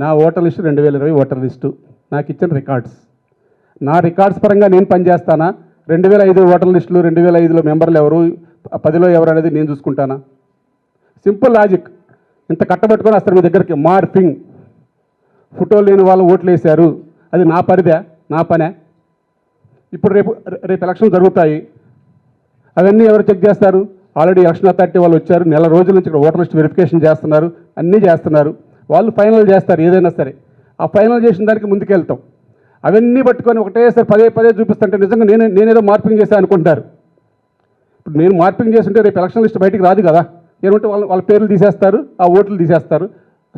నా ఓటర్ లిస్టు 2020 ఓటర్ లిస్టు, నాకు ఇచ్చిన రికార్డ్స్. నా రికార్డ్స్ పరంగా నేను పనిచేస్తానా? 2005 ఓటర్ లిస్టులు, 2005లో మెంబర్లు ఎవరు, 10లో ఎవరు అనేది నేను చూసుకుంటానా? Simple logic. ఇంత కట్టబెట్టుకొని వస్తారు మీ దగ్గరికి. మార్పింగ్, ఫోటోలు లేని వాళ్ళు ఓట్లు వేశారు, అది నా పరిధే, నా పనే. ఇప్పుడు రేపు ఎలక్షన్ జరుగుతాయి, అవన్నీ ఎవరు చెక్ చేస్తారు? ఆల్రెడీ ఎలక్షన్ అథారిటీ వాళ్ళు వచ్చారు, నెల రోజుల నుంచి ఇక్కడ ఓటర్ లిస్ట్ వెరిఫికేషన్ చేస్తున్నారు, అన్నీ చేస్తున్నారు. వాళ్ళు ఫైనల్ చేస్తారు ఏదైనా సరే. ఆ ఫైనల్ చేసిన దానికి ముందుకెళ్తాం. అవన్నీ పట్టుకొని ఒకటేసారి పదే చూపిస్తుంటే నిజంగా నేనేదో మార్పింగ్ చేశాను అనుకుంటారు. ఇప్పుడు నేను మార్పింగ్ చేస్తుంటే రేపు ఎలక్షన్ లిస్ట్ బయటికి రాదు కదా. ఏమంటే వాళ్ళ పేర్లు తీసేస్తారు, ఆ ఓట్లు తీసేస్తారు,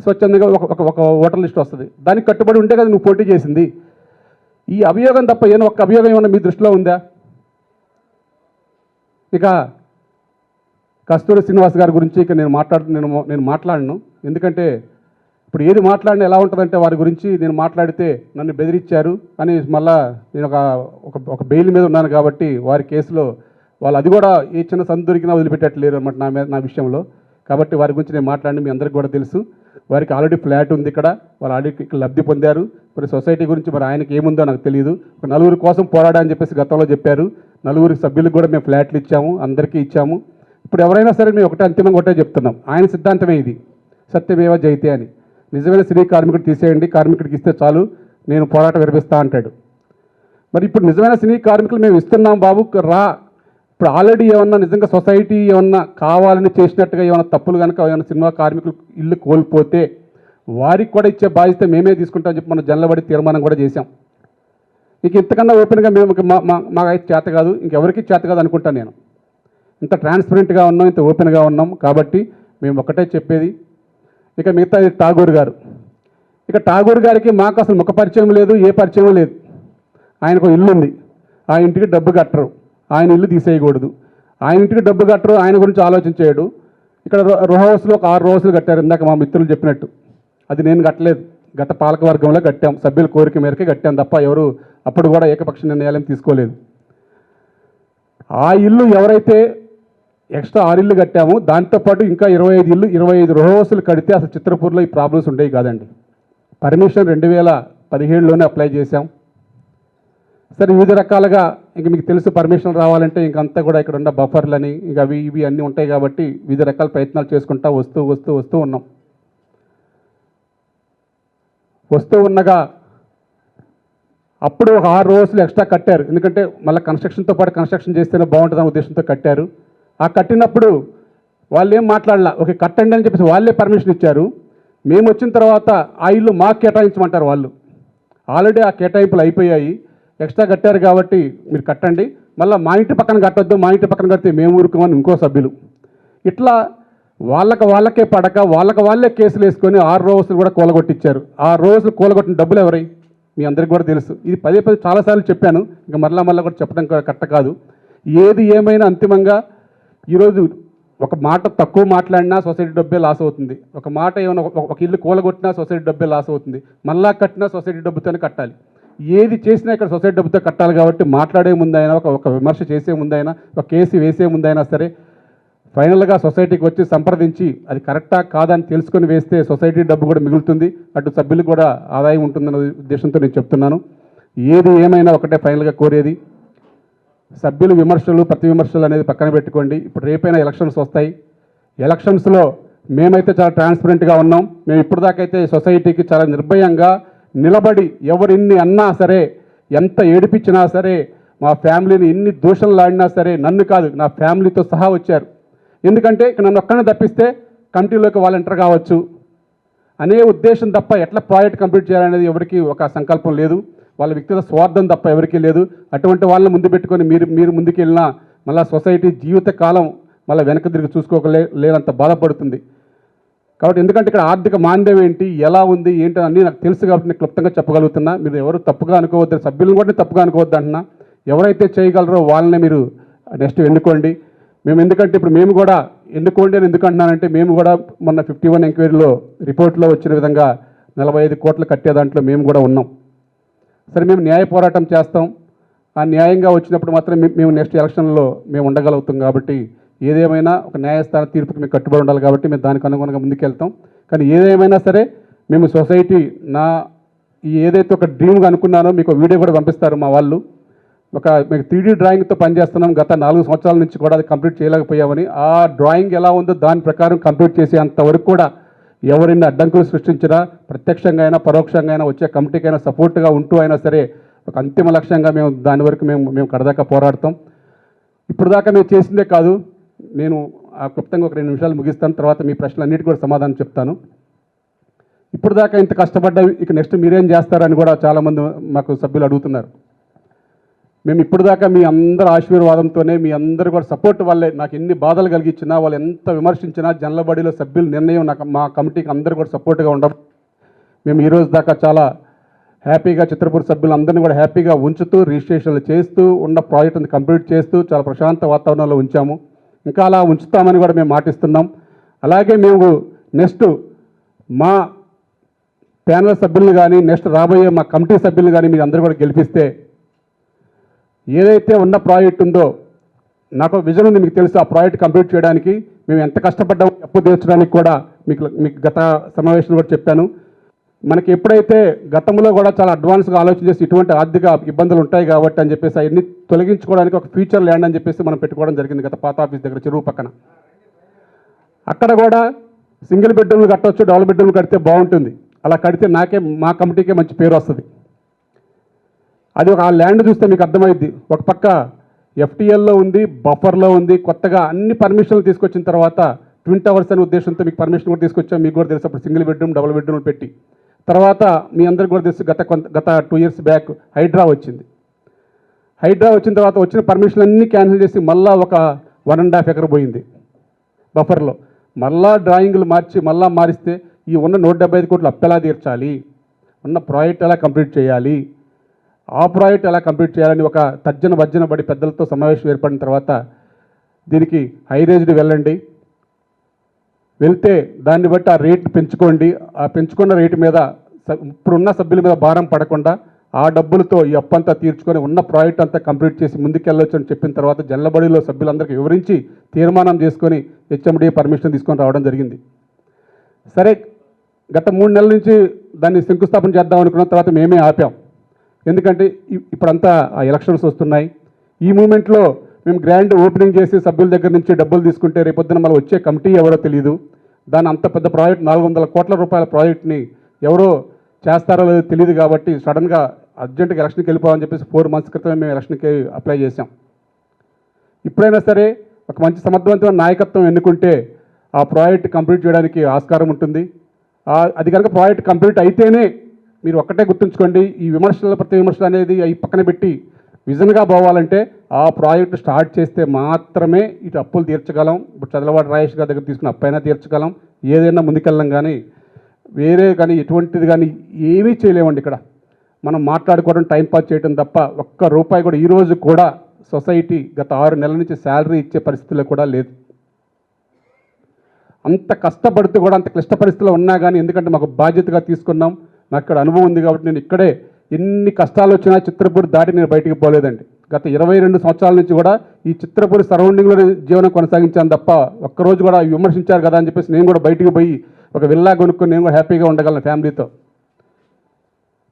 స్వచ్ఛందంగా ఒక ఓటర్ లిస్ట్ వస్తుంది. దానికి కట్టుబడి ఉంటే కదా నువ్వు పోటీ చేసింది. ఈ అభియోగం తప్ప ఏదో ఒక్క అభియోగం ఏమన్నా మీ దృష్టిలో ఉందా? ఇక కస్తూరి శ్రీనివాస్ గారి గురించి ఇక నేను మాట్లాడను. ఎందుకంటే ఇప్పుడు ఏది మాట్లాడినా ఎలా ఉంటుందంటే వారి గురించి నేను మాట్లాడితే నన్ను బెదిరించారు అని మళ్ళా నేను ఒక బెయిల్ మీద ఉన్నాను కాబట్టి వారి కేసులో వాళ్ళు అది కూడా ఏ చిన్న సందు దొరికినా వదిలిపెట్టట్లేరు అన్నమాట నా విషయంలో. కాబట్టి వారి గురించి నేను మాట్లాడి మీ అందరికీ కూడా తెలుసు. వారికి ఆల్రెడీ ఫ్లాట్ ఉంది ఇక్కడ, వాళ్ళు ఆల్రెడీ ఇక్కడ లబ్ధి పొందారు. మరి సొసైటీ గురించి మరి ఆయనకి ఏముందో నాకు తెలియదు. ఒక 4 కోసం పోరాడా అని చెప్పేసి గతంలో చెప్పారు. 4 సభ్యులకు కూడా మేము ఫ్లాట్లు ఇచ్చాము, అందరికీ ఇచ్చాము. ఇప్పుడు ఎవరైనా సరే మేము అంతిమంగా ఒకటే చెప్తున్నాం, ఆయన సిద్ధాంతమే ఇది, సత్యమేవ జయతే అని. నిజమైన సినీ కార్మికుడు తీసేయండి, కార్మికుడికి ఇస్తే చాలు, నేను పోరాటం విరమిస్తా అంటాడు. మరి ఇప్పుడు నిజమైన సినీ కార్మికులు మేము ఇస్తున్నాం బాబు రా. ఇప్పుడు ఆల్రెడీ ఏమన్నా నిజంగా సొసైటీ ఏమన్నా కావాలని చేసినట్టుగా ఏమైనా తప్పులు కనుక ఏమైనా సినిమా కార్మికులు ఇల్లు కోల్పోతే వారికి కూడా ఇచ్చే బాధ్యత మేమే తీసుకుంటామని చెప్పి మనం జనలబడి తీర్మానం కూడా చేశాం. ఇక ఇంతకన్నా ఓపెన్గా మేము మాకైతే చేత కాదు, ఇంకెవరికి చేత కాదు అనుకుంటాను నేను. ఇంత ట్రాన్స్పరెంట్గా ఉన్నాం, ఇంత ఓపెన్గా ఉన్నాం కాబట్టి మేము ఒకటే చెప్పేది. ఇక మిగతా ఠాగూర్ గారు, ఇక ఠాగూర్ గారికి మాకు అసలు ముఖ పరిచయం లేదు, ఏ పరిచయం లేదు. ఆయనకు ఇల్లు ఉంది, ఆ ఇంటికి డబ్బు కట్టరు, ఆయన ఇల్లు తీసేయకూడదు. ఆయన ఇంటికి డబ్బు కట్టరు, ఆయన గురించి ఆలోచించేయడు. ఇక్కడ రో హౌస్లో ఒక 6 రోజులు కట్టారు, ఇందాక మా మిత్రులు చెప్పినట్టు. అది నేను కట్టలేదు, గత పాలకవర్గంలో కట్టాం, సభ్యుల కోరిక మేరకే కట్టాం తప్ప ఎవరు అప్పుడు కూడా ఏకపక్ష నిర్ణయాలను తీసుకోలేదు. ఆ ఇల్లు ఎవరైతే ఎక్స్ట్రా 6 ఇల్లు కట్టాము, దాంతోపాటు ఇంకా 25 రో హౌస్లు కడితే అసలు చిత్రపూర్లో ఈ ప్రాబ్లమ్స్ ఉండేవి కాదండి. పర్మిషన్ 2017లోనే అప్లై చేశాం. సరే వివిధ రకాలుగా ఇంక మీకు తెలుసు, పర్మిషన్ రావాలంటే ఇంకంతా కూడా ఇక్కడ ఉన్న బఫర్లని ఇంకా అవి ఇవి అన్నీ ఉంటాయి కాబట్టి వివిధ రకాల ప్రయత్నాలు చేసుకుంటా వస్తూ ఉన్నాం. వస్తూ ఉండగా అప్పుడు ఒక 6 రోజులు ఎక్స్ట్రా కట్టారు, ఎందుకంటే మళ్ళీ కన్స్ట్రక్షన్తో పాటు కన్స్ట్రక్షన్ చేస్తేనే బాగుంటుందనే ఉద్దేశంతో కట్టారు. ఆ కట్టినప్పుడు వాళ్ళు ఏం మాట్లాడాల, ఓకే కట్టండి అని చెప్పేసి వాళ్ళే పర్మిషన్ ఇచ్చారు. మేము వచ్చిన తర్వాత ఆ ఇల్లు మాకు కేటాయించమంటారు వాళ్ళు. ఆల్రెడీ ఆ కేటాయింపులు అయిపోయాయి, ఎక్స్ట్రా కట్టారు కాబట్టి మీరు కట్టండి, మళ్ళీ మా ఇంటి పక్కన కట్టొద్దు, మా ఇంటి పక్కన కడితే మేము ఊరుకోమని ఇంకో సభ్యులు. ఇట్లా వాళ్ళకే పడక వాళ్ళే కేసులు వేసుకొని 6 రోజులు కూడా కూలగొట్టించారు. 6 రోజులు కూలగొట్టిన డబ్బులు ఎవరై మీ అందరికీ కూడా తెలుసు. ఇది పదే చాలాసార్లు చెప్పాను, ఇంకా మరలా కూడా చెప్పడం కరెక్ట్ కాదు. ఏది ఏమైనా అంతిమంగా ఈరోజు ఒక మాట తక్కువ మాట్లాడినా సొసైటీ డబ్బే లాస్ అవుతుంది, ఒక మాట ఏమైనా ఒక ఇల్లు కూలగొట్టినా సొసైటీ డబ్బే లాస్ అవుతుంది, మళ్ళా కట్టినా సొసైటీ డబ్బుతోనే కట్టాలి. ఏది చేసినా ఇక్కడ సొసైటీ డబ్బుతో కట్టాలి కాబట్టి మాట్లాడే ముందైనా ఒక విమర్శ చేసే ముందైనా ఒక కేసు వేసే ముందైనా సరే ఫైనల్గా సొసైటీకి వచ్చి సంప్రదించి అది కరెక్టా కాదని తెలుసుకొని వేస్తే సొసైటీ డబ్బు కూడా మిగులుతుంది, అటు సభ్యులకు కూడా ఆదాయం ఉంటుందన్న ఉద్దేశంతో నేను చెప్తున్నాను. ఏది ఏమైనా ఒకటే ఫైనల్గా కోరేది, సభ్యులు విమర్శలు ప్రతి విమర్శలు అనేది పక్కన పెట్టుకోండి. ఇప్పుడు రేపైనా ఎలక్షన్స్ వస్తాయి, ఎలక్షన్స్లో మేమైతే చాలా ట్రాన్స్పరెంట్గా ఉన్నాం. మేము ఇప్పుడు దాకైతే సొసైటీకి చాలా నిర్భయంగా నిలబడి ఎవరిన్ని అన్నా సరే, ఎంత ఏడిపించినా సరే, మా ఫ్యామిలీని ఎన్ని దూషణలు ఆడినా సరే, నన్ను కాదు నా ఫ్యామిలీతో సహా వచ్చారు. ఎందుకంటే ఇక నన్ను ఒక్కనే తప్పిస్తే కమిటీలోకి వాలంటీర్ కావచ్చు, అనే ఉద్దేశం తప్ప ఎట్లా ప్రాజెక్ట్ కంప్లీట్ చేయాలనేది ఎవరికి ఒక సంకల్పం లేదు. వాళ్ళ వ్యక్తిగత స్వార్థం తప్ప ఎవరికీ లేదు. అటువంటి వాళ్ళని ముందు పెట్టుకొని మీరు ముందుకు వెళ్ళినా మళ్ళీ సొసైటీ జీవితకాలం మళ్ళీ వెనక తిరిగి లేనంత బాధపడుతుంది. కాబట్టి ఎందుకంటే ఇక్కడ ఆర్థిక మాంద్యం ఏంటి, ఎలా ఉంది, ఏంటి అన్నీ నాకు తెలుసు కాబట్టి నేను క్లుప్తంగా చెప్పగలుగుతున్నా. మీరు ఎవరు తప్పుగా అనుకోవద్దు, సభ్యులను కూడా తప్పుగా అనుకోవద్దు అంటున్నా. ఎవరైతే చేయగలరో వాళ్ళని మీరు నెక్స్ట్ ఎన్నుకోండి. ఎందుకంటే ఇప్పుడు మేము కూడా ఎన్నుకోండి అని ఎందుకు అంటున్నానంటే, మేము కూడా మొన్న 51 ఎంక్వైరీలో రిపోర్ట్లో వచ్చిన విధంగా 45 కోట్లు కట్టే దాంట్లో మేము కూడా ఉన్నాం. సరే, మేము న్యాయ పోరాటం చేస్తాం. ఆ న్యాయంగా వచ్చినప్పుడు మాత్రం మేము నెక్స్ట్ ఎలక్షన్లో మేము ఉండగలుగుతాం. కాబట్టి ఏదేమైనా ఒక న్యాయస్థాన తీర్పుకి మేము కట్టుబడి ఉండాలి కాబట్టి మేము దానికి అనుగుణంగా ముందుకెళ్తాం. కానీ ఏదేమైనా సరే మేము సొసైటీ ఏదైతే ఒక డ్రీమ్గా అనుకున్నానో మీకు వీడియో కూడా పంపిస్తారు మా వాళ్ళు. మీకు 3D డ్రాయింగ్తో పనిచేస్తున్నాం. గత 4 సంవత్సరాల నుంచి కూడా అది కంప్లీట్ చేయలేకపోయామని, ఆ డ్రాయింగ్ ఎలా ఉందో దాని ప్రకారం కంప్లీట్ చేసేంతవరకు కూడా ఎవరిని అడ్డంకులు సృష్టించినా ప్రత్యక్షంగా అయినా పరోక్షంగా అయినా వచ్చే కమిటీకి అయినా సపోర్ట్గా ఉంటూ అయినా సరే ఒక అంతిమ లక్ష్యంగా మేము దాని వరకు మేము కడదాకా పోరాడతాం. ఇప్పుడు దాకా మేము చేసిందే కాదు. నేను క్లుప్తంగా ఒక 2 నిమిషాలు ముగిస్తాను. తర్వాత మీ ప్రశ్నలన్నిటికీ కూడా సమాధానం చెప్తాను. ఇప్పుడు దాకా ఇంత కష్టపడ్డా ఇక నెక్స్ట్ మీరేం చేస్తారని కూడా చాలామంది మాకు సభ్యులు అడుగుతున్నారు. మేము ఇప్పుడు దాకా మీ అందరి ఆశీర్వాదంతోనే, మీ అందరూ కూడా సపోర్ట్ వల్లే నాకు ఎన్ని బాధలు కలిగించినా, వాళ్ళు ఎంత విమర్శించినా జనలబడిలో సభ్యుల నిర్ణయం నాకు మా కమిటీకి అందరూ కూడా సపోర్ట్గా ఉండడం. మేము ఈరోజు దాకా చాలా హ్యాపీగా చిత్రపూర్ సభ్యులందరినీ కూడా హ్యాపీగా ఉంచుతూ, రిజిస్ట్రేషన్లు చేస్తూ, ఉన్న ప్రాజెక్టుని కంప్లీట్ చేస్తూ చాలా ప్రశాంత వాతావరణంలో ఉంచాము. ఇంకా అలా ఉంచుతామని కూడా మేము మాటిస్తున్నాం. అలాగే మేము నెక్స్ట్ మా ప్యానల్ సభ్యులను కానీ, నెక్స్ట్ రాబోయే మా కమిటీ సభ్యులను కానీ మీరు అందరూ కూడా గెలిపిస్తే ఏదైతే ఉన్న ప్రాజెక్ట్ ఉందో, నాకు విజన్ ఉంది, మీకు తెలుసు. ఆ ప్రాజెక్ట్ కంప్లీట్ చేయడానికి మేము ఎంత కష్టపడ్డామో అప్పు తీర్చడానికి కూడా మీకు గత సమావేశంలో కూడా చెప్పాను. మనకి ఎప్పుడైతే గతంలో కూడా చాలా అడ్వాన్స్గా ఆలోచన చేసి ఇటువంటి ఆర్థిక ఇబ్బందులు ఉంటాయి కాబట్టి అని చెప్పేసి అవన్నీ తొలగించుకోవడానికి ఒక ఫ్యూచర్ ల్యాండ్ అని చెప్పేసి మనం పెట్టుకోవడం జరిగింది గత పాత ఆఫీస్ దగ్గర చెరువు పక్కన. అక్కడ కూడా సింగిల్ బెడ్రూమ్లు కట్టవచ్చు, డబుల్ బెడ్రూమ్లు కడితే బాగుంటుంది. అలా కడితే మా కమిటీకే మంచి పేరు వస్తుంది. అది ఆ ల్యాండ్ చూస్తే మీకు అర్థమైద్ది. ఒక పక్క ఎఫ్టీఎల్లో ఉంది, బఫర్లో ఉంది. కొత్తగా అన్ని పర్మిషన్లు తీసుకొచ్చిన తర్వాత ట్విన్ టవర్స్ అనే ఉద్దేశంతో మీకు పర్మిషన్ కూడా తీసుకొచ్చాం. మీకు కూడా తెలుసు అప్పుడు సింగిల్ బెడ్రూమ్, డబుల్ బెడ్రూమ్ పెట్టి. తర్వాత మీ అందరికి కూడా తెలుసు గత 2 years బ్యాక్ హైడ్రా వచ్చింది. హైడ్రా వచ్చిన తర్వాత వచ్చిన పర్మిషన్ అన్నీ క్యాన్సిల్ చేసి మళ్ళీ ఒక 1.5 acre పోయింది బఫర్లో. మళ్ళా డ్రాయింగ్లు మార్చి మళ్ళా మారిస్తే ఈ ఉన్న 175 కోట్లు అప్పెలా తీర్చాలి, ఉన్న ప్రాజెక్ట్ ఎలా కంప్లీట్ చేయాలి, ఆ ప్రాజెక్ట్ ఎలా కంప్లీట్ చేయాలని ఒక తర్జన పడి పెద్దలతో సమావేశం ఏర్పడిన తర్వాత దీనికి హైరేజ్డ్ వెళ్ళండి, వెళ్తే దాన్ని బట్టి ఆ రేట్ పెంచుకోండి. ఆ పెంచుకున్న రేటు మీద ఇప్పుడున్న సభ్యుల మీద భారం పడకుండా ఆ డబ్బులతో ఈ అప్పంతా తీర్చుకొని ఉన్న ప్రాజెక్ట్ అంతా కంప్లీట్ చేసి ముందుకెళ్ళొచ్చు అని చెప్పిన తర్వాత జల్లబడిలో సభ్యులందరికీ వివరించి తీర్మానం చేసుకొని హెచ్ఎండి పర్మిషన్ తీసుకొని రావడం జరిగింది. సరే, గత 3 నెలల నుంచి దాన్ని శంకుస్థాపన చేద్దాం అనుకున్న తర్వాత మేమే ఆపాం. ఎందుకంటే ఇప్పుడంతా ఆ ఎలక్షన్స్ వస్తున్నాయి. ఈ మూమెంట్లో మేము గ్రాండ్ ఓపెనింగ్ చేసి సభ్యుల దగ్గర నుంచి డబ్బులు తీసుకుంటే రేపొద్దున మళ్ళీ వచ్చే కమిటీ ఎవరో తెలియదు. దాని అంత పెద్ద ప్రాజెక్ట్ 400 కోట్ల రూపాయల ప్రాజెక్ట్ని ఎవరో చేస్తారో లేదో తెలియదు. కాబట్టి సడన్గా అర్జెంటుగా ఎలక్షన్కి వెళ్ళిపోవాలని చెప్పేసి 4 months క్రితమే మేము ఎలక్షన్కి అప్లై చేసాం. ఇప్పుడైనా సరే ఒక మంచి సమర్థవంతమైన నాయకత్వం ఎన్నుకుంటే ఆ ప్రాజెక్ట్ కంప్లీట్ చేయడానికి ఆస్కారం ఉంటుంది. అది కనుక ప్రాజెక్ట్ కంప్లీట్ అయితేనే, మీరు ఒక్కటే గుర్తుంచుకోండి, ఈ విమర్శలు ప్రతి విమర్శలు అనేది అవి పక్కన పెట్టి విజన్గా పోవాలంటే ఆ ప్రాజెక్టు స్టార్ట్ చేస్తే మాత్రమే ఇటు అప్పులు తీర్చగలం. ఇప్పుడు చదలవాడ రాజేష్ గారి దగ్గర తీసుకున్న అప్పైనా తీర్చగలం, ఏదైనా ముందుకెళ్ళం. కానీ వేరే కానీ ఎటువంటిది కానీ ఏమీ చేయలేమండి. ఇక్కడ మనం మాట్లాడుకోవడం, టైంపాస్ చేయడం తప్ప ఒక్క రూపాయి కూడా ఈరోజు కూడా సొసైటీ గత 6 నెలల నుంచి శాలరీ ఇచ్చే పరిస్థితుల్లో కూడా లేదు. అంత కష్టపడుతూ కూడా అంత క్లిష్ట పరిస్థితుల్లో ఉన్నా కానీ, ఎందుకంటే మాకు బాధ్యతగా తీసుకున్నాం, నాకు ఇక్కడ అనుభవం ఉంది కాబట్టి నేను ఇక్కడే ఎన్ని కష్టాలు వచ్చినా చిత్రపూర్ దాటి నేను బయటికి పోలేదండి. గత 22 సంవత్సరాల నుంచి కూడా ఈ చిత్రపూర్ సరౌండింగ్లో జీవనం కొనసాగించాను తప్ప ఒక్కరోజు కూడా విమర్శించారు కదా అని చెప్పేసి నేను కూడా బయటికి పోయి ఒక విల్లా కొనుక్కొని నేను కూడా హ్యాపీగా ఉండగలను ఫ్యామిలీతో.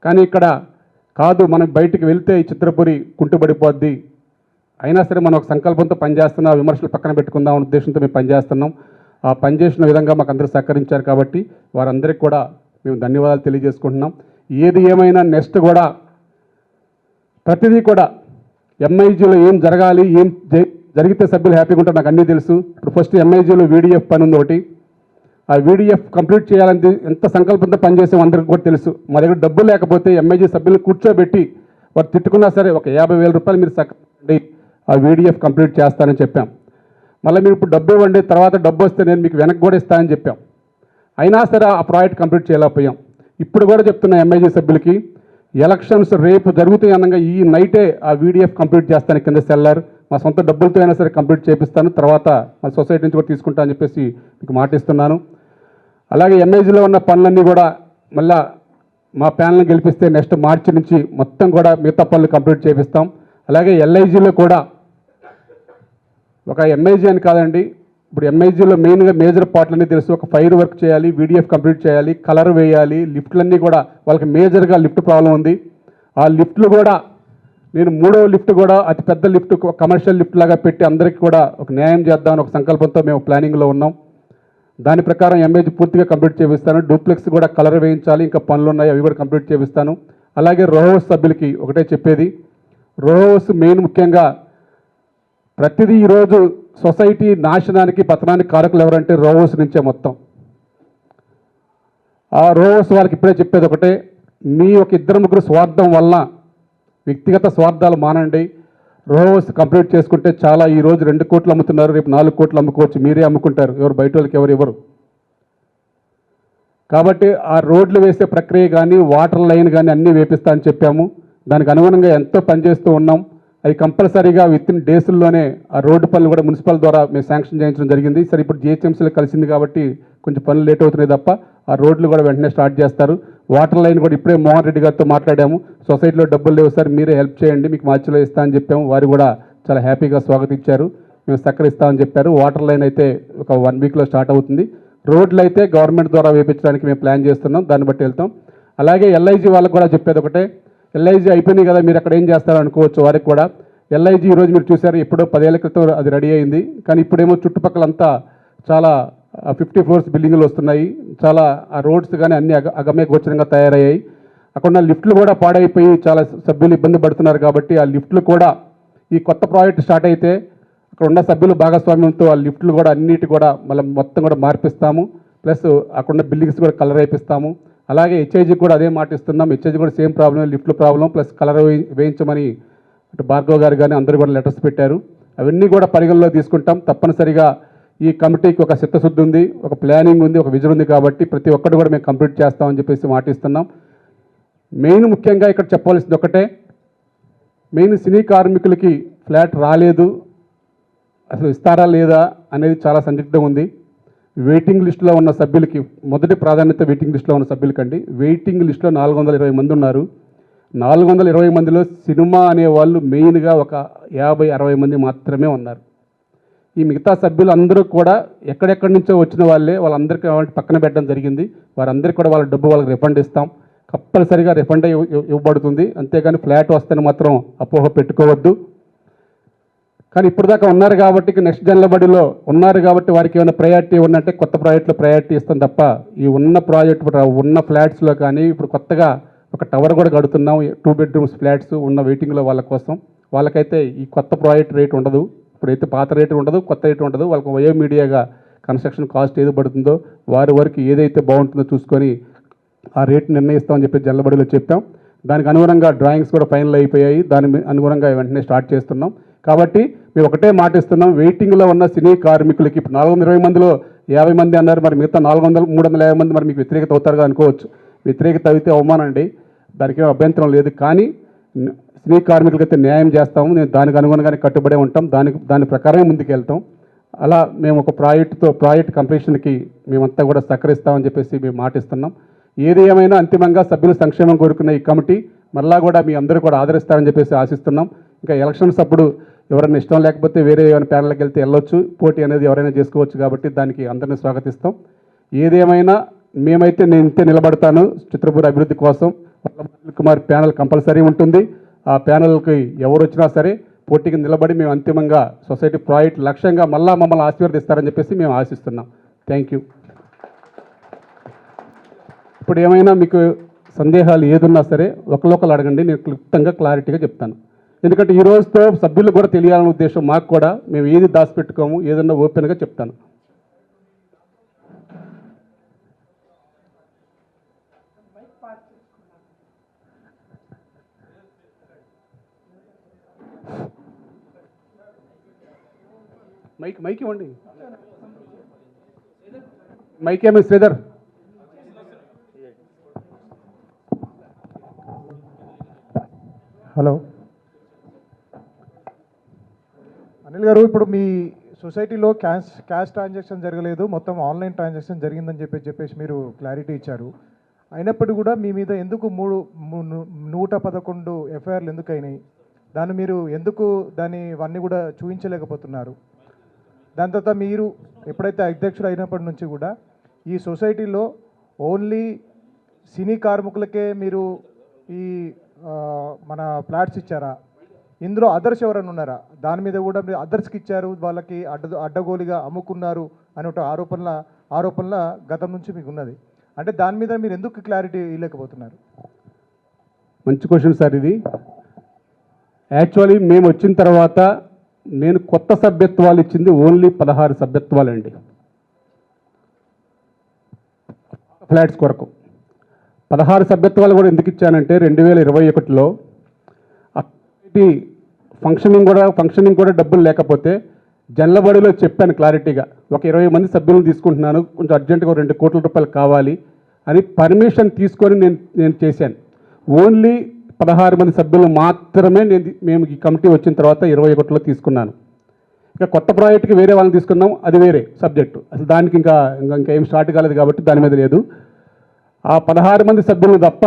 కానీ ఇక్కడ కాదు, మనం బయటికి వెళ్తే ఈ చిత్రపూరి కుంటుపడిపోద్ది. అయినా సరే మనం ఒక సంకల్పంతో పనిచేస్తున్నాం, విమర్శలు పక్కన పెట్టుకుందాం అనే ఉద్దేశంతో మేము పనిచేస్తున్నాం. ఆ పనిచేసిన విధంగా మాకు అందరూ సహకరించారు కాబట్టి వారందరికీ కూడా మేము ధన్యవాదాలు తెలియజేసుకుంటున్నాం. ఏది ఏమైనా నెక్స్ట్ కూడా ప్రతిదీ కూడా ఎంఐజీలో ఏం జరగాలి, జరిగితే సభ్యులు హ్యాపీగా ఉంటారు నాకు అన్నీ తెలుసు. ఇప్పుడు ఫస్ట్ ఎంఐజీలో వీడిఎఫ్ పని ఉంది ఒకటి, ఆ వీడిఎఫ్ కంప్లీట్ చేయాలని ఎంత సంకల్పంతో పనిచేసాం అందరికీ కూడా తెలుసు. మా దగ్గర డబ్బు లేకపోతే ఎంఐజీ సభ్యులు కూర్చోబెట్టి వారు తిట్టుకున్నా సరే ఒక 50,000 రూపాయలు మీరు సక్కండి ఆ వీడిఎఫ్ కంప్లీట్ చేస్తానని చెప్పాం. మళ్ళీ మీరు ఇప్పుడు డబ్బు ఇవ్వండి, తర్వాత డబ్బు వస్తే నేను మీకు వెనక్కి కూడా ఇస్తానని చెప్పాం. అయినా సరే ఆ ప్రాజెక్ట్ కంప్లీట్ చేయలేకపోయాం. ఇప్పుడు కూడా చెప్తున్నా ఎంఐజీ సభ్యులకి, ఎలక్షన్స్ రేపు జరుగుతాయి అనగా ఈ నైటే ఆ వీడిఎఫ్ కంప్లీట్ చేస్తాను కింద సెల్లర్, మా సొంత డబ్బులతో అయినా సరే కంప్లీట్ చేపిస్తాను, తర్వాత మా సొసైటీ నుంచి కూడా తీసుకుంటా అని చెప్పేసి మీకు మాటిస్తున్నాను. అలాగే ఎంఐజీలో ఉన్న పనులన్నీ కూడా మళ్ళా మా ప్యానల్ని గెలిపిస్తే నెక్స్ట్ మార్చి నుంచి మొత్తం కూడా మిగతా పనులు కంప్లీట్ చేపిస్తాం. అలాగే ఎల్ఐజీలో కూడా ఒక ఎంఐజీ అని కాదండి, ఇప్పుడు ఎంఐజీలో మెయిన్గా మేజర్ పార్ట్లన్నీ తెలుసు. ఒక ఫైర్ వర్క్ చేయాలి, వీడిఎఫ్ కంప్లీట్ చేయాలి, కలర్ వేయాలి, లిఫ్ట్లన్నీ కూడా వాళ్ళకి మేజర్గా లిఫ్ట్ ప్రాబ్లం ఉంది. ఆ లిఫ్ట్లు కూడా నేను 3వ లిఫ్ట్ కూడా అతి పెద్ద లిఫ్ట్ కమర్షియల్ లిఫ్ట్ లాగా పెట్టి అందరికీ కూడా ఒక న్యాయం చేద్దామని ఒక సంకల్పంతో మేము ప్లానింగ్లో ఉన్నాం. దాని ప్రకారం ఎంఐజీ పూర్తిగా కంప్లీట్ చేపిస్తాను. డూప్లెక్స్ కూడా కలర్ వేయించాలి, ఇంకా పనులు ఉన్నాయి, అవి కూడా కంప్లీట్ చేపిస్తాను. అలాగే రో హౌస్ సభ్యులకి ఒకటే చెప్పేది, రో హౌస్ మెయిన్ ముఖ్యంగా ప్రతిదీ ఈరోజు సొసైటీ నాశనానికి పతనానికి కారకులు ఎవరంటే రో హౌస్ నుంచే మొత్తం. ఆ రో హౌస్ వాళ్ళకి ఇప్పుడే చెప్పేది ఒకటే, మీ ఒక 2-3 స్వార్థం వలన వ్యక్తిగత స్వార్థాలు మానండి. రో హౌస్ కంప్లీట్ చేసుకుంటే చాలా, ఈరోజు 2 కోట్లు అమ్ముతున్నారు, రేపు 4 కోట్లు అమ్ముకోవచ్చు, మీరే అమ్ముకుంటారు, ఎవరు బయట వాళ్ళకి ఎవరు ఇవ్వరు. కాబట్టి ఆ రోడ్లు వేసే ప్రక్రియ కానీ వాటర్ లైన్ కానీ అన్నీ వేపిస్తా అని చెప్పాము. దానికి అనుగుణంగా ఎంతో పనిచేస్తూ ఉన్నాం. అది కంపల్సరీగా విత్ ఇన్ డేస్లోనే ఆ రోడ్డు పనులు కూడా మున్సిపల్ ద్వారా మేము శాంక్షన్ చేయించడం జరిగింది. సరే ఇప్పుడు జిహెచ్ఎంసీలో కలిసింది కాబట్టి కొంచెం పనులు లేట్ అవుతున్నాయి తప్ప ఆ రోడ్లు కూడా వెంటనే స్టార్ట్ చేస్తారు. వాటర్ లైన్ కూడా ఇప్పుడే మోహన్ రెడ్డి గారితో మాట్లాడాము, సొసైటీలో డబ్బులు లేవు సార్ మీరే హెల్ప్ చేయండి, మీకు మార్చిలో ఇస్తా అని చెప్పాము. వారు కూడా చాలా హ్యాపీగా స్వాగతించారు, మేము సహకరిస్తామని చెప్పారు. వాటర్ లైన్ అయితే ఒక 1 వీక్లో స్టార్ట్ అవుతుంది. రోడ్లు అయితే గవర్నమెంట్ ద్వారా వేయించడానికి మేము ప్లాన్ చేస్తున్నాం, దాన్ని బట్టి వెళ్తాం. అలాగే ఎల్ఐజీ వాళ్ళకు కూడా చెప్పేది ఒకటే, ఎల్ఐజీ అయిపోయినాయి కదా మీరు అక్కడ ఏం చేస్తారో అనుకోవచ్చు. వారికి కూడా ఎల్ఐజీ ఈరోజు మీరు చూసారు, ఎప్పుడో 10 ఏళ్ల క్రితం అది రెడీ అయింది, కానీ ఇప్పుడేమో చుట్టుపక్కలంతా చాలా 50 ఫ్లోర్స్ బిల్డింగులు వస్తున్నాయి, చాలా ఆ రోడ్స్ కానీ అన్ని అగమ్య గోచరంగా తయారయ్యాయి. అక్కడ లిఫ్ట్లు కూడా పాడైపోయి చాలా సభ్యులు ఇబ్బంది పడుతున్నారు. కాబట్టి ఆ లిఫ్ట్లు కూడా ఈ కొత్త ప్రాజెక్ట్ స్టార్ట్ అయితే అక్కడ ఉన్న సభ్యులు భాగస్వామ్యంతో ఆ లిఫ్ట్లు కూడా అన్నిటి కూడా మళ్ళీ మొత్తం కూడా మార్పిస్తాము. ప్లస్ అక్కడున్న బిల్డింగ్స్ కూడా కలర్ వేయిస్తాము. అలాగే హెచ్ఐజీ కూడా అదే మాట ఇస్తున్నాం. హెచ్ఐజీ కూడా సేమ్ ప్రాబ్లం, లిఫ్ట్లు ప్రాబ్లం ప్లస్ కలర్ వేయించమని అటు భార్గవ్ గారు కానీ అందరూ కూడా లెటర్స్ పెట్టారు. అవన్నీ కూడా పరిగణలో తీసుకుంటాం. తప్పనిసరిగా ఈ కమిటీకి ఒక చిత్తశుద్ధి ఉంది, ఒక ప్లానింగ్ ఉంది, ఒక విజన్ ఉంది. కాబట్టి ప్రతి ఒక్కటి కూడా మేము కంప్లీట్ చేస్తామని చెప్పేసి మాటిస్తున్నాం. మెయిన్ ముఖ్యంగా ఇక్కడ చెప్పవలసింది ఒకటే, మెయిన్ సినీ కార్మికులకి ఫ్లాట్ రాలేదు, అసలు ఇస్తారా లేదా అనేది చాలా సందిగ్ధం ఉంది. వెయిటింగ్ లిస్టులో ఉన్న సభ్యులకి మొదటి ప్రాధాన్యత వెయిటింగ్ లిస్టులో ఉన్న సభ్యులకండి. వెయిటింగ్ లిస్టులో 420 మంది ఉన్నారు. 420 మందిలో సినిమా అనేవాళ్ళు మెయిన్గా ఒక 50-60 మంది మాత్రమే ఉన్నారు. ఈ మిగతా సభ్యులు అందరూ కూడా ఎక్కడెక్కడి నుంచో వచ్చిన వాళ్ళే, వాళ్ళందరికీ పక్కన పెట్టడం జరిగింది. వారందరికీ కూడా వాళ్ళ డబ్బు వాళ్ళకి రిఫండ్ ఇస్తాం, కంపల్సరీగా రిఫండ్ ఇవ్వబడుతుంది. అంతేగాని ఫ్లాట్ వస్తేనే మాత్రం అపోహ పెట్టుకోవద్దు. కానీ ఇప్పుడు దాకా ఉన్నారు కాబట్టి నెక్స్ట్ జనరబడిలో ఉన్నారు కాబట్టి వారికి ఏమైనా ప్రయారిటీ ఉన్నట్టే కొత్త ప్రాజెక్టులో ప్రయారిటీ ఇస్తాం తప్ప ఈ ఉన్న ప్రాజెక్టు ఉన్న ఫ్లాట్స్లో కానీ ఇప్పుడు కొత్తగా ఒక టవర్ కూడా కడుతున్నాం, 2 బెడ్రూమ్స్ ఫ్లాట్స్ ఉన్న వెయిటింగ్లో వాళ్ళ కోసం. వాళ్ళకైతే ఈ కొత్త ప్రాజెక్ట్ రేట్ ఉండదు, ఇప్పుడైతే పాత రేటు ఉండదు, కొత్త రేటు ఉండదు. వాళ్ళకి వయో మీడియాగా కన్స్ట్రక్షన్ కాస్ట్ ఏది పడుతుందో వారి వరకు ఏదైతే బాగుంటుందో చూసుకొని ఆ రేట్ నిర్ణయిస్తామని చెప్పి జనరబడిలో చెప్పాం. దానికి అనుగుణంగా డ్రాయింగ్స్ కూడా ఫైనల్ అయిపోయాయి, దాని అనుగుణంగా వెంటనే స్టార్ట్ చేస్తున్నాం. కాబట్టి మేము ఒకటే మాటిస్తున్నాం, వెయిటింగ్లో ఉన్న సినీ కార్మికులకి ఇప్పుడు 420 మందిలో 50 మంది అన్నారు, మరి మిగతా 350 మంది మరి మీకు వ్యతిరేకత అవుతారుగా అనుకోవచ్చు. వ్యతిరేకత అయితే అవమానండి, దానికి అభ్యంతరం లేదు. కానీ సినీ కార్మికులకైతే న్యాయం చేస్తాము, నేను దానికి అనుగుణంగానే కట్టుబడే ఉంటాం, దాని ప్రకారమే ముందుకు వెళ్తాం. అలా మేము ఒక ప్రాజెక్ట్ కంప్లీషన్కి మేమంతా కూడా సహకరిస్తామని చెప్పేసి మేము మాటిస్తున్నాం. ఏది ఏమైనా అంతిమంగా సభ్యుల సంక్షేమం కోరుకున్న ఈ కమిటీ మరలా కూడా మీ అందరూ కూడా ఆదరిస్తారని చెప్పేసి ఆశిస్తున్నాం. ఇంకా ఎలక్షన్స్ అప్పుడు ఎవరైనా ఇష్టం లేకపోతే వేరే ఏమైనా ప్యానల్కి వెళ్తే వెళ్ళొచ్చు, పోటీ అనేది ఎవరైనా చేసుకోవచ్చు. కాబట్టి దానికి అందరినీ స్వాగతిస్తాం. ఏదేమైనా మేమైతే నేను ఇంతే నిలబడతాను చిత్రపూర్ అభివృద్ధి కోసం. కుమార్ ప్యానల్ కంపల్సరీ ఉంటుంది. ఆ ప్యానల్కి ఎవరు వచ్చినా సరే పోటీకి నిలబడి మేము అంతిమంగా సొసైటీ ప్రాజెక్ట్ లక్ష్యంగా మమ్మల్ని ఆశీర్వదిస్తారని చెప్పేసి మేము ఆశిస్తున్నాం. Thank you. ఇప్పుడు ఏమైనా మీకు సందేహాలు ఏదున్నా సరే ఒకరు అడగండి, నేను క్లుప్తంగా క్లారిటీగా చెప్తాను. ఎందుకంటే ఈ రోజుతో సభ్యులకు కూడా తెలియాలనే ఉద్దేశం మాకు కూడా, మేము ఏది దాచిపెట్టుకోము, ఏదన్నా ఓపెన్గా చెప్తాను. మైక్ ఇవ్వండి. మైక్ ఏమి శ్రీధర్? హలో అనిల్ గారు, ఇప్పుడు మీ సొసైటీలో క్యాష్ ట్రాన్సాక్షన్ జరగలేదు, మొత్తం ఆన్లైన్ ట్రాన్సాక్షన్ జరిగిందని చెప్పేసి మీరు క్లారిటీ ఇచ్చారు. అయినప్పటికీ కూడా మీ మీద ఎందుకు 111 ఎఫ్ఐఆర్లు ఎందుకు అయినాయి? దాన్ని మీరు ఎందుకు ఇవన్నీ కూడా చూపించలేకపోతున్నారు? దాని తర్వాత మీరు ఎప్పుడైతే అధ్యక్షుడు అయినప్పటి నుంచి కూడా ఈ సొసైటీలో ఓన్లీ సినీ కార్మికులకే మీరు ఈ మన ఫ్లాట్స్ ఇచ్చారా? ఇందులో అదర్స్ ఎవరైనా ఉన్నారా? దాని మీద కూడా మీరు అదర్స్కి ఇచ్చారు, వాళ్ళకి అడ్డగోలుగా అమ్ముకున్నారు అనే ఒక ఆరోపణల గతం నుంచి మీకు ఉన్నది. అంటే దాని మీద మీరు ఎందుకు క్లారిటీ ఇవ్వలేకపోతున్నారు? మంచి క్వశ్చన్ సార్ ఇది. యాక్చువల్లీ మేము వచ్చిన తర్వాత నేను కొత్త సభ్యత్వాలు ఇచ్చింది ఓన్లీ 16 సభ్యత్వాలండి ఫ్లాట్స్ కొరకు. 16 సభ్యత్వాలు కూడా ఎందుకు ఇచ్చానంటే 2021లో ఫంక్షనింగ్ కూడా డబ్బులు లేకపోతే జల్లబడిలో చెప్పాను క్లారిటీగా, ఒక 20 మంది సభ్యులను తీసుకుంటున్నాను, కొంచెం అర్జెంటుగా 2 కోట్ల రూపాయలు కావాలి అని పర్మిషన్ తీసుకొని నేను చేశాను. ఓన్లీ 16 మంది సభ్యులు మాత్రమే మేము ఈ కమిటీ వచ్చిన తర్వాత 21లో తీసుకున్నాను. ఇక కొత్త ప్రాజెక్టుకి వేరే వాళ్ళని తీసుకున్నాం, అది వేరే సబ్జెక్టు. అసలు దానికి ఇంకా ఏం స్టార్ట్ కాలేదు కాబట్టి దాని మీద లేదు. ఆ 16 మంది సభ్యులు తప్ప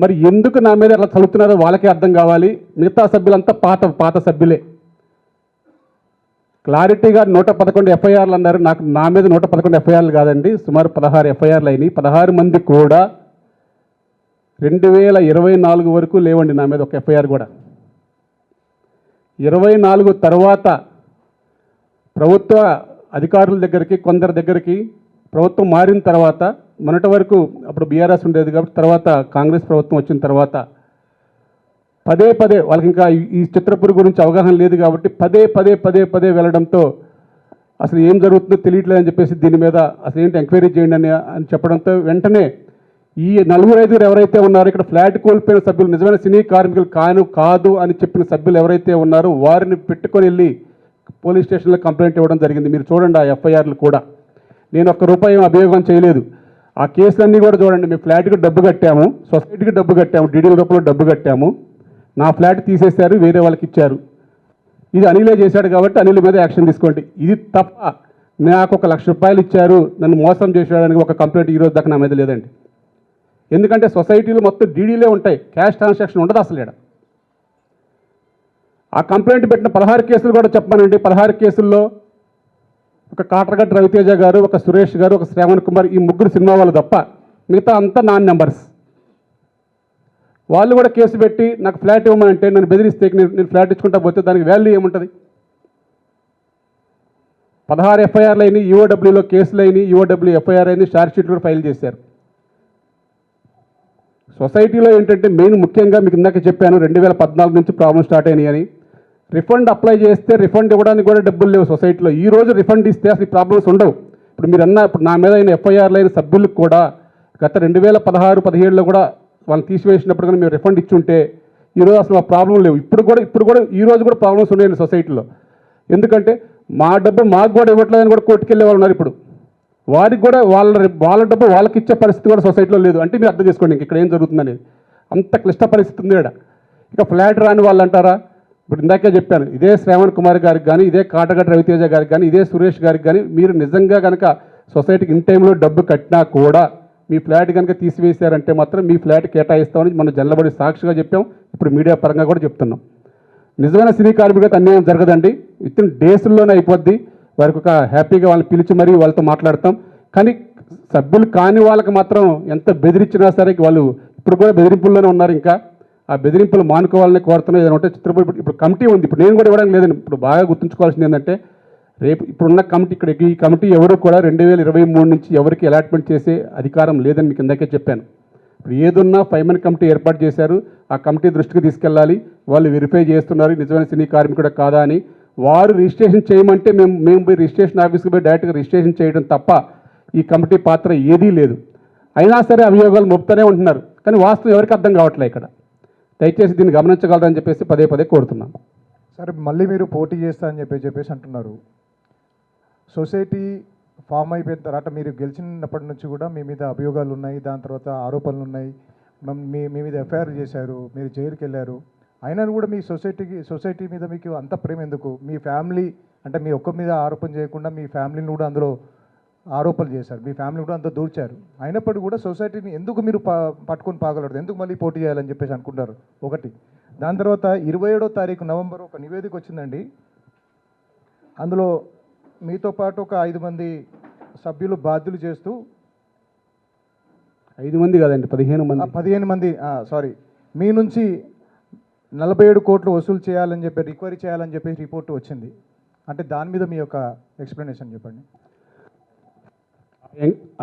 మరి ఎందుకు నా మీద అట్లా చదువుతున్నారో వాళ్ళకే అర్థం కావాలి. మిగతా సభ్యులంతా పాత సభ్యులే. క్లారిటీగా 111 ఎఫ్ఐఆర్లు అన్నారు. నా మీద 111 ఎఫ్ఐఆర్లు కాదండి, సుమారు 16 ఎఫ్ఐఆర్లు అయినాయి. 16 మంది కూడా 2024 వరకు లేవండి నా మీద ఒక ఎఫ్ఐఆర్ కూడా. 24 తర్వాత ప్రభుత్వ అధికారుల దగ్గరికి, కొందరి దగ్గరికి ప్రభుత్వం మారిన తర్వాత, మొన్నటి వరకు అప్పుడు బీఆర్ఎస్ ఉండేది కాబట్టి, తర్వాత కాంగ్రెస్ ప్రభుత్వం వచ్చిన తర్వాత పదే వాళ్ళకి ఇంకా ఈ చిత్రపురి గురించి అవగాహన లేదు కాబట్టి పదే వెళ్ళడంతో అసలు ఏం జరుగుతుందో తెలియట్లేదని చెప్పేసి దీని మీద అసలు ఏంటి ఎంక్వైరీ చేయండి అని చెప్పడంతో వెంటనే ఈ 4-5 ఎవరైతే ఉన్నారో ఇక్కడ ఫ్లాట్ కోల్పోయిన సభ్యులు, నిజమైన సినీ కార్మికులు కాదు అని చెప్పిన సభ్యులు ఎవరైతే ఉన్నారో వారిని పెట్టుకొని వెళ్ళి పోలీస్ స్టేషన్లో కంప్లైంట్ ఇవ్వడం జరిగింది. మీరు చూడండి ఆ ఎఫ్ఐఆర్లు కూడా. నేను ₹1 ఏం అభియోగం చేయలేదు. ఆ కేసులన్నీ కూడా చూడండి. మేము ఫ్లాట్కి డబ్బు కట్టాము, సొసైటీకి డబ్బు కట్టాము, డీడీల రూపంలో డబ్బు కట్టాము, నా ఫ్లాట్ తీసేశారు, వేరే వాళ్ళకి ఇచ్చారు. ఇది అనిలే చేశాడు కాబట్టి అనిల్ మీద యాక్షన్ తీసుకోండి. ఇది తప్ప నాకు ₹1,00,000 ఇచ్చారు, నన్ను మోసం చేసేయడానికి ఒక కంప్లైంట్ ఈరోజు దాకా నా మీద లేదండి. ఎందుకంటే సొసైటీలో మొత్తం డీడీలే ఉంటాయి, క్యాష్ ట్రాన్సాక్షన్ ఉండదు అసలు ఇక్కడ. ఆ కంప్లైంట్ పెట్టిన 16 కేసులు కూడా చెప్పానండి. 16 కేసుల్లో ఒక కాట్రగడ్డ రవితేజ గారు, ఒక సురేష్ గారు, ఒక శ్రావణ్ కుమార్, ఈ 3 సినిమా వాళ్ళు తప్ప మిగతా అంతా నాన్ నెంబర్స్. వాళ్ళు కూడా కేసు పెట్టి నాకు ఫ్లాట్ ఇవ్వమంటే నన్ను బెదిరిస్తే నేను ఫ్లాట్ ఇచ్చుకుంటా పోతే దానికి వాల్యూ ఏముంటుంది? 16 ఎఫ్ఐఆర్లు అయినాయి, ఈఓడబ్ల్యూలో కేసులు అయినాయి, ఈఓడబ్ల్యూ ఎఫ్ఐఆర్ అయింది, ఛార్జ్ షీట్ కూడా ఫైల్ చేశారు. సొసైటీలో ఏంటంటే మెయిన్ ముఖ్యంగా మీకు ఇందాక చెప్పాను 2014 నుంచి ప్రాబ్లం స్టార్ట్ అయినాయి అని. రిఫండ్ అప్లై చేస్తే రిఫండ్ ఇవ్వడానికి కూడా డబ్బులు లేవు సొసైటీలో. ఈ రోజు రిఫండ్ ఇస్తే అసలు ఈ ప్రాబ్లమ్స్ ఉండవు. ఇప్పుడు నా మీద అయిన ఎఫ్ఐఆర్లు అయిన సభ్యులకు కూడా గత 2016-17లో కూడా వాళ్ళు తీసివేసినప్పుడు కానీ మేము రిఫండ్ ఇచ్చుంటే ఈరోజు అసలు ఆ ప్రాబ్లం లేవు. ఇప్పుడు కూడా ఈ రోజు కూడా ప్రాబ్లమ్స్ ఉన్నాయండి సొసైటీలో. ఎందుకంటే మా డబ్బు మాకు కూడా ఇవ్వట్లేదని కూడా కోర్టుకెళ్ళే వాళ్ళు ఉన్నారు. ఇప్పుడు వారికి కూడా వాళ్ళ డబ్బు వాళ్ళకి ఇచ్చే పరిస్థితి కూడా సొసైటీలో లేదు. అంటే మీరు అర్థం చేసుకోండి ఇంక ఇక్కడ ఏం జరుగుతుందనేది. అంత క్లిష్ట పరిస్థితి ఉంది ఇక్కడ. ఇక ఫ్లాట్ రాని వాళ్ళు అంటారా? ఇప్పుడు ఇందాకే చెప్పాను, ఇదే శ్రావణ్ కుమార్ గారికి కానీ, ఇదే కాటగడ్డ రవితేజ గారికి కానీ, ఇదే సురేష్ గారికి కానీ మీరు నిజంగా కనుక సొసైటీకి ఇన్ టైంలో డబ్బు కట్టినా కూడా మీ ఫ్లాట్ కనుక తీసివేశారంటే మాత్రం మీ ఫ్లాట్ కేటాయిస్తామని మనం జల్లబడి సాక్షిగా చెప్పాం. ఇప్పుడు మీడియా పరంగా కూడా చెప్తున్నాం. నిజమైన సినీ కార్మికులకు అన్యాయం జరగదండి. విత్ ఇన్ డేస్లోనే అయిపోద్ది. వారికి ఒక హ్యాపీగా వాళ్ళని పిలిచి మరీ వాళ్ళతో మాట్లాడతాం. కానీ సభ్యులు కాని వాళ్ళకి మాత్రం ఎంత బెదిరించినా సరే వాళ్ళు ఇప్పుడు కూడా బెదిరింపుల్లోనే ఉన్నారు. ఇంకా ఆ బెదిరింపులు మానుకోవాలని కోరుతున్నాం. ఏదంటే ఇప్పుడు కమిటీ ఉంది. ఇప్పుడు నేను కూడా ఇవ్వడానికి లేదండి. ఇప్పుడు బాగా గుర్తుంచుకోవాల్సింది ఏంటంటే రేపు ఇప్పుడున్న కమిటీ ఈ కమిటీ ఎవరు కూడా 2023 నుంచి ఎవరికి అలాట్మెంట్ చేసే అధికారం లేదని మీకు ఇందాకే చెప్పాను. ఇప్పుడు ఏదున్నా 5 మెన్ కమిటీ ఏర్పాటు చేశారు. ఆ కమిటీ దృష్టికి తీసుకెళ్ళాలి. వాళ్ళు వెరిఫై చేస్తున్నారు నిజమైన సినీ కార్మికుడు కాదా అని. వారు రిజిస్ట్రేషన్ చేయమంటే మేము పోయి రిజిస్ట్రేషన్ ఆఫీస్కి పోయి డైరెక్ట్గా రిజిస్ట్రేషన్ చేయడం తప్ప ఈ కమిటీ పాత్ర ఏదీ లేదు. అయినా సరే అభియోగాలు మోపుతూనే ఉంటున్నారు. కానీ వాస్తవం ఎవరికి అర్థం కావట్లేదు ఇక్కడ. దయచేసి దీన్ని గమనించగలరని చెప్పేసి పదే కోరుతున్నాను. సరే మళ్ళీ మీరు పోటీ చేస్తా అని చెప్పేసి అంటున్నారు. సొసైటీ ఫామ్ అయిపోయిన తర్వాత మీరు గెలిచినప్పటి నుంచి కూడా మీ మీద అభియోగాలు ఉన్నాయి, దాని తర్వాత ఆరోపణలు ఉన్నాయి, మీ మీద ఎఫ్ఐఆర్ చేశారు, మీరు జైలుకి వెళ్ళారు. అయినా కూడా మీ సొసైటీ మీద మీకు అంత ప్రేమ ఎందుకు? మీ ఫ్యామిలీ అంటే మీ ఒక్క మీద ఆరోపణ చేయకుండా మీ ఫ్యామిలీని కూడా అందులో ఆరోపణలు చేశారు, మీ ఫ్యామిలీ కూడా అంత దూర్చారు. అయినప్పటికీ కూడా సొసైటీని ఎందుకు మీరు పట్టుకొని పాగలరు? ఎందుకు మళ్ళీ పోటీ చేయాలని చెప్పేసి అనుకుంటారు ఒకటి. దాని తర్వాత 27వ తారీఖు నవంబర్ ఒక నివేదిక వచ్చిందండి. అందులో మీతో పాటు ఒక 5 మంది సభ్యులు బాధ్యులు చేస్తూ 5 మంది కాదండి, 15 మంది. సారీ, మీ నుంచి 47 కోట్లు వసూలు చేయాలని చెప్పి రికవరీ చేయాలని చెప్పి రిపోర్ట్ వచ్చింది. అంటే దాని మీద మీ యొక్క ఎక్స్ప్లెనేషన్ చెప్పండి.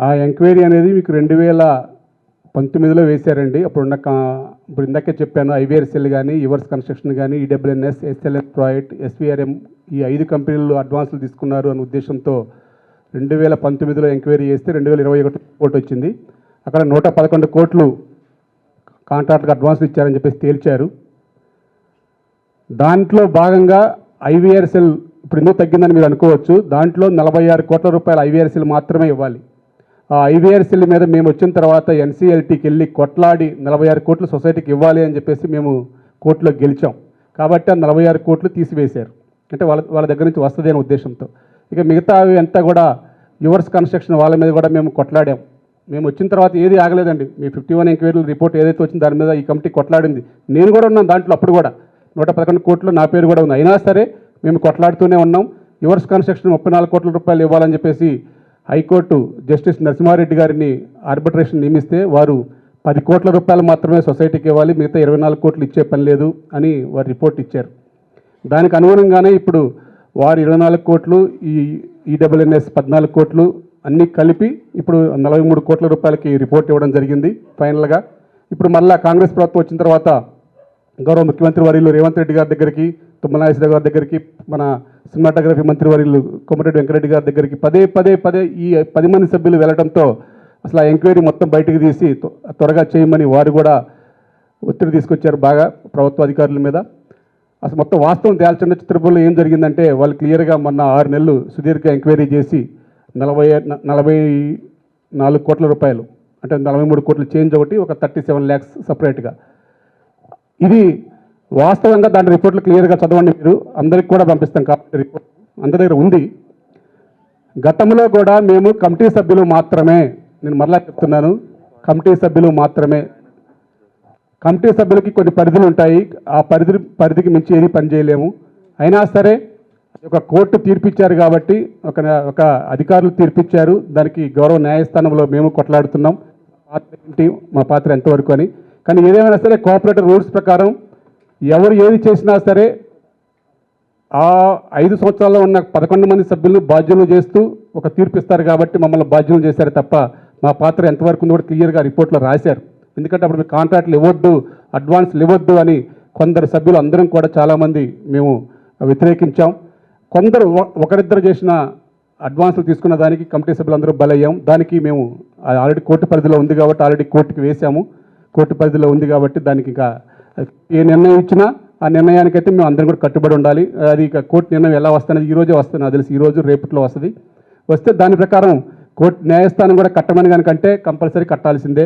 ఆ ఎంక్వైరీ అనేది మీకు 2019లో వేశారండి. ఇప్పుడు ఇందాకే చెప్పాను, IVRCL కానీ, యువర్స్ కన్స్ట్రక్షన్ కానీ, EWNS, SLN ప్రాజెక్ట్, SVRM ఈ 5 కంపెనీలు అడ్వాన్సులు తీసుకున్నారు అనే ఉద్దేశంతో 2019లో ఎంక్వైరీ చేస్తే 2021 రిపోర్ట్ వచ్చింది. అక్కడ 111 కోట్లు కాంట్రాక్ట్కి అడ్వాన్సులు ఇచ్చారని చెప్పేసి తేల్చారు. దాంట్లో భాగంగా IVRCL ఇప్పుడు ఎందుకు తగ్గిందని మీరు అనుకోవచ్చు. దాంట్లో 46 కోట్ల రూపాయలు IVRCL మాత్రమే ఇవ్వాలి. ఆ IVRCL మీద మేము వచ్చిన తర్వాత NCLTకి వెళ్ళి కొట్లాడి 46 కోట్లు సొసైటీకి ఇవ్వాలి అని చెప్పేసి మేము కోర్టులో గెలిచాం. కాబట్టి ఆ 46 కోట్లు తీసివేశారు. అంటే వాళ్ళ దగ్గర నుంచి వస్తుంది అనే ఉద్దేశంతో. ఇక మిగతా అంతా కూడా యువర్స్ కన్స్ట్రక్షన్ వాళ్ళ మీద కూడా మేము కొట్లాడాం. మేము వచ్చిన తర్వాత ఏది ఆగలేదండి. మీ 51 ఎంక్వైరీల రిపోర్ట్ ఏదైతే వచ్చిందో దాని మీద ఈ కమిటీ కొట్లాడింది. నేను కూడా ఉన్నాను దాంట్లో. అప్పుడు కూడా 111 కోట్లు నా పేరు కూడా ఉంది. అయినా సరే మేము కొట్లాడుతూనే ఉన్నాం. యువర్స్ కన్స్ట్రక్షన్ 34 కోట్ల రూపాయలు ఇవ్వాలని చెప్పేసి హైకోర్టు జస్టిస్ నరసింహారెడ్డి గారిని ఆర్బిట్రేషన్ నియమిస్తే వారు 10 కోట్ల రూపాయలు మాత్రమే సొసైటీకి ఇవ్వాలి, మిగతా 24 కోట్లు ఇచ్చే పని లేదు అని వారు రిపోర్ట్ ఇచ్చారు. దానికి అనుగుణంగానే ఇప్పుడు వారు 24 కోట్లు, ఈ EWNS 14 కోట్లు అన్నీ కలిపి ఇప్పుడు 43 కోట్ల రూపాయలకి రిపోర్ట్ ఇవ్వడం జరిగింది ఫైనల్గా. ఇప్పుడు మళ్ళీ కాంగ్రెస్ ప్రభుత్వం వచ్చిన తర్వాత గౌరవ ముఖ్యమంత్రి వర్యులు రేవంత్ రెడ్డి గారి దగ్గరికి, తుమ్మల నాగేశ్వరరావు గారి దగ్గరికి, మన సినిమాటోగ్రఫీ మంత్రి వర్యులు కోమటిరెడ్డి వెంకరెడ్డి గారి దగ్గరికి పదే ఈ 10 మంది సభ్యులు వెళ్ళడంతో అసలు ఆ ఎంక్వైరీ మొత్తం బయటకు తీసి త్వరగా చేయమని వారు కూడా ఒత్తిడి తీసుకొచ్చారు బాగా ప్రభుత్వ అధికారుల మీద. అసలు మొత్తం వాస్తవం తేల్చండి. చిత్రపూర్లో ఏం జరిగిందంటే వాళ్ళు క్లియర్గా మొన్న 6 నెలలు సుదీర్ఘ ఎంక్వైరీ చేసి 44 కోట్ల రూపాయలు అంటే 43 కోట్లు చేంజ్ ఒకటి, ఒక 37 lakhs సపరేట్గా. ఇది వాస్తవంగా దాని రిపోర్ట్లు క్లియర్గా చదవండి మీరు. అందరికి కూడా పంపిస్తాం కాబట్టి రిపోర్ట్ అందరి దగ్గర ఉంది. గతంలో కూడా మేము కమిటీ సభ్యులు మాత్రమే, నేను మరలా చెప్తున్నాను, కమిటీ సభ్యులు మాత్రమే. కమిటీ సభ్యులకి కొన్ని పరిధులు ఉంటాయి. ఆ పరిధికి మించి ఏది పనిచేయలేము. అయినా సరే ఒక కోర్టు తీర్పిచ్చారు కాబట్టి, ఒక అధికారులు తీర్పిచ్చారు, దానికి గౌరవ న్యాయస్థానంలో మేము కొట్లాడుతున్నాం పాత్ర ఏంటి, మా పాత్ర ఎంతవరకు అని. కానీ ఏదేమైనా సరే కోఆపరేటివ్ రూల్స్ ప్రకారం ఎవరు ఏది చేసినా సరే ఆ 5 సంవత్సరాల్లో ఉన్న 11 మంది సభ్యులను బాధ్యులు చేస్తూ ఒక తీర్పు ఇస్తారు కాబట్టి మమ్మల్ని బాధ్యులు చేశారు తప్ప మా పాత్ర ఎంతవరకు ఉందో కూడా క్లియర్గా రిపోర్ట్లో రాశారు. ఎందుకంటే అప్పుడు మీకు కాంట్రాక్ట్లు ఇవ్వద్దు, అడ్వాన్స్లు ఇవ్వద్దు అని కొందరు సభ్యులు అందరం కూడా చాలామంది మేము వ్యతిరేకించాం. కొందరు ఒకరిద్దరు చేసిన అడ్వాన్సులు తీసుకున్న దానికి కమిటీ సభ్యులందరూ బలయ్యాం. దానికి మేము ఆల్రెడీ కోర్టు పరిధిలో ఉంది కాబట్టి ఆల్రెడీ కోర్టుకి వేసాము. కోర్టు పరిధిలో ఉంది కాబట్టి దానికి ఇంకా ఏ నిర్ణయం ఇచ్చినా ఆ నిర్ణయానికైతే మేము అందరం కూడా కట్టుబడి ఉండాలి. అది ఇక కోర్టు నిర్ణయం ఎలా వస్తున్నది ఈరోజే వస్తుంది నాకు తెలిసి, ఈరోజు రేపట్లో వస్తుంది. వస్తే దాని ప్రకారం కోర్టు న్యాయస్థానం కూడా కట్టమని కనుకంటే కంపల్సరీ కట్టాల్సిందే.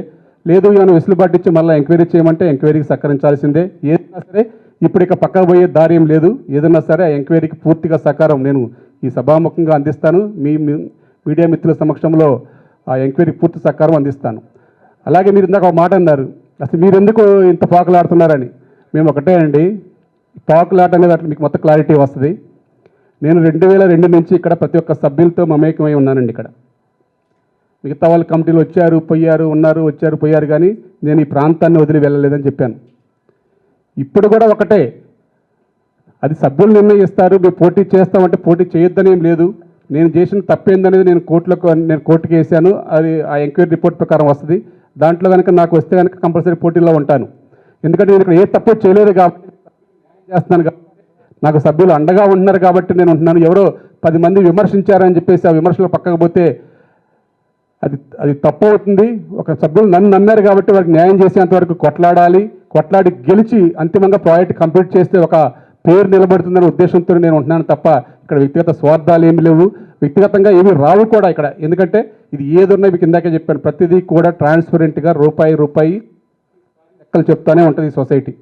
లేదు ఏమైనా వెసులుబాటు ఇచ్చి మళ్ళీ ఎంక్వైరీ చేయమంటే ఎంక్వైరీకి సహకరించాల్సిందే. ఏదైనా సరే ఇప్పుడు ఇక పక్కకు పోయే దారి ఏం లేదు. ఏదైనా సరే ఆ ఎంక్వైరీకి పూర్తిగా సహకారం నేను ఈ సభాముఖంగా అందిస్తాను. మీ మీడియా మిత్రుల సమక్షంలో ఆ ఎంక్వైరీకి పూర్తి సహకారం అందిస్తాను. అలాగే మీరు ఇందాక ఒక మాట అన్నారు, అసలు మీరు ఎందుకు ఇంత పాకులాడుతున్నారని. మేము ఒకటే అండి, పాకులాట అనేది అట్లా మీకు మొత్తం క్లారిటీ వస్తుంది. నేను 2002 నుంచి ఇక్కడ ప్రతి ఒక్క సభ్యులతో మమేకమై ఉన్నానండి. ఇక్కడ మిగతా వాళ్ళు కమిటీలు వచ్చారు పోయారు, ఉన్నారు వచ్చారు పోయారు, కానీ నేను ఈ ప్రాంతాన్ని వదిలి వెళ్ళలేదని చెప్పాను. ఇప్పుడు కూడా ఒకటే, అది సభ్యులు నిర్ణయిస్తారు. మేము పోటీ చేస్తామంటే పోటీ చేయొద్దని ఏం లేదు. నేను చేసిన తప్పేందనేది నేను కోర్టుకి వేసాను. అది ఆ ఎంక్వైరీ రిపోర్ట్ ప్రకారం వస్తుంది. దాంట్లో కనుక నాకు వస్తే కనుక కంపల్సరీ పోటీలో ఉంటాను. ఎందుకంటే నేను ఇక్కడ ఏ తప్పు చేయలేదు కాబట్టి చేస్తున్నాను కాబట్టి, నాకు సభ్యులు అండగా ఉంటున్నారు కాబట్టి నేను ఉంటున్నాను. ఎవరో 10 మంది విమర్శించారని చెప్పేసి ఆ విమర్శలు పక్కకు పోతే అది తప్పు అవుతుంది. ఒక సభ్యులు నన్ను నమ్మారు కాబట్టి వారికి న్యాయం చేసేంత వరకు కొట్లాడి గెలిచి అంతిమంగా ప్రాజెక్ట్ కంప్లీట్ చేస్తే ఒక పేరు నిలబడుతుందనే ఉద్దేశంతో నేను ఉంటున్నాను తప్ప ఇక్కడ వ్యక్తిగత స్వార్థాలు ఏమి లేవు, వ్యక్తిగతంగా ఏమి రావు కూడా ఇక్కడ. ఎందుకంటే ఇది ఏదున్నా మీకు ఇందాకే చెప్పాను, ప్రతిదీ కూడా ట్రాన్స్పరెంట్గా రూపాయి లెక్కలు చెప్తానే ఉంటుంది ఈ సొసైటీ.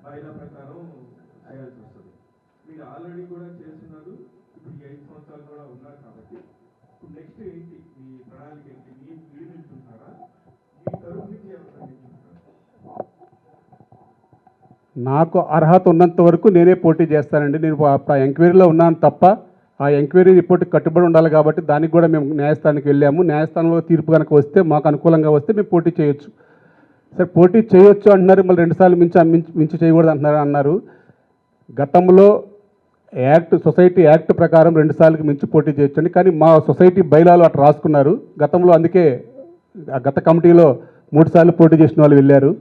బయట ప్రకారం చేయాల్సి వస్తుంది. మీరు ఆల్రెడీ కూడా చేస్తున్నారు, ఇప్పుడు 5 సంవత్సరాలు కూడా ఉన్నారు కాబట్టి ఇప్పుడు నెక్స్ట్ ఏంటి మీ ప్రణాళిక ఏంటి? మీరు నిల్చుంటారా, మీ తరఫు నుంచి ఏమైనా నిల్చుంటారా? నాకు అర్హత ఉన్నంత వరకు నేనే పోటీ చేస్తానండి. నేను ఆ ఎంక్వైరీలో ఉన్నాను తప్ప ఆ ఎంక్వైరీ రిపోర్ట్ కట్టుబడి ఉండాలి కాబట్టి దానికి కూడా మేము న్యాయస్థానానికి వెళ్ళాము. న్యాయస్థానంలో తీర్పు కనుక వస్తే, మాకు అనుకూలంగా వస్తే మేము పోటీ చేయొచ్చు. సరే పోటీ చేయొచ్చు అంటున్నారు, మళ్ళీ 2 సార్లు మించి చేయకూడదు అన్నారు. గతంలో సొసైటీ యాక్ట్ ప్రకారం 2 సార్లకు మించి పోటీ చేయొచ్చండి. కానీ మా సొసైటీ బైలాలో అట్లా రాసుకున్నారు గతంలో. అందుకే గత కమిటీలో 3 సార్లు పోటీ చేసిన వాళ్ళు వెళ్ళారు,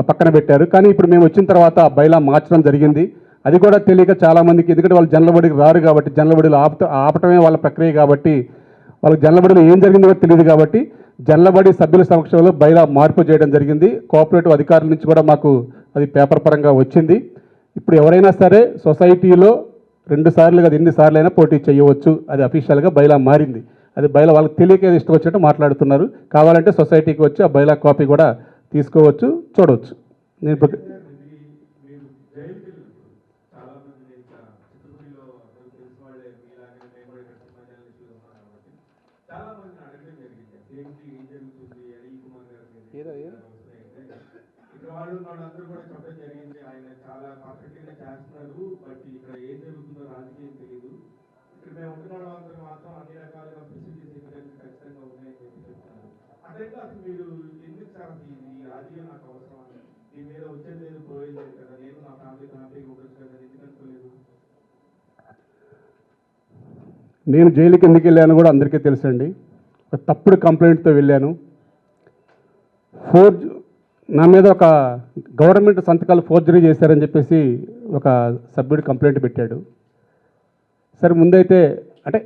పక్కన పెట్టారు. కానీ ఇప్పుడు మేము వచ్చిన తర్వాత బైలా మార్చడం జరిగింది. అది కూడా తెలియక చాలామందికి, ఎందుకంటే వాళ్ళు జనరల్ రారు కాబట్టి, జనరల్ ఆపటమే వాళ్ళ ప్రక్రియ కాబట్టి, వాళ్ళకి జనరల్ ఏం జరిగిందో తెలియదు కాబట్టి జనరల్ సభ్యుల సమక్షంలో బైలా మార్పు చేయడం జరిగింది. కోఆపరేటివ్ అధికారుల నుంచి కూడా మాకు అది పేపర్ పరంగా వచ్చింది. ఇప్పుడు ఎవరైనా సరే సొసైటీలో 2 సార్లు కదా, ఎన్ని సార్లు అయినా పోటీ చేయవచ్చు. అది అఫీషియల్గా బైలా మారింది. అది బైలా వాళ్ళకి తెలియక ఇష్టం వచ్చినట్టు మాట్లాడుతున్నారు. కావాలంటే సొసైటీకి వచ్చి ఆ బైలా కాపీ కూడా తీసుకోవచ్చు, చూడవచ్చు. నేను ఇప్పుడు ఇక్కడ వాళ్ళందరూ కూడా చెప్పడం జరిగింది, ఆయన చాలా పర్ఫెక్ట్ గా చేస్తున్నారు, బట్ ఇక్కడ ఏం జరుగుతుందో రాజకీయం తెలియదు. ఇక్కడ మేము ఉంటున్న వాళ్ళందరూ మాత్రం అన్ని రకాలుగా ఫెసిలిటీస్ ఇక్కడ ఖచ్చితంగా ఉన్నాయని చెప్పి చెప్తున్నారు. అంటే అసలు మీరు ఎందుకు సార్ ఈ రాజకీయం నాకు అవసరం అని, దీని మీద వచ్చేది లేదు, పోయేది లేదు కదా, నేను నా ఫ్యామిలీతో హ్యాపీగా ఉండొచ్చు కదా, ఎందుకు అనుకోలేదు? నేను జైలుకి ఎందుకు వెళ్ళాను కూడా అందరికీ తెలుసండి. ఒక తప్పుడు కంప్లైంట్తో వెళ్ళాను. నా మీద ఒక గవర్నమెంట్ సంతకాలు ఫోర్జరీ చేశారని చెప్పేసి ఒక సభ్యుడు కంప్లైంట్ పెట్టాడు. సరే ముందైతే అంటే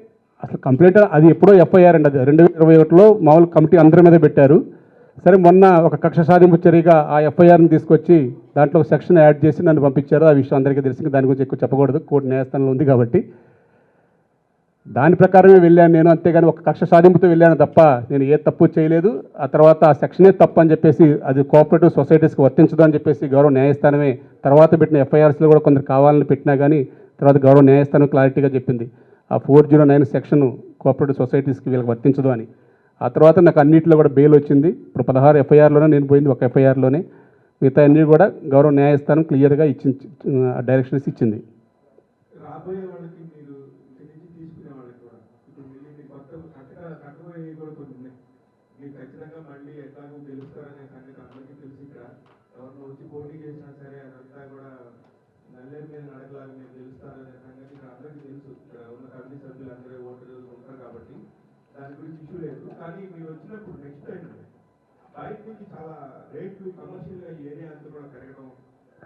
అసలు కంప్లైంట్ అది ఎప్పుడో ఎఫ్ఐఆర్ అండి, అది 2021లో మామూలు కమిటీ అందరి మీద పెట్టారు. సరే మొన్న ఒక కక్ష సాధింపు చర్యగా ఆ ఎఫ్ఐఆర్ని తీసుకొచ్చి దాంట్లో ఒక సెక్షన్ యాడ్ చేసి నన్ను పంపించారు. ఆ విషయం అందరికీ తెలిసి దాని గురించి ఎక్కువ చెప్పకూడదు, కోర్టు న్యాయస్థానంలో ఉంది కాబట్టి. దాని ప్రకారమే వెళ్ళాను నేను, అంతేగాని ఒక కక్ష సాధింపుతో వెళ్ళాను తప్ప నేను ఏ తప్పు చేయలేదు. ఆ తర్వాత ఆ సెక్షనే తప్పు అని చెప్పేసి అది కోఆపరేటివ్ సొసైటీస్కి వర్తించదు అని చెప్పేసి గౌరవ న్యాయస్థానమే తర్వాత పెట్టిన ఎఫ్ఐఆర్స్లో కూడా కొందరు కావాలని పెట్టినా కానీ తర్వాత గౌరవ న్యాయస్థానం క్లారిటీగా చెప్పింది ఆ 409 సెక్షన్ కోఆపరేటివ్ సొసైటీస్కి వీళ్ళకి వర్తించదు అని. ఆ తర్వాత నాకు అన్నింటిలో కూడా బెయిల్ వచ్చింది. ఇప్పుడు 16 ఎఫ్ఐఆర్లోనే నేను పోయింది, ఒక ఎఫ్ఐఆర్లోనే. మిగతా అన్నీ కూడా గౌరవ న్యాయస్థానం క్లియర్గా డైరెక్షన్స్ ఇచ్చింది. రాబోయే వాళ్ళకి మీరు తీసుకునే వాళ్ళకి కూడా ఇప్పుడు మీరు కొత్త కట్టబోయేవి కూడా కొన్ని ఉన్నాయి. మీరు ఖచ్చితంగా మళ్ళీ ఎట్లాగో గెలుస్తారనే సంగతి అందరికీ తెలుసు. ఇక్కడ ఎవరిని వచ్చి పోటీ చేసినా సరే అదంతా కూడా నల్లేరు మీద నడకలాగా మీరు గెలుస్తారనే సంగతి ఇక్కడ అందరికీ తెలుసు. ఇక్కడ ఉన్న కమిటీ సభ్యులు అందరూ ఓటర్లు ఉంటారు కాబట్టి దాని గురించి ఇష్యూ లేదు. కానీ మీరు వచ్చినప్పుడు నెక్స్ట్ టైం బయట నుంచి చాలా రేట్లు కమర్షియల్గా ఏరియా అంతా కూడా పెరగడం,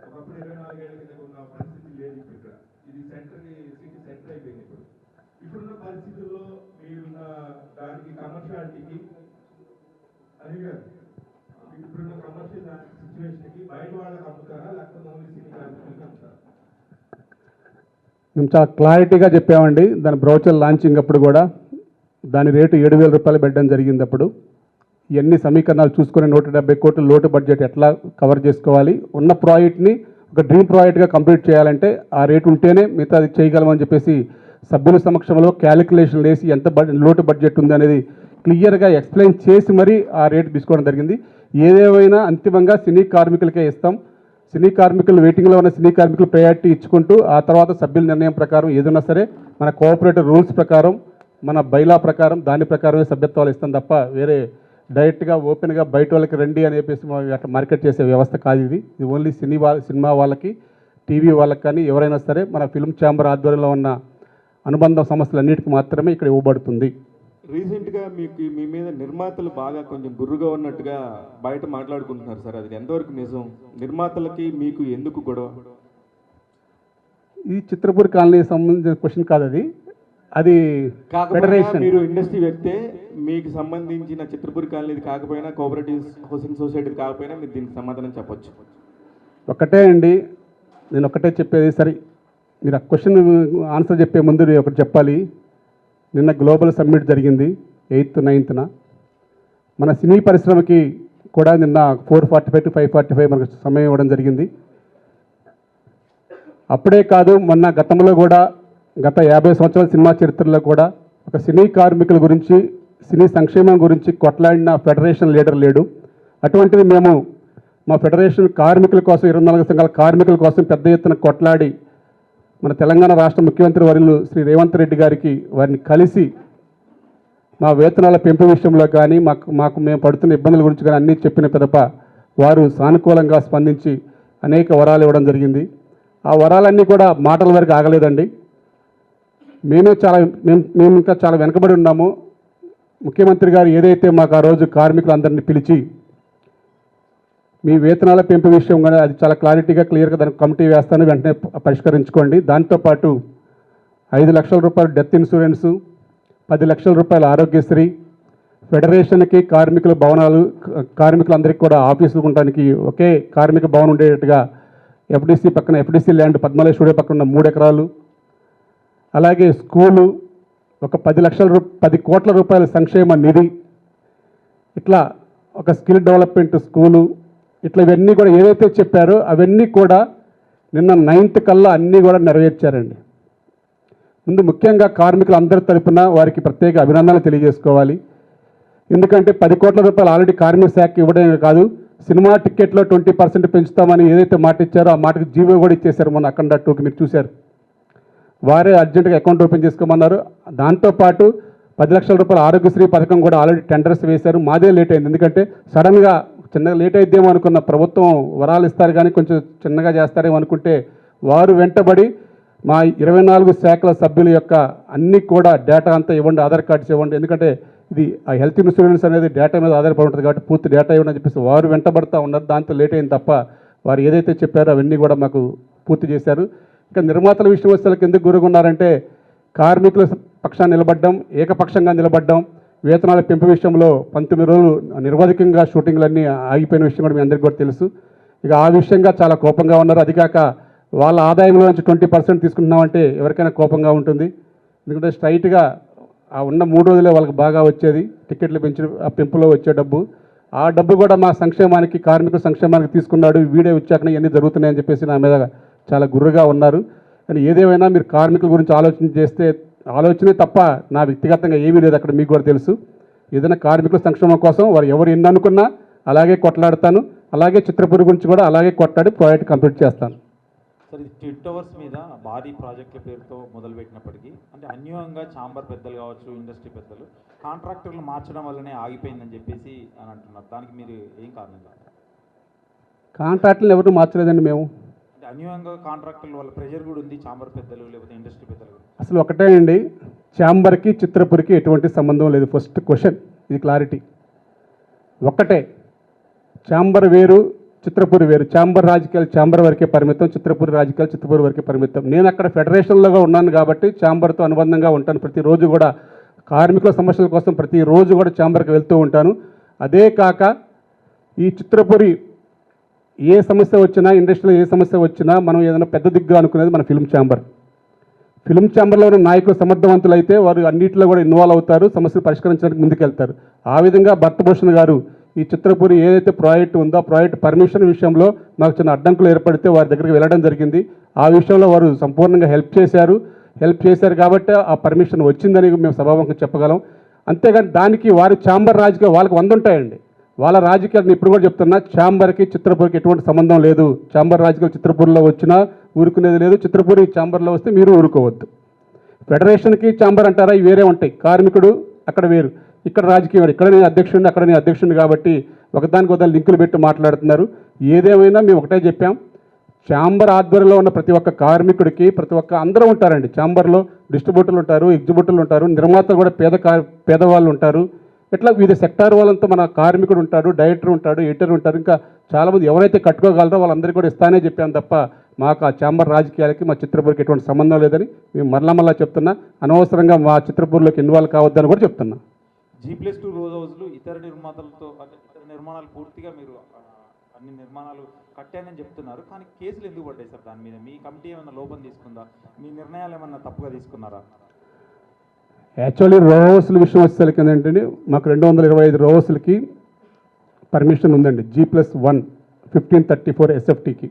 ఒకప్పుడు 24 ఏళ్ల కింద ఉన్న పరిస్థితి లేదు. ఇప్పుడు ఇక్కడ ఇది సిటీ సెంటర్ అయిపోయింది. ఇప్పుడున్న పరిస్థితుల్లో మీరున్న దానికి కమర్షియాలిటీకి అది ఇప్పుడున్న కమర్షియల్ సిచ్యువేషన్కి బయట వాళ్ళకి అమ్ముతారా లేకపోతే ఓన్లీ సిటీ కార్మికులకి అమ్ముతారా? మేము చాలా క్లారిటీగా చెప్పామండి. దాని బ్రౌచర్ లాంచింగ్ అప్పుడు కూడా దాని రేటు 7,000 రూపాయలు పెట్టడం జరిగింది. అప్పుడు ఇవన్నీ సమీకరణాలు చూసుకుని 170 కోట్ల లోటు బడ్జెట్ ఎట్లా కవర్ చేసుకోవాలి, ఉన్న ప్రాజెక్ట్ని ఒక డ్రీమ్ ప్రాజెక్ట్గా కంప్లీట్ చేయాలంటే ఆ రేటు ఉంటేనే మిగతా అది చేయగలమని చెప్పేసి సభ్యుల సమక్షంలో క్యాలిక్యులేషన్ వేసి ఎంత లోటు బడ్జెట్ ఉంది అనేది క్లియర్గా ఎక్స్ప్లెయిన్ చేసి మరీ ఆ రేటు తీసుకోవడం జరిగింది. ఏదేమైనా అంతిమంగా సినీ కార్మికులకే ఇస్తాం. సినీ కార్మికులు వెయిటింగ్లో ఉన్న సినీ కార్మికులు ప్రయారిటీ ఇచ్చుకుంటూ ఆ తర్వాత సభ్యుల నిర్ణయం ప్రకారం ఏదైనా సరే మన కోఆపరేటివ్ రూల్స్ ప్రకారం మన బైలా ప్రకారం దాని ప్రకారమే సభ్యత్వాలు ఇస్తాం తప్ప వేరే డైరెక్ట్గా ఓపెన్గా బయట వాళ్ళకి రండి అని చెప్పేసి అట్లా మార్కెట్ చేసే వ్యవస్థ కాదు ఇది. ఇది ఓన్లీ సినిమా వాళ్ళకి, టీవీ వాళ్ళకి కానీ ఎవరైనా సరే మన ఫిల్మ్ ఛాంబర్ ఆధ్వర్యంలో ఉన్న అనుబంధ సంస్థలన్నిటికీ మాత్రమే ఇక్కడ ఇవ్వబడుతుంది. రీసెంట్గా మీకు మీ మీద నిర్మాతలు బాగా కొంచెం గుర్రుగా ఉన్నట్టుగా బయట మాట్లాడుకుంటున్నారు సార్, అది ఎంతవరకు నిజం? నిర్మాతలకి మీకు ఎందుకు గొడవ? ఈ చిత్రపూర్ కాలనీకి సంబంధించిన క్వశ్చన్ కాదు అది, అది కాకపోయినా ఫెడరేషన్. మీరు ఇండస్ట్రీ వ్యక్తే, మీకు సంబంధించిన చిత్రపూర్ కాలనీది కాకపోయినా, కోఆపరేటివ్ హౌసింగ్ సొసైటీ కాకపోయినా మీరు దీనికి సమాధానం చెప్పొచ్చు. ఒకటే అండి, నేను ఒకటే చెప్పేది. సరే, మీరు ఆ క్వశ్చన్ ఆన్సర్ చెప్పే ముందు నేను ఒకటి చెప్పాలి. నిన్న గ్లోబల్ సమ్మిట్ జరిగింది 8th 9th. మన సినీ పరిశ్రమకి కూడా నిన్న 4:45 to 5:45 మనకు సమయం ఇవ్వడం జరిగింది. అప్పుడే కాదు, మొన్న గతంలో కూడా గత 50 సంవత్సరాల సినిమా చరిత్రలో కూడా ఒక సినీ కార్మికుల గురించి, సినీ సంక్షేమం గురించి కొట్లాడిన ఫెడరేషన్ లీడర్ లేడు. అటువంటిది మేము మా ఫెడరేషన్ కార్మికుల కోసం, 24 సంఘాల కార్మికుల కోసం పెద్ద ఎత్తున కొట్లాడి మన తెలంగాణ రాష్ట్ర ముఖ్యమంత్రి వర్యులు శ్రీ రేవంత్ రెడ్డి గారికి వారిని కలిసి మా వేతనాల పెంపు విషయంలో కానీ మాకు మేము పడుతున్న ఇబ్బందుల గురించి కానీ అన్నీ చెప్పిన పిదప వారు సానుకూలంగా స్పందించి అనేక వరాలు ఇవ్వడం జరిగింది. ఆ వరాలన్నీ కూడా మాటల వరకు ఆగలేదండి. మేము ఇంకా చాలా వెనకబడి ఉన్నాము. ముఖ్యమంత్రి గారు ఏదైతే మాకు ఆ రోజు కార్మికులందరినీ పిలిచి మీ వేతనాల పెంపు విషయం కానీ అది చాలా క్లియర్గా దానికి కమిటీ వేస్తాను, వెంటనే పరిష్కరించుకోండి. దాంతోపాటు 5 లక్షల రూపాయలు డెత్ ఇన్సూరెన్సు, 10 లక్షల రూపాయల ఆరోగ్యశ్రీ, ఫెడరేషన్కి కార్మికుల భవనాలు, కార్మికులందరికీ కూడా ఆఫీసులు ఉండడానికి ఒకే కార్మిక భవనం ఉండేటట్టుగా ఎఫ్డిసి ల్యాండ్ 14 స్టూడియో పక్కన ఉన్న 3 ఎకరాలు, అలాగే స్కూలు, ఒక 10 కోట్ల రూపాయల సంక్షేమ నిధి, ఇట్లా ఒక స్కిల్ డెవలప్మెంట్ స్కూలు, ఇట్లా ఇవన్నీ కూడా ఏదైతే చెప్పారో అవన్నీ కూడా నిన్న 9th కల్లా అన్నీ కూడా నెరవేర్చారండి. ముందు ముఖ్యంగా కార్మికులు అందరి తరపున వారికి ప్రత్యేక అభినందనలు తెలియజేసుకోవాలి. ఎందుకంటే 10 కోట్ల రూపాయలు ఆల్రెడీ కార్మిక శాఖకి ఇవ్వడమే కాదు, సినిమా టికెట్లో 20% పెంచుతామని ఏదైతే మాట ఇచ్చారో ఆ మాటకి జీవో కూడా ఇచ్చేశారు. మొన్న అఖండ 2కి మీరు చూశారు. వారే అర్జెంటుగా అకౌంట్ ఓపెన్ చేసుకోమన్నారు. దాంతోపాటు 10 లక్షల రూపాయల ఆరోగ్యశ్రీ పథకం కూడా ఆల్రెడీ టెండర్స్ వేశారు. మాదే లేట్ అయింది, ఎందుకంటే సడన్గా చిన్నగా లేట్ అయిద్దేమో అనుకున్న, ప్రభుత్వం వరాలు ఇస్తారు కానీ కొంచెం చిన్నగా చేస్తారేమో అనుకుంటే వారు వెంటబడి మా 24 శాఖల సభ్యుల యొక్క అన్ని కూడా డేటా అంతా ఇవ్వండి, ఆధార్ కార్డ్స్ ఇవ్వండి, ఎందుకంటే ఇది ఆ హెల్త్ ఇన్సూరెన్స్ అనేది డేటా మీద ఆధారపడి ఉంటుంది కాబట్టి పూర్తి డేటా ఇవ్వండి అని చెప్పేసి వారు వెంటబడతా ఉన్నారు. దాంతో లేట్ అయింది తప్ప వారు ఏదైతే చెప్పారో అవన్నీ కూడా మాకు పూర్తి చేశారు. ఇంకా నిర్మాతల విషయం వచ్చేసరికి ఎందుకు గురుగున్నారంటే, కార్మికుల పక్షాన్ని నిలబడ్డం, ఏకపక్షంగా నిలబడ్డం, వేతనాల పెంపు విషయంలో 19 రోజులు నిరవధికంగా షూటింగ్లన్నీ ఆగిపోయిన విషయం కూడా మీ అందరికీ కూడా తెలుసు. ఇక ఆ విషయంగా చాలా కోపంగా ఉన్నారు. అది కాక వాళ్ళ ఆదాయంలో నుంచి 20% తీసుకుంటున్నామంటే ఎవరికైనా కోపంగా ఉంటుంది. ఎందుకంటే స్ట్రైట్గా ఆ ఉన్న 3 రోజులే వాళ్ళకి బాగా వచ్చేది, టికెట్లు పెంచిన ఆ పెంపులో వచ్చే డబ్బు. ఆ డబ్బు కూడా మా సంక్షేమానికి, కార్మికుల సంక్షేమానికి తీసుకున్నాడు, వీడియో వచ్చాకనే ఇవన్నీ జరుగుతున్నాయని చెప్పేసి నా మీద చాలా గుర్రుగా ఉన్నారు. కానీ ఏదేమైనా మీరు కార్మికుల గురించి ఆలోచనే తప్ప నా వ్యక్తిగతంగా ఏమీ లేదు అక్కడ, మీకు కూడా తెలుసు. ఏదైనా కార్మికుల సంక్షేమం కోసం వారు ఎవరు ఎన్ని అనుకున్నా అలాగే కొట్లాడతాను. అలాగే చిత్రపూర్ గురించి కూడా అలాగే కొట్లాడి ప్రాజెక్ట్ కంప్లీట్ చేస్తాను. సార్, ఇది ట్విన్ టవర్స్ మీద భారీ ప్రాజెక్టుల పేరుతో మొదలుపెట్టినప్పటికీ అంటే అన్యూనంగా ఛాంబర్ పెద్దలు కావచ్చు, ఇండస్ట్రీ పెద్దలు కాంట్రాక్టర్లు మార్చడం వల్లనే ఆగిపోయిందని చెప్పేసి అని అంటున్నారు. దానికి మీరు ఏం కారణం కాదు? కాంట్రాక్టులు ఎవరు మార్చలేదండి మేము. అంటే అన్యూనంగా కాంట్రాక్టర్ల వల్ల ప్రెషర్ కూడా ఉంది, ఛాంబర్ పెద్దలు లేకపోతే ఇండస్ట్రీ పెద్దలు. అసలు ఒకటే అండి, ఛాంబర్కి చిత్రపూర్కి ఎటువంటి సంబంధం లేదు. ఫస్ట్ క్వశ్చన్, ఇది క్లారిటీ. ఒక్కటే, ఛాంబర్ వేరు, చిత్రపూర్ వేరు. ఛాంబర్ రాజకీయాలు ఛాంబర్ వరకే పరిమితం, చిత్రపూర్ రాజకీయాలు చిత్రపూర్ వరకే పరిమితం. నేను అక్కడ ఫెడరేషన్లోగా ఉన్నాను కాబట్టి ఛాంబర్తో అనుబంధంగా ఉంటాను. ప్రతిరోజు కూడా కార్మికుల సమస్యల కోసం ప్రతిరోజు కూడా ఛాంబర్కి వెళ్తూ ఉంటాను. అదే కాక ఈ చిత్రపూరి ఏ సమస్య వచ్చినా, ఇండస్ట్రీలో ఏ సమస్య వచ్చినా మనం ఏదైనా పెద్ద దిగ్గా అనుకునేది మన ఫిల్మ్ ఛాంబర్. ఫిల్మ్ ఛాంబర్లో ఉన్న నాయకులు సమర్థవంతులు అయితే వారు అన్నింటిలో కూడా ఇన్వాల్వ్ అవుతారు, సమస్యలు పరిష్కరించడానికి ముందుకెళ్తారు. ఆ విధంగా భరతభూషణ్ గారు ఈ చిత్రపూరి ఏదైతే ప్రాజెక్టు ఉందో ఆ ప్రాజెక్ట్ పర్మిషన్ విషయంలో మాకు చిన్న అడ్డంకులు ఏర్పడితే వారి దగ్గరికి వెళ్ళడం జరిగింది. ఆ విషయంలో వారు సంపూర్ణంగా హెల్ప్ చేశారు కాబట్టి ఆ పర్మిషన్ వచ్చిందని మేము సభాముఖంగా చెప్పగలం. అంతేగాని దానికి వారి ఛాంబర్ రాజకీయాలు వాళ్ళకి 100 ఉంటాయండి. వాళ్ళ రాజకీయాలను ఇప్పుడు కూడా చెప్తున్నా, ఛాంబర్కి చిత్రపూర్కి ఎటువంటి సంబంధం లేదు. ఛాంబర్ రాజకీయాలు చిత్రపూర్లో వచ్చినా ఊరుకునేది లేదు, చిత్రపూరి ఛాంబర్లో వస్తే మీరు ఊరుకోవద్దు. ఫెడరేషన్కి ఛాంబర్ అంటారా, ఇవి వేరే ఉంటాయి. కార్మికుడు అక్కడ వేరు, ఇక్కడ రాజకీయం, ఇక్కడ నేను అధ్యక్షుడిని, అక్కడ నేను అధ్యక్షుడిని కాబట్టి ఒకదానికి లింకులు పెట్టి మాట్లాడుతున్నారు. ఏదేమైనా మేము ఒకటే చెప్పాం, ఛాంబర్ ఆధ్వర్యంలో ఉన్న ప్రతి ఒక్క కార్మికుడికి ప్రతి ఒక్క అందరూ ఉంటారండి. ఛాంబర్లో డిస్ట్రిబ్యూటర్లు ఉంటారు, ఎగ్జిబ్యూటర్లు ఉంటారు, నిర్మాతలు కూడా పేదవాళ్ళు ఉంటారు. ఇట్లా వివిధ సెక్టార్ వాళ్ళంతా మన కార్మికుడు ఉంటాడు, డైరెక్టర్ ఉంటాడు, ఎడిటర్ ఉంటారు, ఇంకా చాలామంది ఎవరైతే కట్టుకోగలరో వాళ్ళందరికీ కూడా ఇస్తానే చెప్పాను తప్ప మాకు ఆ ఛాంబర్ రాజకీయాలకి మా చిత్రపూర్కి ఎటువంటి సంబంధం లేదని మేము మరలా చెప్తున్నా. అనవసరంగా మా చిత్రపూర్లోకి ఇన్వాల్వ్ కావద్దని కూడా చెప్తున్నా. G+2 రోజ్ హౌస్లు ఇతర నిర్మాతలతో అంటే ఇతర నిర్మాణాలు పూర్తిగా మీరు అన్ని నిర్మాణాలు కట్టానని చెప్తున్నారు, కానీ కేసులు ఎందుకు పడ్డాయి సార్ దాని మీద? మీ కమిటీ ఏమైనా లోపం తీసుకుందా? మీ నిర్ణయాలు ఏమన్నా తప్పుగా తీసుకున్నారా? యాక్చువల్లీ రో హౌస్ల విషయం వచ్చేసరికి ఏంటంటే మాకు 225 రో హౌస్లకి పర్మిషన్ ఉందండి, G+1 1534 SFTకి.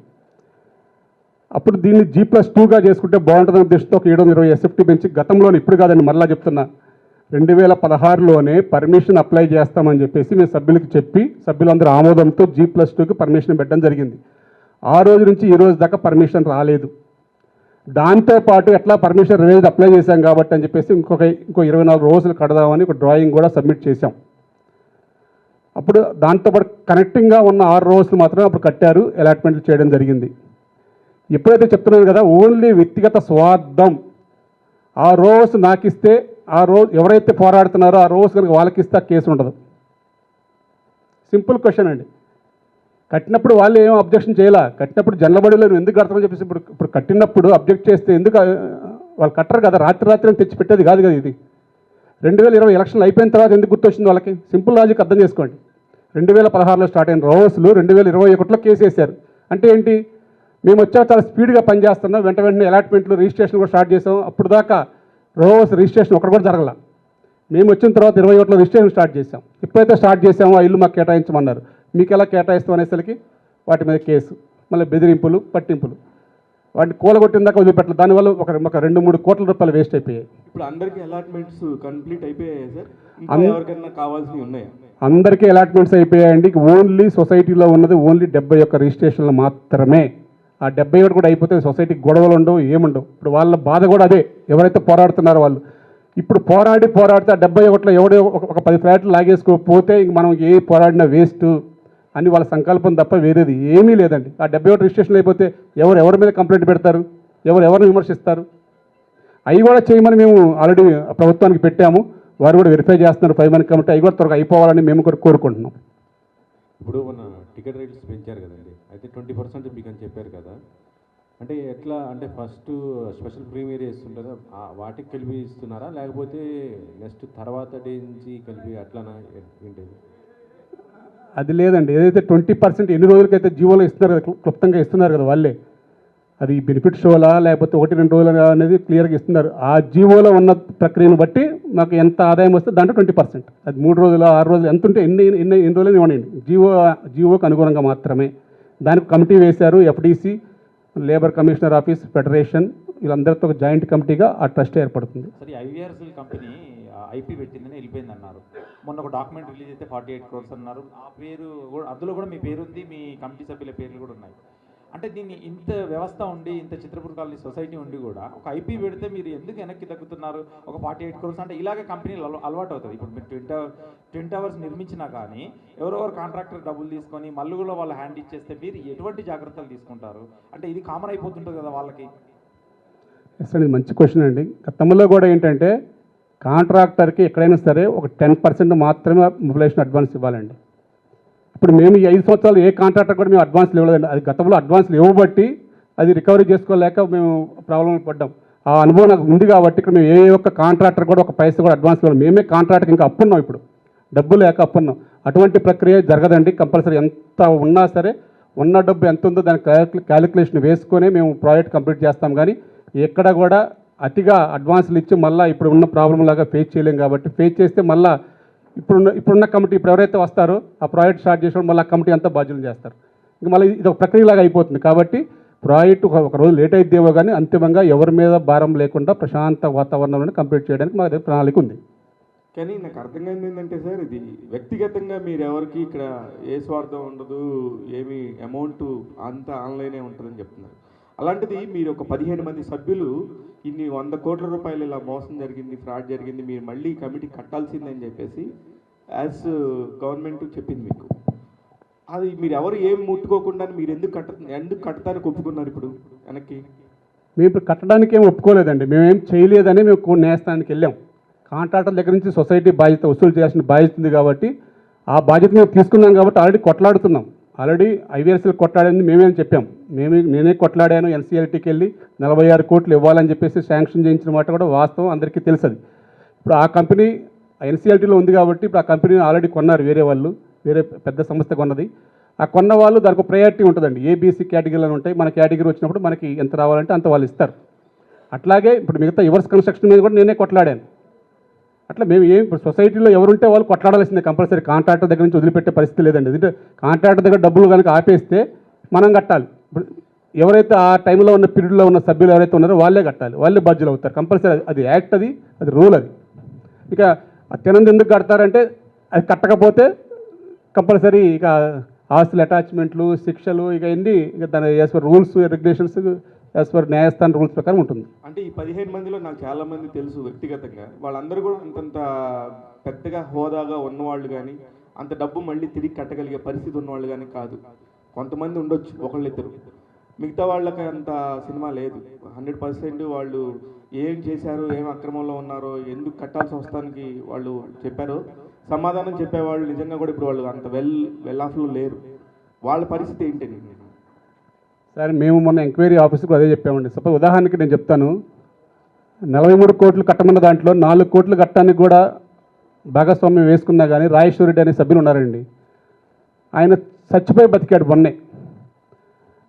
అప్పుడు దీన్ని G+2గా చేసుకుంటే బాగుంటుందని ఉద్దేశంతో ఒక 720 SFT పెంచి గతంలోనే, ఇప్పుడు కాదండి మరలా చెప్తున్నా, 2016లోనే పర్మిషన్ అప్లై చేస్తామని చెప్పేసి మేము సభ్యులకి చెప్పి సభ్యులందరూ ఆమోదంతో G+2కి పర్మిషన్ పెట్టడం జరిగింది. ఆ రోజు నుంచి ఈ రోజు దాకా పర్మిషన్ రాలేదు. దాంతోపాటు ఎట్లా పర్మిషన్ రిలీజ్ అప్లై చేశాం కాబట్టి అని చెప్పేసి ఇంకో 24 రోజులు కడదామని ఒక డ్రాయింగ్ కూడా సబ్మిట్ చేశాం. అప్పుడు దాంతోపాటు కనెక్టింగ్గా ఉన్న 6 రోజులు మాత్రం అప్పుడు కట్టారు, అలాట్మెంట్లు చేయడం జరిగింది. ఎప్పుడైతే చెప్తున్నాను కదా, ఓన్లీ వ్యక్తిగత స్వార్థం, ఆ రోజు నాకు ఇస్తే ఆ రోజు ఎవరైతే పోరాడుతున్నారో ఆ రోజు కనుక వాళ్ళకి ఇస్తే కేసు ఉండదు. సింపుల్ క్వశ్చన్ అండి. కట్టినప్పుడు వాళ్ళు ఏం అబ్జెక్షన్ చేయాలా, కట్టినప్పుడు జనబడిలో ఎందుకు కడతామని చెప్పేసి ఇప్పుడు కట్టినప్పుడు అబ్జెక్ట్ చేస్తే ఎందుకు వాళ్ళు కట్టరు కదా, రాత్రి తెచ్చి పెట్టేది కాదు కదా. ఇది 2020 ఎలక్షన్లు అయిపోయిన తర్వాత ఎందుకు గుర్తొచ్చింది వాళ్ళకి? సింపుల్ లాజిక్ అర్థం చేసుకోండి. 2016లో స్టార్ట్ అయిన రోజులు 2021లో కేసు వేశారు అంటే ఏంటి? మేము వచ్చాక చాలా స్పీడ్గా పనిచేస్తున్నాం, వెంటనే అలాట్మెంట్లు రిజిస్ట్రేషన్ కూడా స్టార్ట్ చేసాం. అప్పుడు దాకా రోస్ రిజిస్ట్రేషన్ ఒకటి కూడా జరగల. మేము వచ్చిన తర్వాత 21లో రిజిస్ట్రేషన్ స్టార్ట్ చేసాం. ఎప్పుడైతే స్టార్ట్ చేసామో ఆ ఇల్లు మాకు కేటాయించమన్నారు. మీకు ఎలా కేటాయిస్తాం అనేసరికి వాటి మీద కేసు, మళ్ళీ బెదిరింపులు, పట్టింపులు, వాటిని కూలగొట్టిన దాకా వదిలిపెట్టలేదు. దానివల్ల ఒక 2-3 కోట్ల రూపాయలు వేస్ట్ అయిపోయాయి. ఇప్పుడు అందరికీ అలాట్మెంట్స్ కంప్లీట్ అయిపోయాయి సార్? ఎవరికైనా కావాల్సినవి ఉన్నాయా? అందరికీ అలాట్మెంట్స్ అయిపోయాయండి. ఓన్లీ సొసైటీలో ఉన్నది ఓన్లీ 71 రిజిస్ట్రేషన్లు మాత్రమే. ఆ 71 కూడా అయిపోతే సొసైటీకి గొడవలు ఉండవు, ఏముండవు. ఇప్పుడు వాళ్ళ బాధ కూడా అదే, ఎవరైతే పోరాడుతున్నారో వాళ్ళు. ఇప్పుడు పోరాడితే ఆ 71లో ఎవడో ఒక 10 ఫ్లాట్లు లాగేసుకోకపోతే ఇంక మనం ఏ పోరాడినా వేస్ట్ అని వాళ్ళ సంకల్పం తప్ప వేరేది ఏమీ లేదండి. ఆ 71 రిజిస్ట్రేషన్లు అయిపోతే ఎవరి మీద కంప్లైంట్ పెడతారు, ఎవరిని విమర్శిస్తారు? అవి కూడా చేయమని మేము ఆల్రెడీ ప్రభుత్వానికి పెట్టాము. వారు కూడా వెరిఫై చేస్తున్నారు 5 మంది కమిటీ. అవి కూడా త్వరగా అయిపోవాలని మేము కూడా కోరుకుంటున్నాం. ఇప్పుడు మన టికెట్ రేట్స్ పెంచారు కదండి, అయితే 20% మీకు అని చెప్పారు కదా, అంటే ఎట్లా అంటే ఫస్ట్ స్పెషల్ ప్రీమియర్ ఇస్తుంటారా, వాటికి కలిపి ఇస్తున్నారా, లేకపోతే నెక్స్ట్ తర్వాత డే నుంచి కలిపి అట్లానా ఏంటి? అది లేదండి. ఏదైతే 20% ఎన్ని రోజులకైతే జీవోలో ఇస్తున్నారు కదా, క్లుప్తంగా ఇస్తున్నారు కదా వాళ్ళే, అది బెనిఫిట్ షోలా లేకపోతే 1-2 రోజులు అనేది క్లియర్గా ఇస్తున్నారు. ఆ జీవోలో ఉన్న ప్రక్రియను బట్టి మాకు ఎంత ఆదాయం వస్తే దాంట్లో 20%, అది 3 రోజులు 6 రోజులు ఎంత ఉంటే ఎన్ని రోజులు ఇవ్వండి. జీవోకి అనుగుణంగా మాత్రమే. దానికి కమిటీ వేశారు, FDC, labour commissioner office, federation, వీళ్ళందరితో ఒక జాయింట్ కమిటీగా ఆ ట్రస్ట్ ఏర్పడుతుంది. సరే, IVRCL కంపెనీ IP పెట్టిందని వెళ్ళిపోయింది అన్నారు. మొన్న ఒక డాక్యుమెంట్ రిలీజ్ అయితే 48 crores అన్నారు. ఆ పేరు అందులో కూడా మీ పేరు ఉంది, మీ కమిటీ సభ్యుల పేర్లు కూడా ఉన్నాయి. అంటే దీన్ని ఇంత వ్యవస్థ ఉండి, ఇంత చిత్రపూర్ కాలనీ సొసైటీ ఉండి కూడా ఒక IP పెడితే మీరు ఎందుకు వెనక్కి తగ్గుతున్నారు? ఒక 48 crores అంటే ఇలాగే కంపెనీలు అలవాటు అవుతుంది. ఇప్పుడు మీరు ట్విన్ టవర్స్ నిర్మించినా కానీ ఎవరెవరు కాంట్రాక్టర్ డబ్బులు తీసుకొని మళ్ళీ కూడా వాళ్ళు హ్యాండ్ ఇచ్చేస్తే మీరు ఎటువంటి జాగ్రత్తలు తీసుకుంటారు? అంటే ఇది కామన్ అయిపోతుంటుంది కదా వాళ్ళకి. ఇది మంచి క్వశ్చన్ అండి. గతంలో కూడా ఏంటంటే కాంట్రాక్టర్కి ఎక్కడైనా సరే ఒక 10% మాత్రమే మొబిలైజేషన్ అడ్వాన్స్ ఇవ్వాలండి. ఇప్పుడు మేము ఈ 5 సంవత్సరాలు ఏ కాంట్రాక్టర్ కూడా మేము అడ్వాన్స్లు ఇవ్వలేదండి. అది గతంలో అడ్వాన్స్లు ఇవ్వబట్టి అది రికవరీ చేసుకోలేక మేము ప్రాబ్లం పడ్డాం. ఆ అనుభవం నాకు ఉంది కాబట్టి ఇక్కడ మేము ఏ ఒక్క కాంట్రాక్టర్ కూడా ఒక పైసా కూడా అడ్వాన్స్ ఇవ్వాలి. మేమే కాంట్రాక్టర్కి ఇంకా అప్పున్నాం, ఇప్పుడు డబ్బు లేక అప్పున్నాం. అటువంటి ప్రక్రియ జరగదండి. కంపల్సరీ ఎంత ఉన్నా సరే ఉన్న డబ్బు ఎంత ఉందో దాని క్యాలిక్యులేషన్ వేసుకొని మేము ప్రాజెక్ట్ కంప్లీట్ చేస్తాం. కానీ ఎక్కడ కూడా అతిగా అడ్వాన్స్లు ఇచ్చి మళ్ళీ ఇప్పుడు ఉన్న ప్రాబ్లం లాగా ఫేస్ చేయలేం. కాబట్టి ఫేస్ చేస్తే మళ్ళీ ఇప్పుడున్న కమిటీ ఇప్పుడు ఎవరైతే వస్తారో ఆ ప్రాజెక్ట్ స్టార్ట్ చేసినప్పుడు మళ్ళీ కమిటీ అంతా బాధ్యతలు చేస్తారు. ఇంక మళ్ళీ ఇది ఒక ప్రక్రియలాగా అయిపోతుంది. కాబట్టి ప్రాజెక్టు ఒక రోజు లేట్ అయితేవో కానీ అంతిమంగా ఎవరి మీద భారం లేకుండా ప్రశాంత వాతావరణంలోనే కంప్లీట్ చేయడానికి మా దగ్గర ప్రణాళిక ఉంది. కానీ నాకు అర్థమైంది ఏంటంటే సార్, ఇది వ్యక్తిగతంగా మీరు ఎవరికి ఇక్కడ ఏ స్వార్థం ఉండదు, ఏమి అమౌంట్ అంతా ఆన్లైనే ఉంటుందని చెప్తున్నారు. అలాంటిది మీరు ఒక 15 మంది సభ్యులు ఇన్ని 100 కోట్ల రూపాయలు ఇలా మోసం జరిగింది, ఫ్రాడ్ జరిగింది, మీరు మళ్ళీ కమిటీ కట్టాల్సిందని చెప్పేసి యాజ్ గవర్నమెంట్ చెప్పింది మీకు. అది మీరు ఎవరు ఏం ముట్టుకోకుండా మీరు ఎందుకు కట్టడానికి ఒప్పుకున్నారు ఇప్పుడు వెనక్కి? మేము ఇప్పుడు కట్టడానికి ఏం ఒప్పుకోలేదండి, మేమేం చేయలేదని మేము న్యాయస్థానానికి వెళ్ళాం. కాంట్రాక్టర్ దగ్గర నుంచి సొసైటీ బాధ్యత వసూలు చేయాల్సిన బాధ్యత ఉంది కాబట్టి ఆ బాధ్యత మేము తీసుకున్నాం కాబట్టి ఆల్రెడీ కొట్లాడుతున్నాం. ఆల్రెడీ ఐవీఆర్సీలు కొట్లాడింది మేమేం చెప్పాం, నేనే కొట్లాడాను. ఎన్సీఎల్టీకి వెళ్ళి 46 కోట్లు ఇవ్వాలని చెప్పేసి శాంక్షన్ చేయించిన మాట కూడా వాస్తవం, అందరికీ తెలుసది. ఇప్పుడు ఆ కంపెనీ ఎన్సీఎల్టీలో ఉంది కాబట్టి ఇప్పుడు ఆ కంపెనీని ఆల్రెడీ కొన్నారు వేరే వాళ్ళు, వేరే పెద్ద సంస్థ కొన్నది. ఆ కొన్న వాళ్ళు దానికి ప్రయారిటీ ఉంటుందండి, ఏబీసీ కేటగిరీలు ఉంటాయి. మన కేటగిరీ వచ్చినప్పుడు మనకి ఎంత రావాలంటే అంత వాళ్ళు ఇస్తారు. అట్లాగే ఇప్పుడు మిగతా రివర్స్ కన్స్ట్రక్షన్ మీద కూడా నేనే కొట్లాడాను. అట్లా మేము ఇప్పుడు సొసైటీలో ఎవరుంటే వాళ్ళు కొట్లాడాల్సిందే కంపల్సరీ. కాంట్రాక్టర్ దగ్గర నుంచి వదిలిపెట్టే పరిస్థితి లేదండి. ఎందుకంటే కాంట్రాక్టర్ దగ్గర డబ్బులు కనుక ఆపేస్తే మనం కట్టాలి. ఇప్పుడు ఎవరైతే ఆ టైంలో ఉన్న పీరియడ్లో ఉన్న సభ్యులు ఎవరైతే ఉన్నారో వాళ్ళే కట్టాలి, వాళ్ళే బాధ్యులు అవుతారు కంపల్సరీ. అది యాక్ట్, అది రూల్. అది ఇక అత్యనంత ఎందుకు కడతారంటే అది కట్టకపోతే కంపల్సరీ ఇక ఆస్తుల అటాచ్మెంట్లు, శిక్షలు, ఇక ఎన్ని ఇక దాని as per rules regulations, as per న్యాయస్థాన రూల్స్ ప్రకారం ఉంటుంది. అంటే ఈ 15 మందిలో నాకు చాలామంది తెలుసు వ్యక్తిగతంగా, వాళ్ళందరూ కూడా అంతంత పెద్దగా హోదాగా ఉన్నవాళ్ళు కానీ అంత డబ్బు మళ్ళీ తిరిగి కట్టగలిగే పరిస్థితి ఉన్నవాళ్ళు కానీ కాదు. కొంతమంది ఉండొచ్చు, ఒకళ్ళిద్దరు. మిగతా వాళ్ళకి అంత సినిమా లేదు. 100% వాళ్ళు ఏం చేశారు, ఏం అక్రమంలో ఉన్నారో, ఎందుకు కట్టాల్సి వస్తానికి వాళ్ళు చెప్పారో సమాధానం చెప్పేవాళ్ళు నిజంగా కూడా ఇప్పుడు వాళ్ళు అంత వెల్ ఆఫ్లో లేరు. వాళ్ళ పరిస్థితి ఏంటండి? సరే, మేము మొన్న ఎంక్వైరీ ఆఫీస్కి అదే చెప్పామండి. సపోజ్ ఉదాహరణకి నేను చెప్తాను, 43 కోట్లు కట్టమన్న దాంట్లో 4 కోట్లు కట్టడానికి కూడా భాగస్వామ్యం వేసుకున్నా కానీ రాజేశ్వరరెడ్డి అనే సభ్యులు ఉన్నారండి. ఆయన చచ్చిపోయి బతికాడు మొన్నే.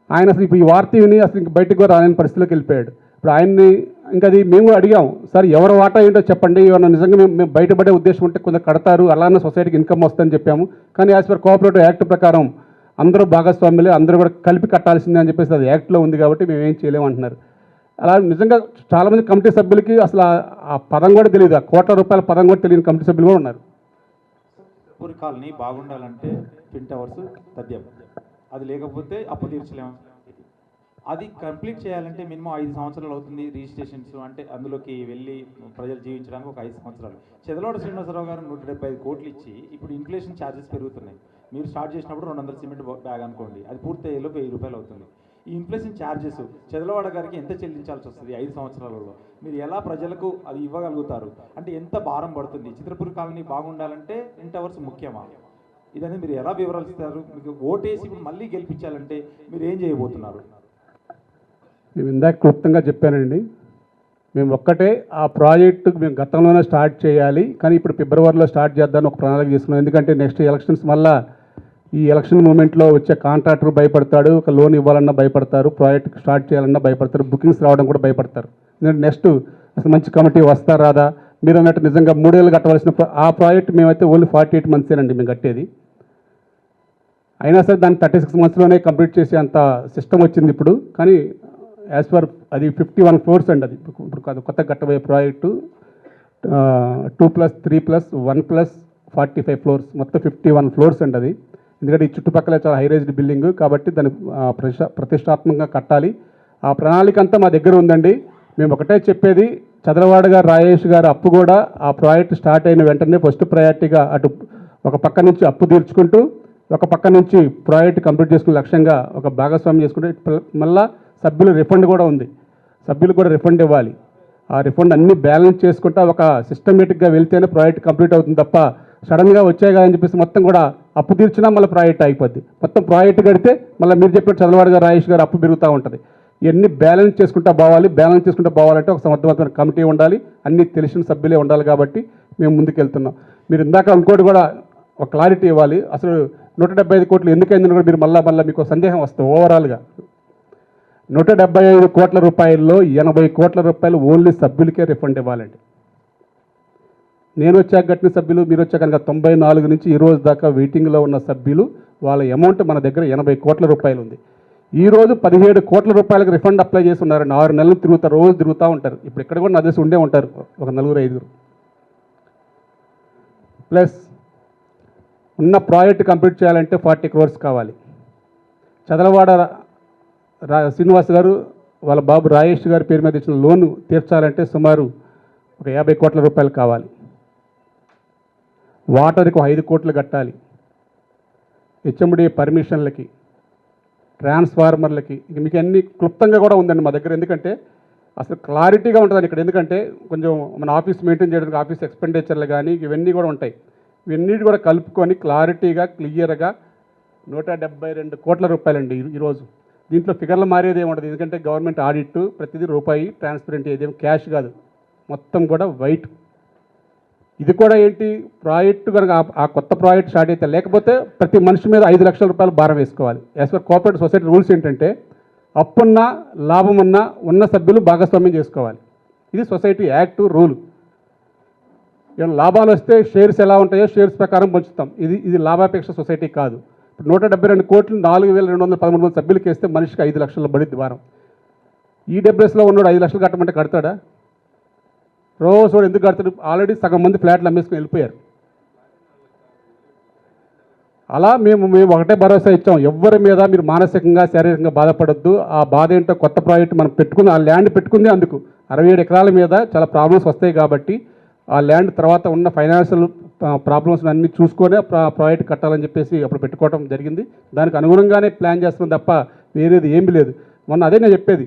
ఆయన అసలు ఇప్పుడు ఈ వార్త విని అసలు ఇంక బయటకు కూడా రాలేని పరిస్థితిలోకి వెళ్ళిపోయాడు. ఇప్పుడు ఆయన్ని ఇంకా అది మేము అడిగాం, సార్ ఎవరు వాటా ఏంటో చెప్పండి, ఏమన్నా నిజంగా మేము బయటపడే ఉద్దేశం ఉంటే కొంచెం కడతారు, అలానే సొసైటీకి ఇన్కమ్ వస్తుందని చెప్పాము. కానీ యాజ్ పర్ కోఆపరేటివ్ యాక్ట్ ప్రకారం అందరూ భాగస్వాములే, అందరూ కూడా కలిపి కట్టాల్సిందే అని చెప్పేసి అది యాక్ట్లో ఉంది కాబట్టి మేము ఏం చేయలేము అంటున్నారు. అలా నిజంగా చాలామంది కమిటీ సభ్యులకి అసలు ఆ పదం కూడా తెలియదు, ఆ కోట్ల రూపాయల పదం కూడా తెలియని కమిటీ సభ్యులు కూడా ఉన్నారు. పూరి కాలనీ బాగుండాలంటే ట్విన్ టవర్స్ తథ్యం, అది లేకపోతే అప్పు తీర్చలేము. అది కంప్లీట్ చేయాలంటే మినిమం 5 సంవత్సరాలు అవుతుంది. రిజిస్ట్రేషన్స్ అంటే అందులోకి వెళ్ళి ప్రజలు జీవించడానికి ఒక 5 సంవత్సరాలు. చెదలవాడ శ్రీనివాసరావు గారు 175 కోట్లు ఇచ్చి ఇప్పుడు ఇన్ఫ్లేషన్ ఛార్జెస్ పెరుగుతున్నాయి. మీరు స్టార్ట్ చేసినప్పుడు 200 సిమెంట్ బ్యాగ్ అనుకోండి, అది పూర్తయ్యేలోపు 1000 రూపాయలు అవుతుంది. ఈ ఇన్ఫ్లేషన్ ఛార్జెస్ చెదలవాడ గారికి ఎంత చెల్లించాల్సి వస్తుంది 5 సంవత్సరాలలో? మీరు ఎలా ప్రజలకు అది ఇవ్వగలుగుతారు? అంటే ఎంత భారం పడుతుంది? చిత్రపూర్ కాలనీ బాగుండాలంటే ట్విన్ టవర్స్ ముఖ్యమా? ఇదని మీరు ఎలా వివరాలు ఇస్తారు? మీకు ఓటేసి ఇప్పుడు మళ్ళీ గెలిపించాలంటే మీరు ఏం చేయబోతున్నారు? మేము ఇందాక క్లుప్తంగా చెప్పానండి, మేము ఒక్కటే ఆ ప్రాజెక్టు మేము గతంలోనే స్టార్ట్ చేయాలి, కానీ ఇప్పుడు ఫిబ్రవరిలో స్టార్ట్ చేద్దామని ఒక ప్రణాళిక చేసుకున్నాం. ఎందుకంటే నెక్స్ట్ ఎలక్షన్స్ మళ్ళీ ఈ ఎలక్షన్ మూమెంట్లో వచ్చే కాంట్రాక్టర్ భయపడతాడు, ఒక లోన్ ఇవ్వాలన్నా భయపడతారు, ప్రాజెక్ట్ స్టార్ట్ చేయాలన్నా భయపడతారు, బుకింగ్స్ రావడం కూడా భయపడతారు. ఎందుకంటే నెక్స్ట్ అసలు మంచి కమిటీ వస్తా రాదా, మీరు అన్నట్టు నిజంగా 3 ఏళ్ళు కట్టవలసిన ఆ ప్రాజెక్ట్ మేమైతే ఓన్లీ 48 మంత్సేనండి మేము కట్టేది. అయినా సరే దాన్ని 36 మంత్స్లోనే కంప్లీట్ చేసే అంత సిస్టమ్ వచ్చింది ఇప్పుడు. కానీ యాజ్ పర్ అది 51 ఫ్లోర్స్ అండి. అది ఇప్పుడు కొత్త కట్టబోయే ప్రాజెక్టు 2+3+1+45 ఫ్లోర్స్, మొత్తం 51 ఫ్లోర్స్ అండి అది. ఎందుకంటే ఈ చుట్టుపక్కల చాలా హై రైజ్డ్ బిల్డింగ్ కాబట్టి దాన్ని ప్రతిష్టాత్మకంగా కట్టాలి. ఆ ప్రణాళిక అంతా మా దగ్గర ఉందండి. మేము ఒకటే చెప్పేది, చదలవాడ గారు, రాజేష్ గారు అప్పు కూడా ఆ ప్రాజెక్ట్ స్టార్ట్ అయిన వెంటనే ఫస్ట్ ప్రయారిటీగా అటు ఒక పక్క నుంచి అప్పు తీర్చుకుంటూ ఒక పక్క నుంచి ప్రాజెక్ట్ కంప్లీట్ చేసుకునే లక్ష్యంగా ఒక భాగస్వామ్యం చేసుకుంటే మళ్ళీ సభ్యులు రిఫండ్ కూడా ఉంది, సభ్యులు కూడా రిఫండ్ ఇవ్వాలి. ఆ రిఫండ్ అన్ని బ్యాలెన్స్ చేసుకుంటా ఒక సిస్టమేటిక్గా వెళ్తేనే ప్రాజెక్ట్ కంప్లీట్ అవుతుంది తప్ప సడన్గా వచ్చాయి కదా అని చెప్పేసి మొత్తం కూడా అప్పు తీర్చినా మళ్ళీ ప్రాజెక్ట్ అయిపోద్ది. మొత్తం ప్రాజెక్ట్ కడితే మళ్ళీ మీరు చెప్పిన చదలవాడ గారు, రాజేష్ గారు అప్పు పెరుగుతూ ఉంటుంది. ఇవన్నీ బ్యాలెన్స్ చేసుకుంటూ పోవాలి. బ్యాలెన్స్ చేసుకుంటూ పోవాలంటే ఒక సమర్థవంతమైన కమిటీ ఉండాలి, అన్ని తెలిసిన సభ్యులే ఉండాలి. కాబట్టి మేము ముందుకు వెళ్తున్నాం. మీరు ఇందాక ఇంకోటి కూడా ఒక క్లారిటీ ఇవ్వాలి, అసలు 175 కోట్లు ఎందుకైందని కూడా మీరు మళ్ళీ మీకు సందేహం వస్తుంది. ఓవరాల్గా 175 కోట్ల రూపాయల్లో 80 కోట్ల రూపాయలు ఓన్లీ సభ్యులకే రిఫండ్ ఇవ్వాలండి. నేను వచ్చాక కట్టిన సభ్యులు, మీరు వచ్చాక కనుక 94 నుంచి ఈ రోజు దాకా వెయిటింగ్లో ఉన్న సభ్యులు వాళ్ళ అమౌంట్ మన దగ్గర 80 కోట్ల రూపాయలు ఉంది. ఈరోజు 17 కోట్ల రూపాయలకు రిఫండ్ అప్లై చేసి ఉన్నారండి. 6 నెలలు తిరుగుతారు, రోజు తిరుగుతూ ఉంటారు. ఇప్పుడు ఇక్కడ కూడా నా దేశం ఉండే ఉంటారు ఒక 4-5. ప్లస్ ఉన్న ప్రాజెక్ట్ కంప్లీట్ చేయాలంటే 40 crores కావాలి. చదలవాడ శ్రీనివాస్ గారు వాళ్ళ బాబు రాజేష్ గారి పేరు మీద ఇచ్చిన లోను తీర్చాలంటే సుమారు ఒక 50 కోట్ల రూపాయలు కావాలి. వాటర్కి 5 కోట్లు కట్టాలి. హెచ్ఎండి పర్మిషన్లకి, ట్రాన్స్ఫార్మర్లకి, ఇక మీకు అన్ని క్లుప్తంగా కూడా ఉందండి మా దగ్గర. ఎందుకంటే అసలు క్లారిటీగా ఉంటుందండి ఇక్కడ. ఎందుకంటే కొంచెం మన ఆఫీస్ మెయింటైన్ చేయడానికి ఆఫీస్ ఎక్స్పెండిచర్లు కానీ ఇవన్నీ కూడా ఉంటాయి. ఇవన్నీ కూడా కలుపుకొని క్లారిటీగా క్లియర్గా 172 కోట్ల రూపాయలండి ఈరోజు. దీంట్లో ఫిగర్లు మారేది ఏముండదు. ఎందుకంటే గవర్నమెంట్ ఆడిట్ ప్రతిదీ రూపాయి ట్రాన్స్పరెంట్, ఏదేం క్యాష్ కాదు, మొత్తం కూడా వైట్. ఇది కూడా ఏంటి, ప్రాజెక్టు కనుక ఆ కొత్త ప్రాజెక్ట్ స్టార్ట్ అయితే, లేకపోతే ప్రతి మనిషి మీద 5 లక్షల రూపాయలు భారం వేసుకోవాలి. As per cooperative society rules ఏంటంటే అప్పున్నా లాభమున్నా ఉన్న సభ్యులు భాగస్వామ్యం చేసుకోవాలి. ఇది సొసైటీ యాక్ట్ రూల్. ఏమైనా లాభాలు వస్తే షేర్స్ ఎలా ఉంటాయో షేర్స్ ప్రకారం పంచుతాం. ఇది లాభాపేక్ష సొసైటీ కాదు. ఇప్పుడు 172 కోట్లు 4,213 మంది సభ్యులకి వేస్తే మనిషికి 5 లక్షల పడిద్ది వారం. ఈడబ్ల్యూఎస్లో ఉన్నాడు 5 లక్షలు కట్టమంటే కడతాడా? రోజు ఎందుకు కడతాడు? ఆల్రెడీ సగం మంది ఫ్లాట్లు అమ్మేసుకుని వెళ్ళిపోయారు. అలా మేము ఒకటే భరోసా ఇచ్చాం, ఎవరి మీద మీరు మానసికంగా శారీరకంగా బాధపడొద్దు. ఆ బాధ ఏంటో కొత్త ప్రాజెక్ట్ మనం పెట్టుకుంది, ఆ ల్యాండ్ పెట్టుకుంది అందుకు 67 ఎకరాల మీద చాలా ప్రాబ్లమ్స్ వస్తాయి కాబట్టి ఆ ల్యాండ్ తర్వాత ఉన్న ఫైనాన్షియల్ ప్రాబ్లమ్స్ అన్నీ చూసుకొని ప్రాజెక్ట్ కట్టాలని చెప్పేసి అప్పుడు పెట్టుకోవడం జరిగింది. దానికి అనుగుణంగానే ప్లాన్ చేస్తున్నాం తప్ప వేరేది ఏమీ లేదు. మొన్న అదే నేను చెప్పేది,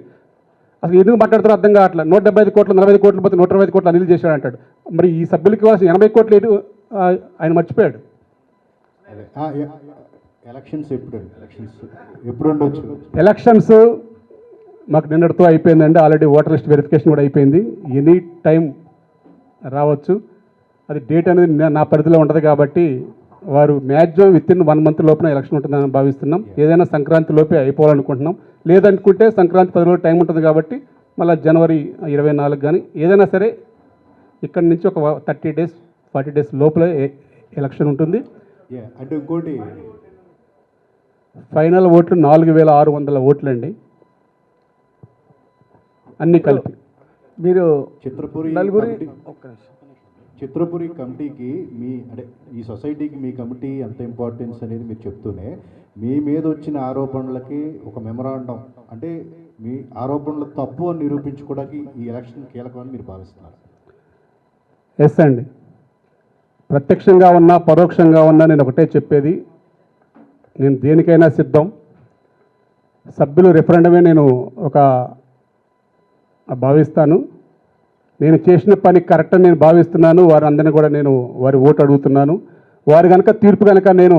అసలు ఎందుకు మాట్లాడుతారో అర్థం కావట్లేదు. 175 కోట్లు 45 కోట్లు పోతే 125 కోట్లు అనిల్ చేశాడు అంటాడు. మరి ఈ సభ్యులకి ఇవ్వాల్సిన 80 కోట్లు ఏంటి ఆయన మర్చిపోయాడు. ఎలక్షన్స్ ఎప్పుడు ఉండొచ్చు? ఎలక్షన్స్ మాకు నిన్నటితో అయిపోయిందండి. ఆల్రెడీ ఓటర్ లిస్ట్ వెరిఫికేషన్ కూడా అయిపోయింది. ఎనీ టైం రావచ్చు. అది డేట్ అనేది నా పరిధిలో ఉంటుంది కాబట్టి వారు మ్యాక్సిమం విత్-ఇన్ 1 మంత్ లోపల ఎలక్షన్ ఉంటుందని భావిస్తున్నాం. ఏదైనా సంక్రాంతి లోపే అయిపోవాలనుకుంటున్నాం. లేదనుకుంటే సంక్రాంతి 10 రోజులు టైం ఉంటుంది కాబట్టి మళ్ళీ జనవరి 24 కానీ ఏదైనా సరే ఇక్కడి నుంచి ఒక 30 డేస్ 40 డేస్ లోపల ఎలక్షన్ ఉంటుంది. అంటే ఇంకోటి ఫైనల్ ఓట్లు 4,600 ఓట్లండి అన్నీ కలిపి. మీరు చిత్రపురి కమిటీకి అంటే ఈ సొసైటీకి మీ కమిటీ ఎంత ఇంపార్టెన్స్ అనేది మీరు చెప్తూనే మీ మీద వచ్చిన ఆరోపణలకి ఒక మెమరాండం, అంటే మీ ఆరోపణలు తప్పు అని నిరూపించుకోవడానికి ఈ ఎలక్షన్ కీలకమని మీరు భావిస్తున్నారు? ఎస్ అండి. ప్రత్యక్షంగా ఉన్నా పరోక్షంగా ఉన్నా నేను ఒకటే చెప్పేది, నేను దేనికైనా సిద్ధం. సభ్యులు రెఫరెండమే నేను ఒక భావిస్తాను. నేను చేసిన పని కరెక్ట్ అని నేను భావిస్తున్నాను. వారందరినీ కూడా నేను వారి ఓటు అడుగుతున్నాను. వారు కనుక తీర్పు కనుక నేను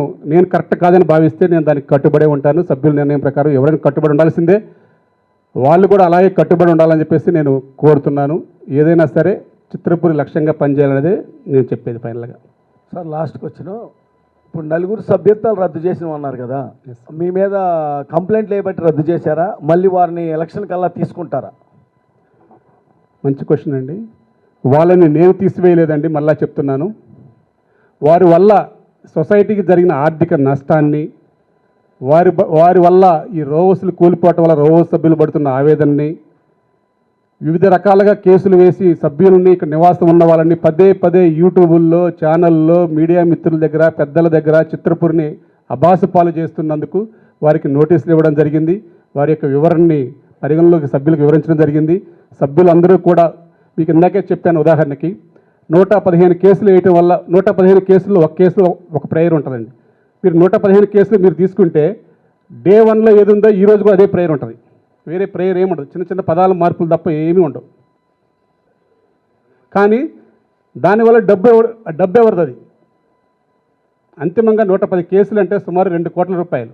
కరెక్ట్ కాదని భావిస్తే నేను దానికి కట్టుబడే ఉంటాను. సభ్యుల నిర్ణయం ప్రకారం ఎవరైనా కట్టుబడి ఉండాల్సిందే, వాళ్ళు కూడా అలాగే కట్టుబడి ఉండాలని చెప్పేసి నేను కోరుతున్నాను. ఏదైనా సరే చిత్రపురి లక్ష్యంగా పనిచేయాలనేదే నేను చెప్పేది ఫైనల్గా. సార్ లాస్ట్కి వచ్చిన ఇప్పుడు 4 సభ్యత్వాలు రద్దు చేసిన అన్నారు కదా, మీ మీద కంప్లైంట్లు ఏబట్టి రద్దు చేశారా? మళ్ళీ వారిని ఎలక్షన్ కల్లా తీసుకుంటారా? మంచి క్వశ్చన్ అండి. వాళ్ళని నేను తీసివేయలేదండి, మళ్ళా చెప్తున్నాను. వారి వల్ల సొసైటీకి జరిగిన ఆర్థిక నష్టాన్ని, వారి వల్ల ఈ రోవస్లు కూలిపోవటం వల్ల రోవస్ సభ్యులు పడుతున్న ఆవేదనని, వివిధ రకాలుగా కేసులు వేసి సభ్యులని ఇక్కడ నివాసం ఉన్న వాళ్ళని పదే యూట్యూబుల్లో ఛానల్లో మీడియా మిత్రుల దగ్గర పెద్దల దగ్గర చిత్రపురిని అభాసుపాలు చేస్తున్నందుకు వారికి నోటీసులు ఇవ్వడం జరిగింది. వారి యొక్క వివరణని పరిగణలోకి సభ్యులకు వివరించడం జరిగింది. సభ్యులందరూ కూడా మీకు ఇందాకే చెప్పాను, ఉదాహరణకి 115 కేసులు వేయటం వల్ల 115 కేసుల్లో ఒక కేసులో ఒక ప్రేయర్ ఉంటుందండి. మీరు 115 కేసులు మీరు తీసుకుంటే డే 1లో ఏది ఉందో ఈరోజు కూడా అదే ప్రేయర్ ఉంటుంది. వేరే ప్రేయర్ ఏమి ఉండదు, చిన్న పదాల మార్పులు తప్ప ఏమీ ఉండవు. కానీ దానివల్ల డబ్బు ఎవరిది? అది అంతిమంగా 110 కేసులు అంటే సుమారు 2 కోట్ల రూపాయలు.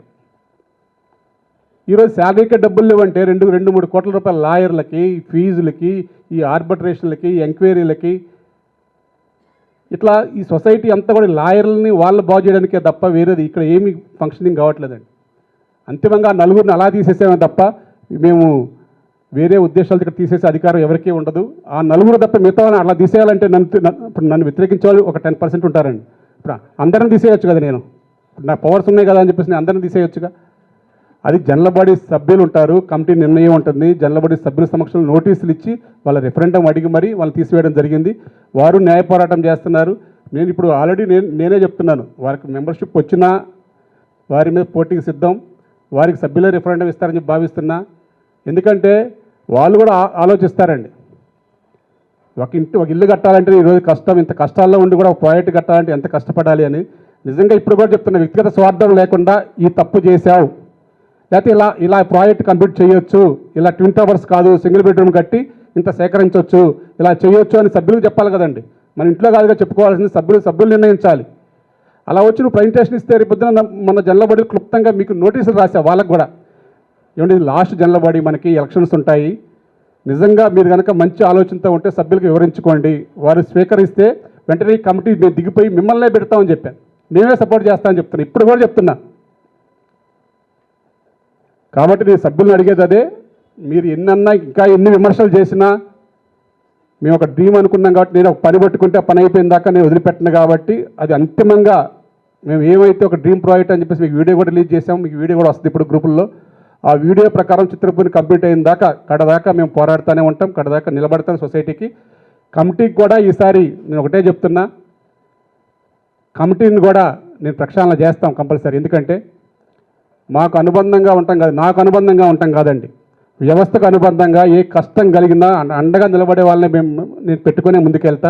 ఈరోజు శాలరీకే డబ్బులు లేవంటే 2-3 కోట్ల రూపాయల లాయర్లకి, ఫీజులకి, ఈ ఆర్బిట్రేషన్లకి, ఎంక్వైరీలకి, ఇట్లా ఈ సొసైటీ అంతా కూడా లాయర్లని వాళ్ళు బాగు చేయడానికే తప్ప వేరేది ఇక్కడ ఏమీ ఫంక్షనింగ్ కావట్లేదండి. అంతిమంగా 4 అలా తీసేసామే తప్ప మేము వేరే ఉద్దేశాలు ఇక్కడ తీసేసే అధికారం ఎవరికీ ఉండదు. ఆ 4 తప్ప మిగతా అలా తీసేయాలంటే నన్ను వ్యతిరేకించే వాళ్ళు ఒక 10% ఉంటారండి. ఇప్పుడు అందరిని తీసేయచ్చు కదా, నేను నా పవర్స్ ఉన్నాయి కదా అని చెప్పేసి నేను అందరిని తీసేయచ్చుగా. అది జనరల్ బాడీ సభ్యులు ఉంటారు, కమిటీ నిర్ణయం ఉంటుంది. జనరల్ బాడీ సభ్యుల సమక్షంలో నోటీసులు ఇచ్చి వాళ్ళ రెఫరెండం అడిగి మరీ వాళ్ళు తీసివేయడం జరిగింది. వారు న్యాయ పోరాటం చేస్తున్నారు. నేను ఇప్పుడు ఆల్రెడీ నేనే చెప్తున్నాను, వారికి మెంబర్షిప్ వచ్చినా వారి మీద పోటీకి సిద్ధం. వారికి సభ్యుల రెఫరెండం ఇస్తారని చెప్పి భావిస్తున్నా. ఎందుకంటే వాళ్ళు కూడా ఆలోచిస్తారండి, ఒక ఇల్లు కట్టాలంటే ఈరోజు కష్టం, ఇంత కష్టాల్లో ఉండి కూడా ఒక ప్రాజెక్ట్ కట్టాలంటే ఎంత కష్టపడాలి అని. నిజంగా ఇప్పుడు కూడా చెప్తున్నా, వ్యక్తిగత స్వార్థం లేకుండా ఈ తప్పు చేశావు, లేకపోతే ఇలా ప్రాజెక్ట్ కంప్లీట్ చేయొచ్చు, ఇలా ట్విన్ టవర్స్ కాదు సింగిల్ బెడ్రూమ్ కట్టి ఇంత సేకరించవచ్చు, ఇలా చేయొచ్చు అని సభ్యులకు చెప్పాలి కదండి. మన ఇంట్లో కాదుగా చెప్పుకోవాల్సింది, సభ్యులు నిర్ణయించాలి. అలా వచ్చి నువ్వు ప్రజెంటేషన్ ఇస్తే రేపొద్దున మన జనరల్ క్లుప్తంగా మీకు నోటీసులు రాసా వాళ్ళకు కూడా, ఏమంటే ఇది లాస్ట్ జనరల్ మనకి ఎలక్షన్స్ ఉంటాయి, నిజంగా మీరు కనుక మంచి ఆలోచనతో ఉంటే సభ్యులకు వివరించుకోండి, వారు స్వీకరిస్తే వెంటనే కమిటీ మేము దిగిపోయి మిమ్మల్నే పెడతామని చెప్పాను, మేమే సపోర్ట్ చేస్తామని చెప్తున్నా, ఇప్పుడు కూడా చెప్తున్నా. కాబట్టి నేను సభ్యులను అడిగేది అదే, మీరు ఎన్నన్నా ఇంకా ఎన్ని విమర్శలు చేసినా మేము ఒక డ్రీమ్ అనుకున్నాం కాబట్టి, నేను ఒక పని పట్టుకుంటే పని అయిపోయిన దాకా నేను వదిలిపెట్టను కాబట్టి, అది అంతిమంగా మేము ఏమైతే ఒక డ్రీమ్ ప్రాజెక్ట్ అని చెప్పేసి మీకు వీడియో కూడా రిలీజ్ చేసాము, మీకు వీడియో కూడా వస్తుంది ఇప్పుడు గ్రూపుల్లో. ఆ వీడియో ప్రకారం చిత్రపూర్ణి కంప్లీట్ అయిన దాకా కడదాకా మేము పోరాడుతూనే ఉంటాం, కడదాకా నిలబడతాం సొసైటీకి. కమిటీకి కూడా ఈసారి నేను ఒకటే చెప్తున్నా, కమిటీని కూడా నేను ప్రక్షాళన చేస్తాం కంపల్సరీ. ఎందుకంటే మాకు అనుబంధంగా ఉంటాం కాదు, నాకు అనుబంధంగా ఉంటాం కాదండి, వ్యవస్థకు అనుబంధంగా ఏ కష్టం కలిగినా అండగా నిలబడే వాళ్ళని నేను పెట్టుకునే ముందుకెళ్తా.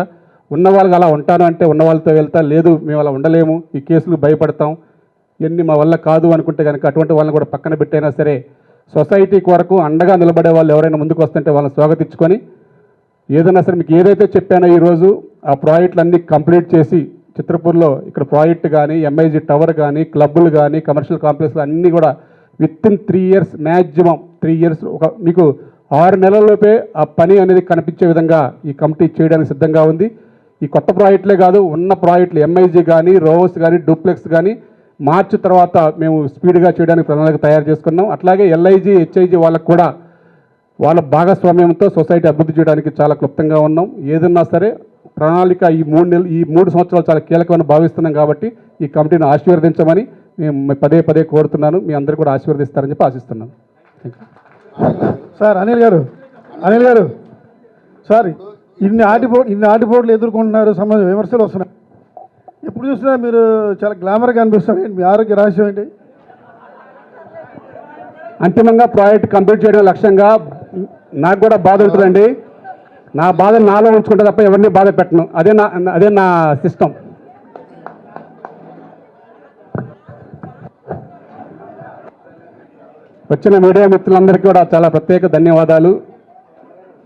ఉన్న వాళ్ళకి అలా ఉంటాను అంటే ఉన్న వాళ్ళతో వెళ్తా, లేదు మేము అలా ఉండలేము, ఈ కేసులు భయపడతాం, ఇవన్నీ మా వల్ల కాదు అనుకుంటే కనుక అటువంటి వాళ్ళని కూడా పక్కన పెట్టైనా సరే సొసైటీ కొరకు అండగా నిలబడే వాళ్ళు ఎవరైనా ముందుకు వస్తుంటే వాళ్ళని స్వాగతించుకొని, ఏదైనా సరే మీకు ఏదైతే చెప్పానో ఈరోజు ఆ ప్రాజెక్టులన్నీ కంప్లీట్ చేసి చిత్రపూర్లో ఇక్కడ ప్రాజెక్ట్ కానీ, ఎంఐజీ టవర్ కానీ, క్లబ్బులు కానీ, కమర్షియల్ కాంప్లెక్స్లు అన్నీ కూడా with in 3 years, maximum 3 years, ఒక మీకు 6 నెలల్లోపే ఆ పని అనేది కనిపించే విధంగా ఈ కమిటీ చేయడానికి సిద్ధంగా ఉంది. ఈ కొత్త ప్రాజెక్టులే కాదు, ఉన్న ప్రాజెక్టులు ఎంఐజీ కానీ, రోవర్స్ కానీ, డూప్లెక్స్ కానీ మార్చి తర్వాత మేము స్పీడ్గా చేయడానికి ప్రణాళిక తయారు చేసుకున్నాం. అట్లాగే ఎల్ఐజీ, హెచ్ఐజీ వాళ్ళకు కూడా వాళ్ళ భాగస్వామ్యంతో సొసైటీ అభివృద్ధి చేయడానికి చాలా క్లుప్తంగా ఉన్నాం. ఏదన్నా సరే ప్రణాళిక ఈ 3 సంవత్సరాలు చాలా కీలకమని భావిస్తున్నాం కాబట్టి ఈ కమిటీని ఆశీర్వదించమని మేము పదే కోరుతున్నాను. మీ అందరూ కూడా ఆశీర్వదిస్తారని చెప్పి ఆశిస్తున్నాను. సార్ అనిల్ గారు సార్, ఇన్ని ఆటిపోట్లు ఎదుర్కొంటున్నారు, విమర్శలు వస్తున్నాయి. ఎప్పుడు చూసినా మీరు చాలా గ్లామర్గా అనిపిస్తారు, మీ ఆరోగ్య రహస్యం ఏంటి? అంతిమంగా ప్రాజెక్ట్ కంప్లీట్ చేయడం లక్ష్యంగా నాకు కూడా బాధ ఉంటుందండి. నా బాధ నాలో ఉంచుకుంటే తప్ప ఎవరిని బాధ పెట్టను, అదే నా సిస్టమ్. వచ్చిన మీడియా మిత్రులందరికీ కూడా చాలా ప్రత్యేక ధన్యవాదాలు.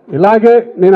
ఇలాగే నేను